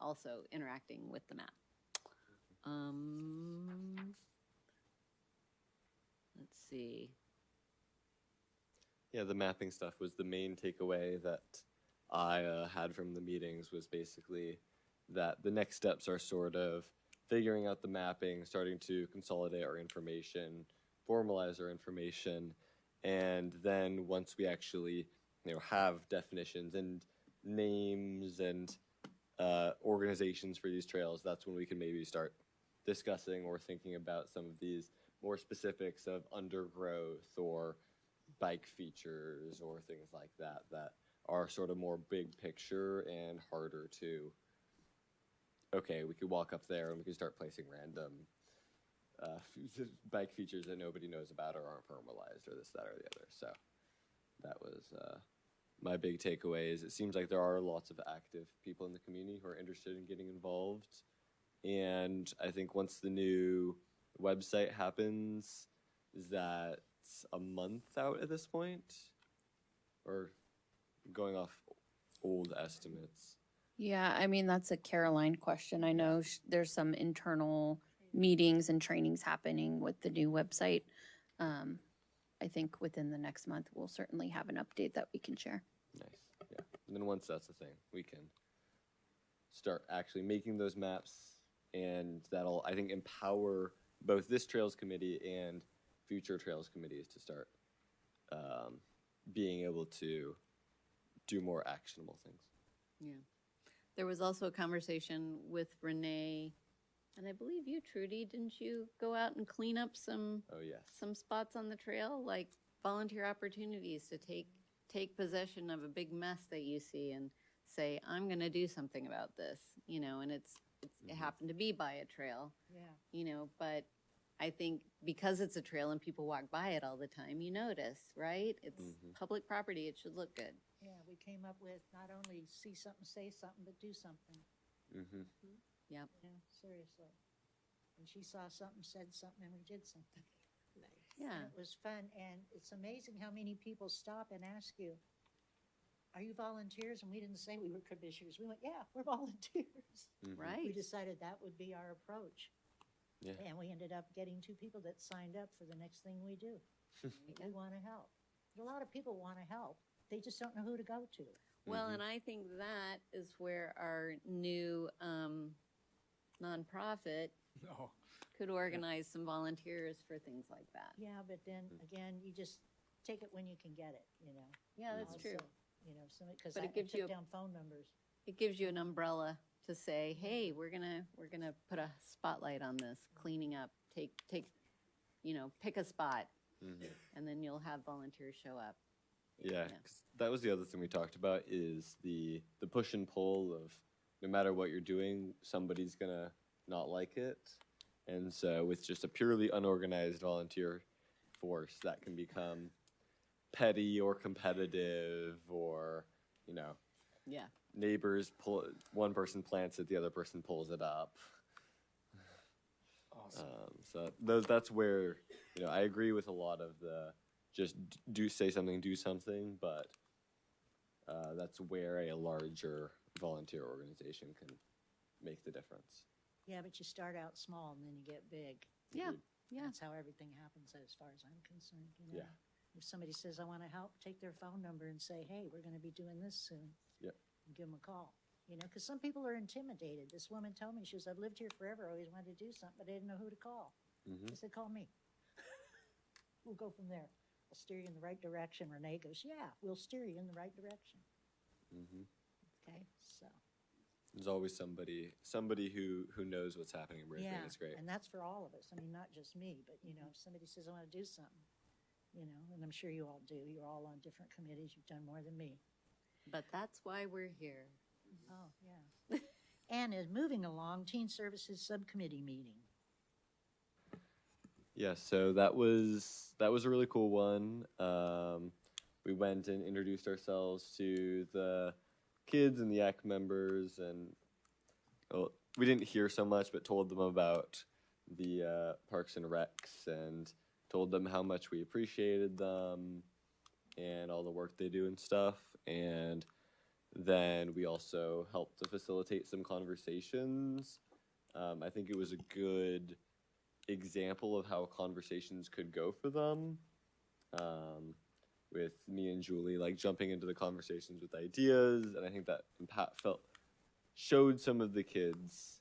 [SPEAKER 6] also interacting with the map. Let's see.
[SPEAKER 4] Yeah, the mapping stuff was the main takeaway that I had from the meetings was basically that the next steps are sort of figuring out the mapping, starting to consolidate our information, formalize our information, and then once we actually have definitions and names and organizations for these trails, that's when we can maybe start discussing or thinking about some of these more specifics of undergrowth or bike features or things like that that are sort of more big picture and harder to, okay, we could walk up there and we could start placing random bike features that nobody knows about or aren't formalized or this, that, or the other. So that was my big takeaway is it seems like there are lots of active people in the community who are interested in getting involved. And I think once the new website happens, is that a month out at this point? Or going off old estimates?
[SPEAKER 5] Yeah, I mean, that's a Caroline question. I know there's some internal meetings and trainings happening with the new website. I think within the next month, we'll certainly have an update that we can share.
[SPEAKER 4] Nice, yeah. And then once that's the thing, we can start actually making those maps, and that'll, I think, empower both this Trails Committee and future Trails Committees to start being able to do more actionable things.
[SPEAKER 6] Yeah. There was also a conversation with Renee, and I believe you, Trudy, didn't you go out and clean up some
[SPEAKER 4] Oh, yes.
[SPEAKER 6] some spots on the trail, like volunteer opportunities to take possession of a big mess that you see and say, I'm going to do something about this, and it happened to be by a trail, but I think because it's a trail and people walk by it all the time, you notice, right? It's public property. It should look good.
[SPEAKER 2] Yeah, we came up with not only see something, say something, but do something.
[SPEAKER 4] Mm-hmm.
[SPEAKER 6] Yep.
[SPEAKER 2] Yeah, seriously. And she saw something, said something, and we did something.
[SPEAKER 1] Nice.
[SPEAKER 6] Yeah.
[SPEAKER 2] And it was fun, and it's amazing how many people stop and ask you, are you volunteers? And we didn't say we were commissioners. We went, yeah, we're volunteers.
[SPEAKER 6] Right.
[SPEAKER 2] We decided that would be our approach.
[SPEAKER 4] Yeah.
[SPEAKER 2] And we ended up getting 2 people that signed up for the next thing we do. We want to help. A lot of people want to help. They just don't know who to go to.
[SPEAKER 6] Well, and I think that is where our new nonprofit
[SPEAKER 7] No.
[SPEAKER 6] could organize some volunteers for things like that.
[SPEAKER 2] Yeah, but then again, you just take it when you can get it,
[SPEAKER 6] Yeah, that's true.
[SPEAKER 2] Because
[SPEAKER 6] But
[SPEAKER 2] I
[SPEAKER 6] it gives
[SPEAKER 2] took
[SPEAKER 6] you a-
[SPEAKER 2] down phone numbers.
[SPEAKER 6] It gives you an umbrella to say, hey, we're gonna put a spotlight on this, cleaning up, take pick a spot, and then you'll have volunteers show up.
[SPEAKER 4] Yeah, 'cause that was the other thing we talked about is the push and pull of no matter what you're doing, somebody's gonna not like it. And so with just a purely unorganized volunteer force, that can become petty or competitive or,
[SPEAKER 6] Yeah.
[SPEAKER 4] neighbors one person plants it, the other person pulls it up.
[SPEAKER 7] Awesome.
[SPEAKER 4] So that's where, I agree with a lot of the just do something, but that's where a larger volunteer organization can make the difference.
[SPEAKER 2] Yeah, but you start out small and then you get big.
[SPEAKER 6] Yeah. Yeah.
[SPEAKER 2] That's how everything happens as far as I'm concerned,
[SPEAKER 4] Yeah.
[SPEAKER 2] If somebody says, I want to help, take their phone number and say, hey, we're going to be doing this soon.
[SPEAKER 4] Yep.
[SPEAKER 2] And give them a call, because some people are intimidated. This woman told me, she says, I've lived here forever, I always wanted to do something, but I didn't know who to call. I said, call me. We'll go from there. I'll steer you in the right direction. Renee goes, yeah, we'll steer you in the right direction. Okay, so.
[SPEAKER 4] There's always somebody who knows what's happening in Brisbane.
[SPEAKER 2] Yeah,
[SPEAKER 4] It's great.
[SPEAKER 2] and that's for all of us. I mean, not just me, but, if somebody says, I want to do something, and I'm sure you all do. You're all on different committees. You've done more than me.
[SPEAKER 6] But that's why we're here.
[SPEAKER 2] Oh, yeah. And is moving along, Teen Services Subcommittee meeting.
[SPEAKER 4] Yeah, so that was a really cool one. We went and introduced ourselves to the kids and the ACT members, and we didn't hear so much, but told them about the Parks and Recs and told them how much we appreciated them and all the work they do and stuff. And then we also helped to facilitate some conversations. I think it was a good example of how conversations could go for them. with me and Julie, like jumping into the conversations with ideas, and I think that showed some of the kids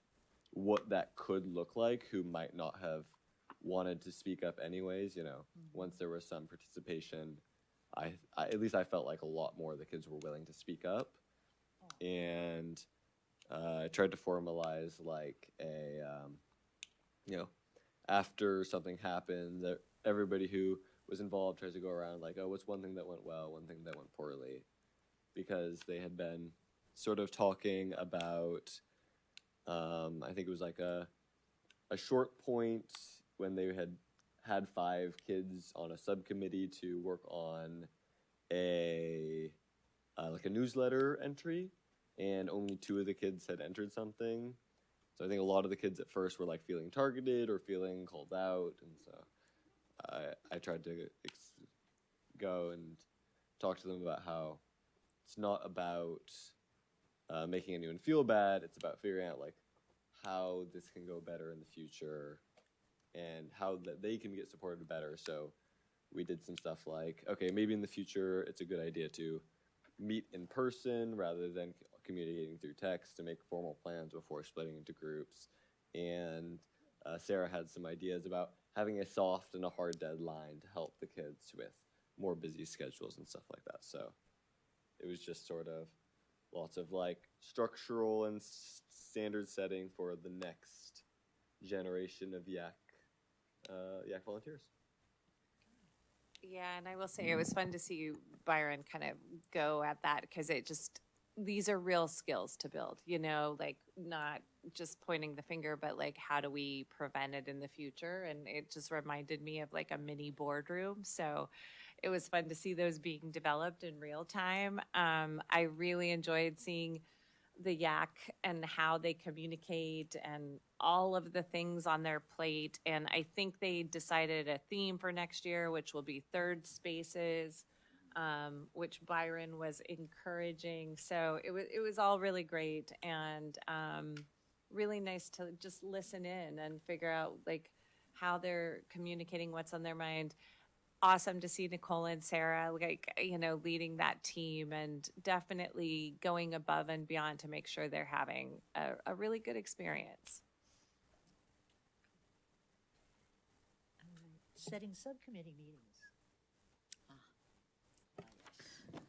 [SPEAKER 4] what that could look like who might not have wanted to speak up anyways. You know, once there was some participation, I at least I felt like a lot more of the kids were willing to speak up, and I tried to formalize like a you know, after something happened, that everybody who was involved tries to go around like, oh, what's one thing that went well, one thing that went poorly, because they had been sort of talking about, I think it was like a short point when they had 5 kids on a subcommittee to work on like a newsletter entry, and only 2 of the kids had entered something. So I think a lot of the kids at first were like feeling targeted or feeling called out, and so I tried to go and talk to them about how it's not about making anyone feel bad. It's about figuring out like how this can go better in the future and how that they can get supported better. So we did some stuff like, okay, maybe in the future it's a good idea to meet in person rather than communicating through text, to make formal plans before splitting into groups. And Sarah had some ideas about having a soft and a hard deadline to help the kids with more busy schedules and stuff like that. So it was just sort of lots of like structural and standard setting for the next generation of Yak volunteers.
[SPEAKER 1] Yeah, and I will say it was fun to see you, Byron, kind of go at that, because these are real skills to build, you know, like not just pointing the finger, but like how do we prevent it in the future? And it just reminded me of like a mini boardroom. So it was fun to see those being developed in real time. I really enjoyed seeing the Yak and how they communicate and all of the things on their plate. And I think they decided a theme for next year, which will be third spaces, which Byron was encouraging. So it was all really great, and really nice to just listen in and figure out like how they're communicating what's on their mind. Awesome to see Nicole and Sarah, like, you know, leading that team and definitely going above and beyond to make sure they're having a really good experience.
[SPEAKER 2] Setting subcommittee meetings.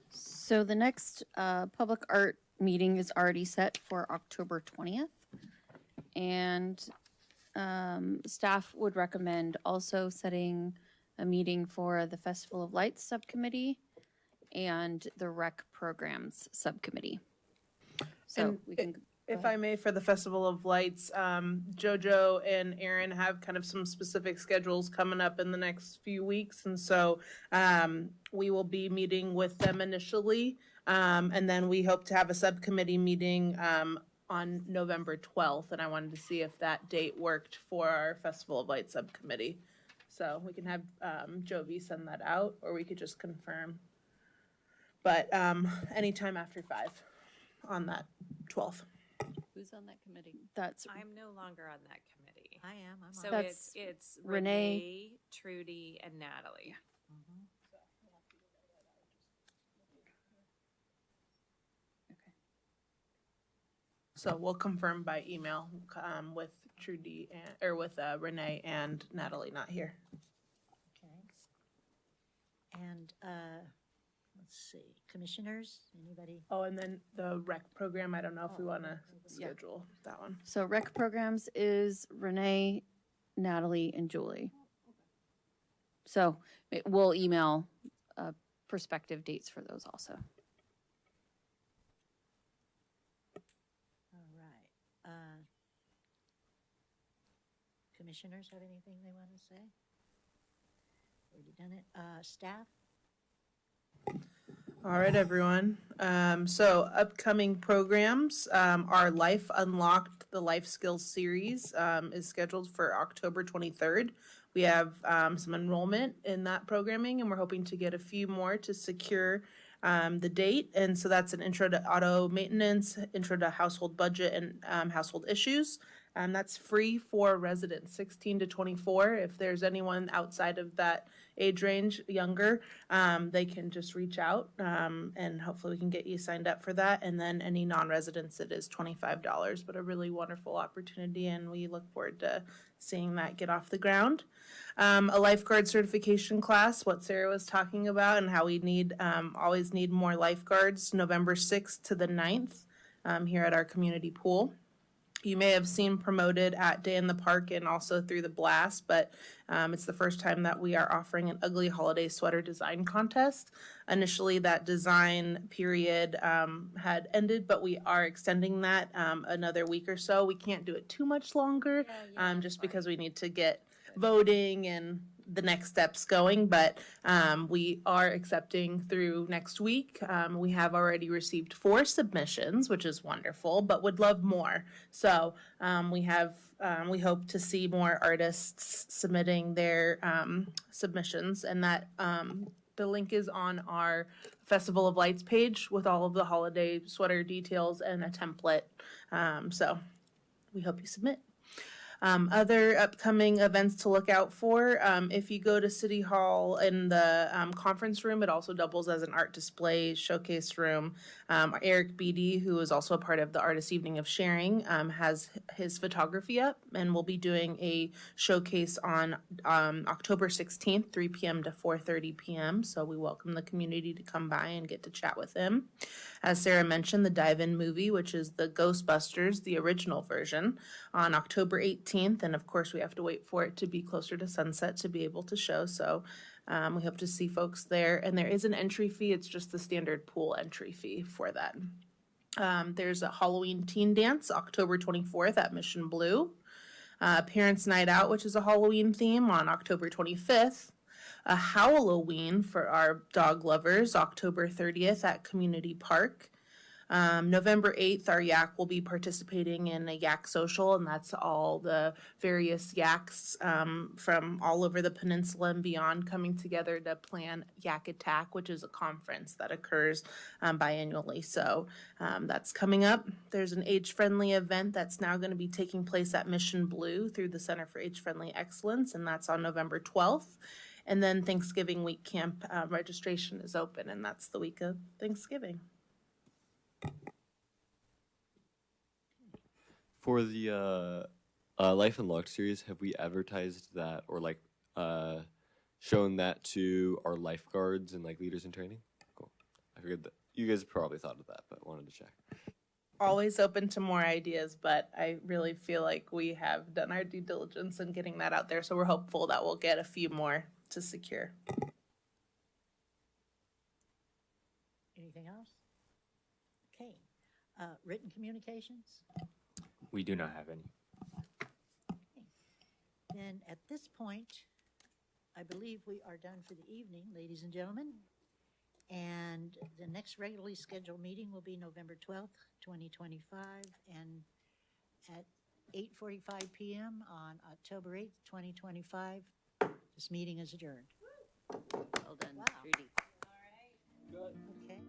[SPEAKER 5] So the next public art meeting is already set for October 20th. And staff would recommend also setting a meeting for the Festival of Lights Subcommittee and the Rec Programs Subcommittee. So
[SPEAKER 13] And
[SPEAKER 5] we can.
[SPEAKER 13] If I may, for the Festival of Lights, JoJo and Aaron have kind of some specific schedules coming up in the next few weeks. And so we will be meeting with them initially. And then we hope to have a subcommittee meeting on November 12th. And I wanted to see if that date worked for our Festival of Lights subcommittee. So we can have Jovi send that out, or we could just confirm. But anytime after 5 on that 12th.
[SPEAKER 6] Who's on that committee?
[SPEAKER 5] That's
[SPEAKER 1] I'm no longer on that committee.
[SPEAKER 2] I am. I'm
[SPEAKER 1] So
[SPEAKER 2] on.
[SPEAKER 5] That's
[SPEAKER 1] it's
[SPEAKER 5] Renee.
[SPEAKER 1] Renee, Trudy, and Natalie.
[SPEAKER 2] Mhm.
[SPEAKER 13] So we'll confirm by email with Trudy or with Renee and Natalie not here.
[SPEAKER 2] Okay. And let's see, commissioners, anybody?
[SPEAKER 13] Oh, and then the rec program, I don't know if we
[SPEAKER 2] Oh,
[SPEAKER 13] want to
[SPEAKER 2] yeah.
[SPEAKER 13] schedule that one.
[SPEAKER 5] So Rec Programs is Renee, Natalie, and Julie. So we'll email prospective dates for those also.
[SPEAKER 2] All right. Commissioners have anything they want to say? Already done it. Staff?
[SPEAKER 13] All right, everyone. So upcoming programs, our Life Unlocked, the Life Skills series is scheduled for October 23rd. We have some enrollment in that programming, and we're hoping to get a few more to secure the date. And so that's an intro to auto maintenance, intro to household budget and household issues. That's free for residents 16 to 24. If there's anyone outside of that age range, younger, they can just reach out, and hopefully we can get you signed up for that. And then any non-residents, it is $25, but a really wonderful opportunity, and we look forward to seeing that get off the ground. A lifeguard certification class, what Sarah was talking about, and how we need always need more lifeguards, November 6th to the 9th here at our community pool. You may have seen promoted at Day in the Park and also through the Blast, but it's the first time that we are offering an ugly holiday sweater design contest. Initially, that design period had ended, but we are extending that another week or so. We can't do it too much longer, just because we need to get voting and the next steps going, but we are accepting through next week. We have already received 4 submissions, which is wonderful, but would love more. So we hope to see more artists submitting their submissions, and that the link is on our Festival of Lights page with all of the holiday sweater details and a template. So we hope you submit. Other upcoming events to look out for, if you go to City Hall in the conference room, it also doubles as an art display showcase room. Eric Beatty, who is also a part of the Artist Evening of Sharing, has his photography up, and we'll be doing a showcase on October 16th, 3 p.m. to 4:30 p.m. So we welcome the community to come by and get to chat with him. As Sarah mentioned, the Dive-In movie, which is the Ghostbusters, the original version, on October 18th. And of course, we have to wait for it to be closer to sunset to be able to show. So we hope to see folks there. And there is an entry fee. It's just the standard pool entry fee for that. There's a Halloween teen dance, October 24th at Mission Blue. Parents' Night Out, which is a Halloween theme, on October 25th. A Halloween for our dog lovers, October 30th at Community Park. November 8th, our Yak will be participating in a Yak Social, and that's all the various Yaks from all over the peninsula and beyond coming together to plan Yak Attack, which is a conference that occurs biannually. So that's coming up. There's an age-friendly event that's now going to be taking place at Mission Blue through the Center for Age-Friendly Excellence, and that's on November 12th. And then Thanksgiving Week Camp registration is open, and that's the week of Thanksgiving.
[SPEAKER 4] For the Life Unlocked series, have we advertised that or shown that to our lifeguards and leaders in training? Cool. I figured that you guys probably thought of that, but wanted to check.
[SPEAKER 13] Always open to more ideas, but I really feel like we have done our due diligence in getting that out there, so we're hopeful that we'll get a few more to secure.
[SPEAKER 2] Anything else? Okay. Written communications?
[SPEAKER 3] We do not have any.
[SPEAKER 2] Okay. Then at this point, I believe we are done for the evening, ladies and gentlemen. And the next regularly scheduled meeting will be November 12th, 2025, and at 8:45 p.m. on October 8th, 2025. This meeting is adjourned.
[SPEAKER 6] Well done,
[SPEAKER 2] Wow.
[SPEAKER 6] Trudy.
[SPEAKER 2] Okay.